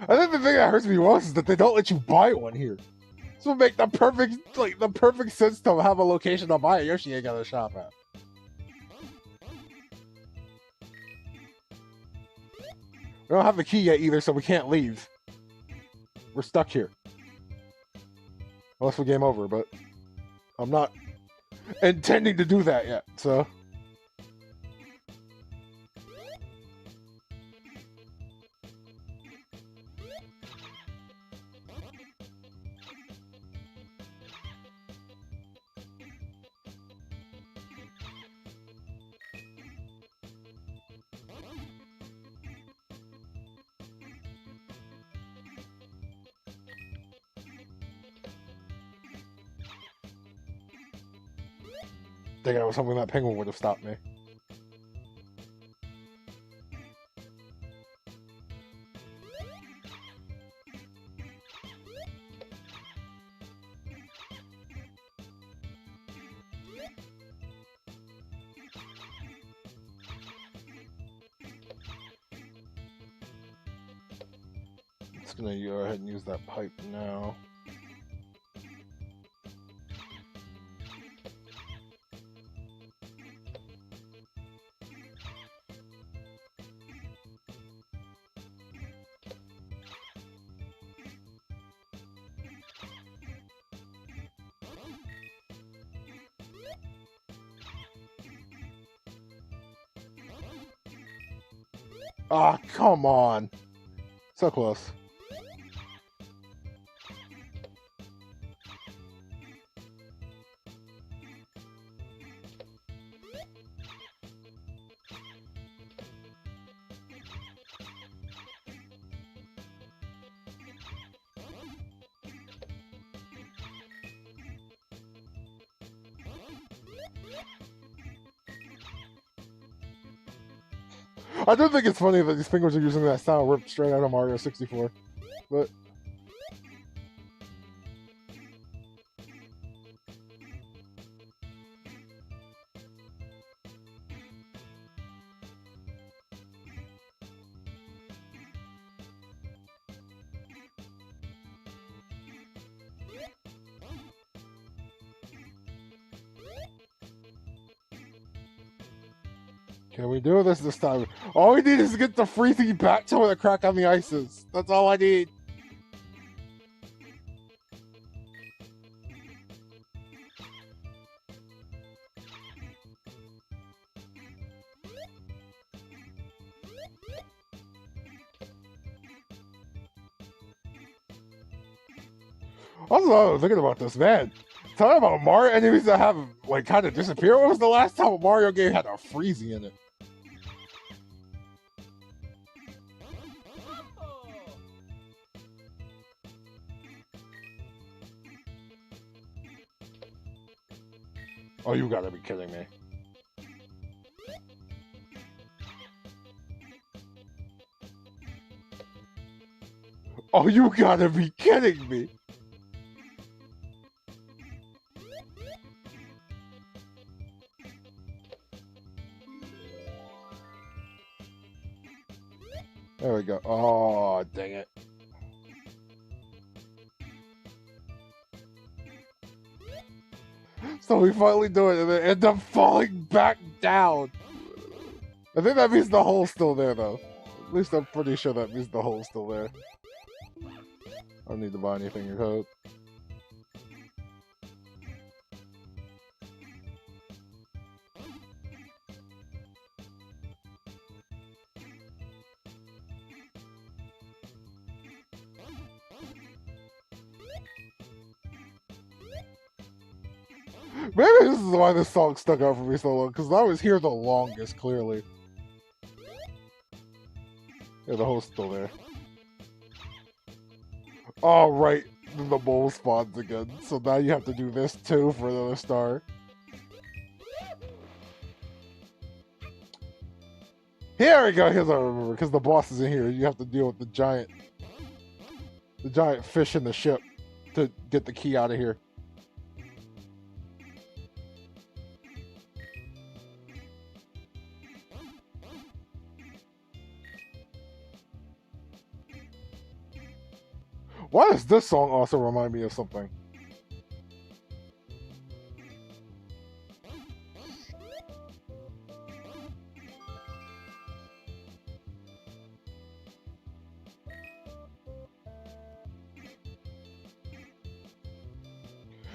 I think the thing that hurts me most is that they don't let you buy one here. This would make the perfect sense to have a location to buy a Yoshi egg at a shop at. We don't have the key yet either, so we can't leave. We're stuck here. Unless we game over, but I'm not intending to do that yet, so. I think I was hoping that penguin would have stopped me. Just gonna go ahead and use that pipe now. Ah, come on. So close. I do think it's funny that these penguins are using that style ripped straight out of Mario 64. But can we do this time? All we need is to get the freezing back to where the crack on the ice is. That's all I need. Also, I was thinking about this, man. Talking about Mario enemies that have like kind of disappeared. When was the last time a Mario game had a freezy in it? Oh, you gotta be kidding me. Oh, you gotta be kidding me. There we go. Oh, dang it. So we finally do it and then end up falling back down. I think that means the hole's still there, though. At least I'm pretty sure that means the hole's still there. I don't need to buy anything in code. Maybe this is why this song stuck out for me so long, because I was here the longest, clearly. Yeah, the hole's still there. Oh, right. The mole spawns again. So now you have to do this too for another star. Here we go. Here's what I remember, because the boss is in here. You have to deal with the giant fish in the ship to get the key out of here. Why does this song also remind me of something?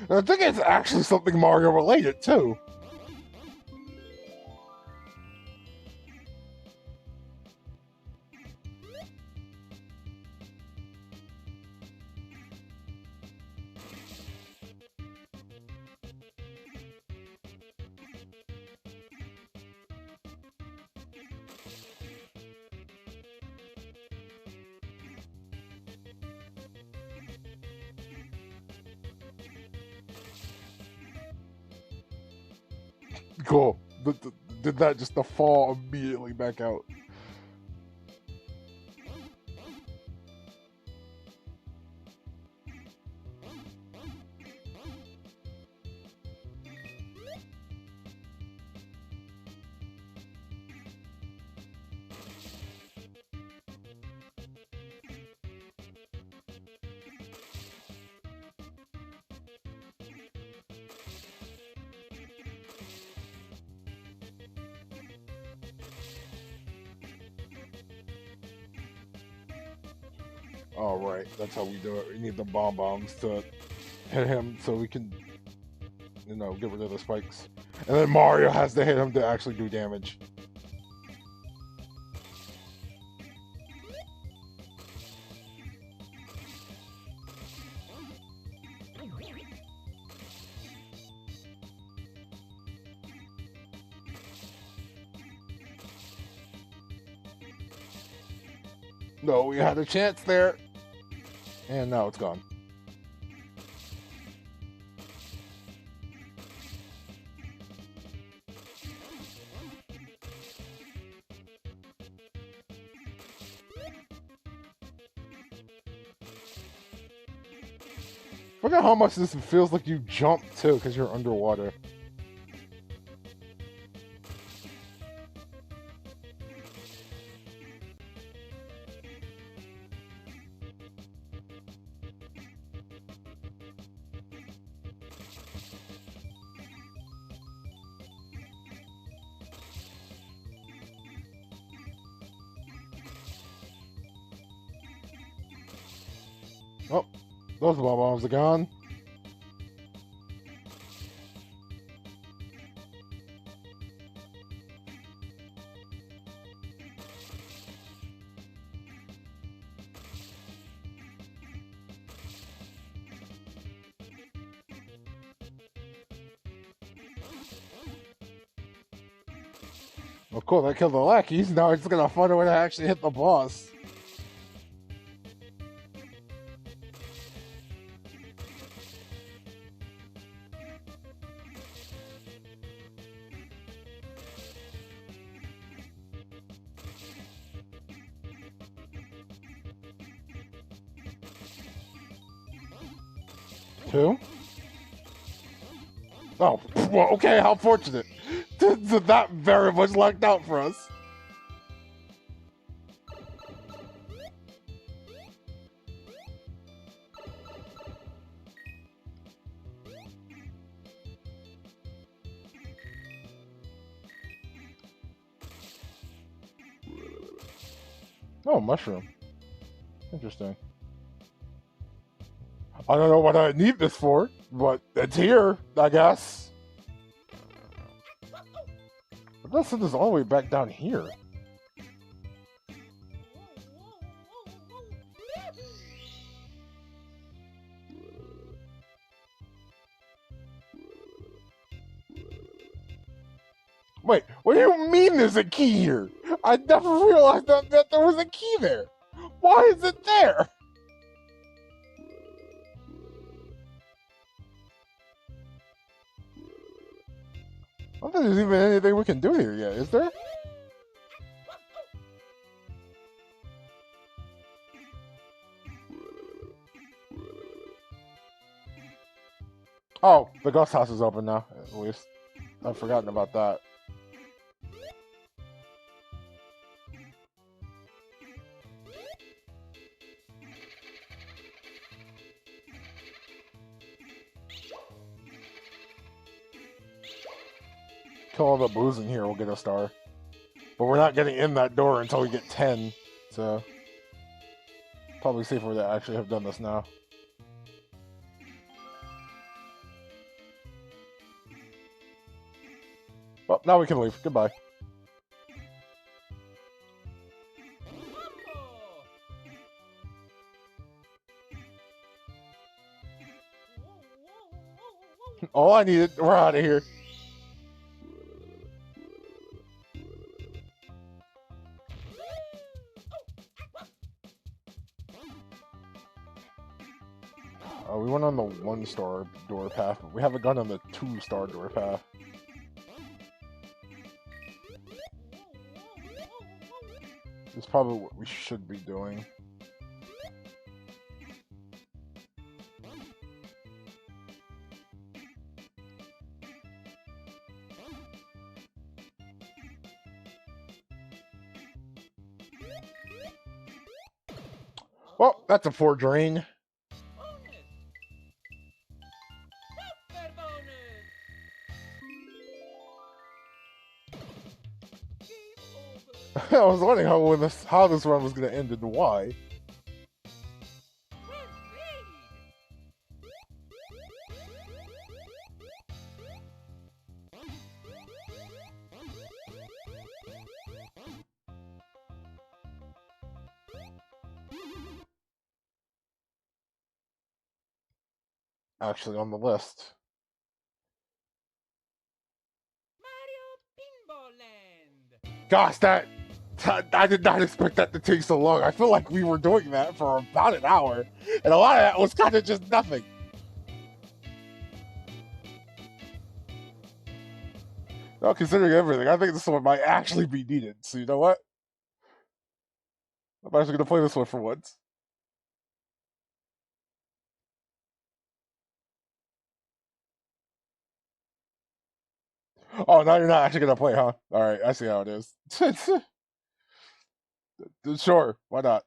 And I think it's actually something Mario related too. Cool. Did that just to fall immediately back out. All right, that's how we do it. We need the bombs to hit him so we can, get rid of the spikes. And then Mario has to hit him to actually do damage. No, we had a chance there. And now it's gone. Look at how much this feels like you jump too, because you're underwater. Oh, those bombs are gone. Oh, cool, that killed the lackeys. Now it's gonna find a way to actually hit the boss. Two? Oh, well, okay, how fortunate. That very much lucked out for us. Oh, mushroom. Interesting. I don't know what I need this for, but it's here, I guess. But let's send this all the way back down here. Wait, what do you mean there's a key here? I never realized that there was a key there. Why is it there? I don't think there's even anything we can do here yet, is there? Oh, the ghost house is open now, at least. I've forgotten about that. Kill all the booze in here, we'll get a star. But we're not getting in that door until we get 10, so... Probably safer to actually have done this now. Well, now we can leave. Goodbye. All I needed. We're out of here. We went on the 1-star door path, but we haven't gone on the 2-star door path. It's probably what we should be doing. Well, that's a poor drain. I was wondering how this run was going to end and why. Actually on the list. Mario Pinball Land. Gosh, I did not expect that to take so long. I feel like we were doing that for about an hour, and a lot of that was kind of just nothing. Now, considering everything, I think this one might actually be needed. So you know what? I'm actually going to play this one for once. Oh, now you're not actually going to play, huh? All right, I see how it is. Sure, why not?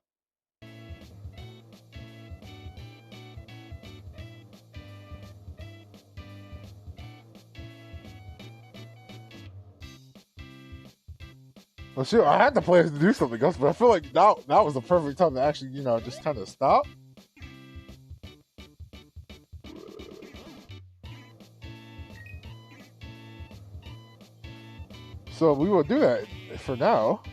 Well, shoot, I had to play to do something else, but I feel like now was the perfect time to actually, just kind of stop. So we will do that for now.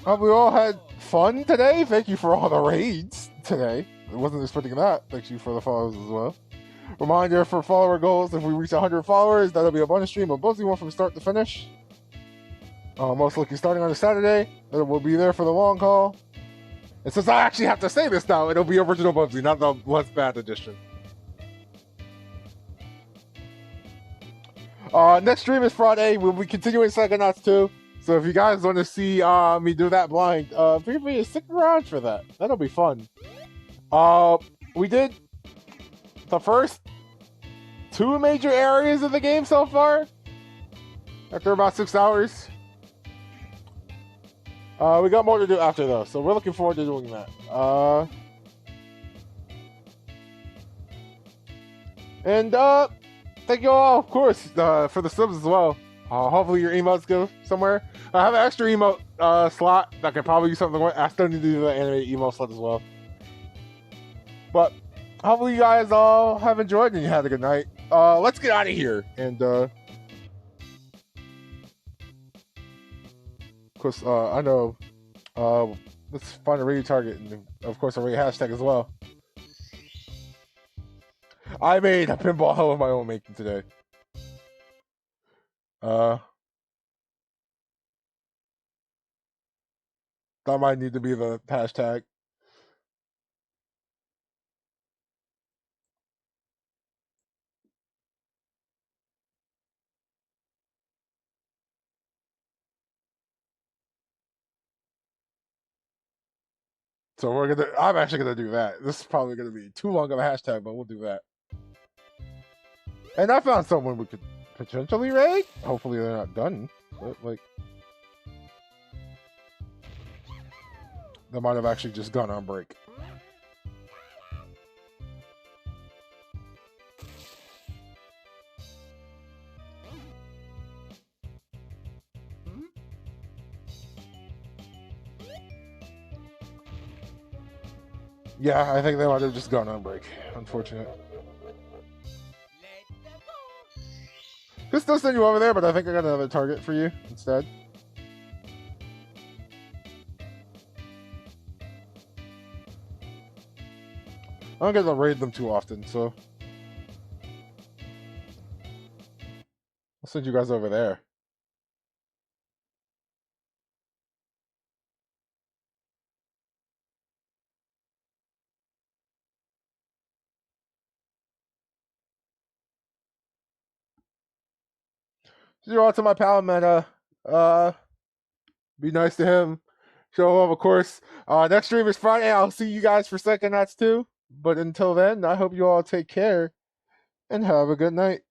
We all had fun today. Thank you for all the raids today. I wasn't expecting that. Thank you for the follows as well. Reminder for follower goals: if we reach 100 followers, that'll be a bonus stream of Bubsy one from start to finish. Most likely starting on a Saturday. We'll be there for the long haul. And since I actually have to say this now, it'll be original Bubsy, not the less bad edition. Next stream is Friday. We'll be continuing Psychonauts 2. So if you guys want to see me do that blind, feel free to stick around for that. That'll be fun. We did the first 2 major areas of the game so far. After about 6 hours. We got more to do after though, so we're looking forward to doing that. Thank you all, of course, for the subs as well. Hopefully your emotes go somewhere. I have an extra emote slot that could probably use something. I still need to do the animated emote slot as well. But hopefully you guys all have enjoyed and you had a good night. Let's get out of here. And of course, I know. Let's find a radio target and of course a radio hashtag as well. I made a pinball hell of my own making today. That might need to be the hashtag. So I'm actually gonna do that. This is probably gonna be too long of a hashtag, but we'll do that. And I found someone we could potentially raid. Hopefully they're not done. But, like, they might have actually just gone on break. Yeah, I think they might have just gone on break. Unfortunate. Could still send you over there, but I think I got another target for you instead. I don't get to raid them too often, so I'll send you guys over there. You're out to my pal Meta. Be nice to him. Show love, of course. Next stream is Friday. I'll see you guys for Second Nats too. But until then, I hope you all take care and have a good night.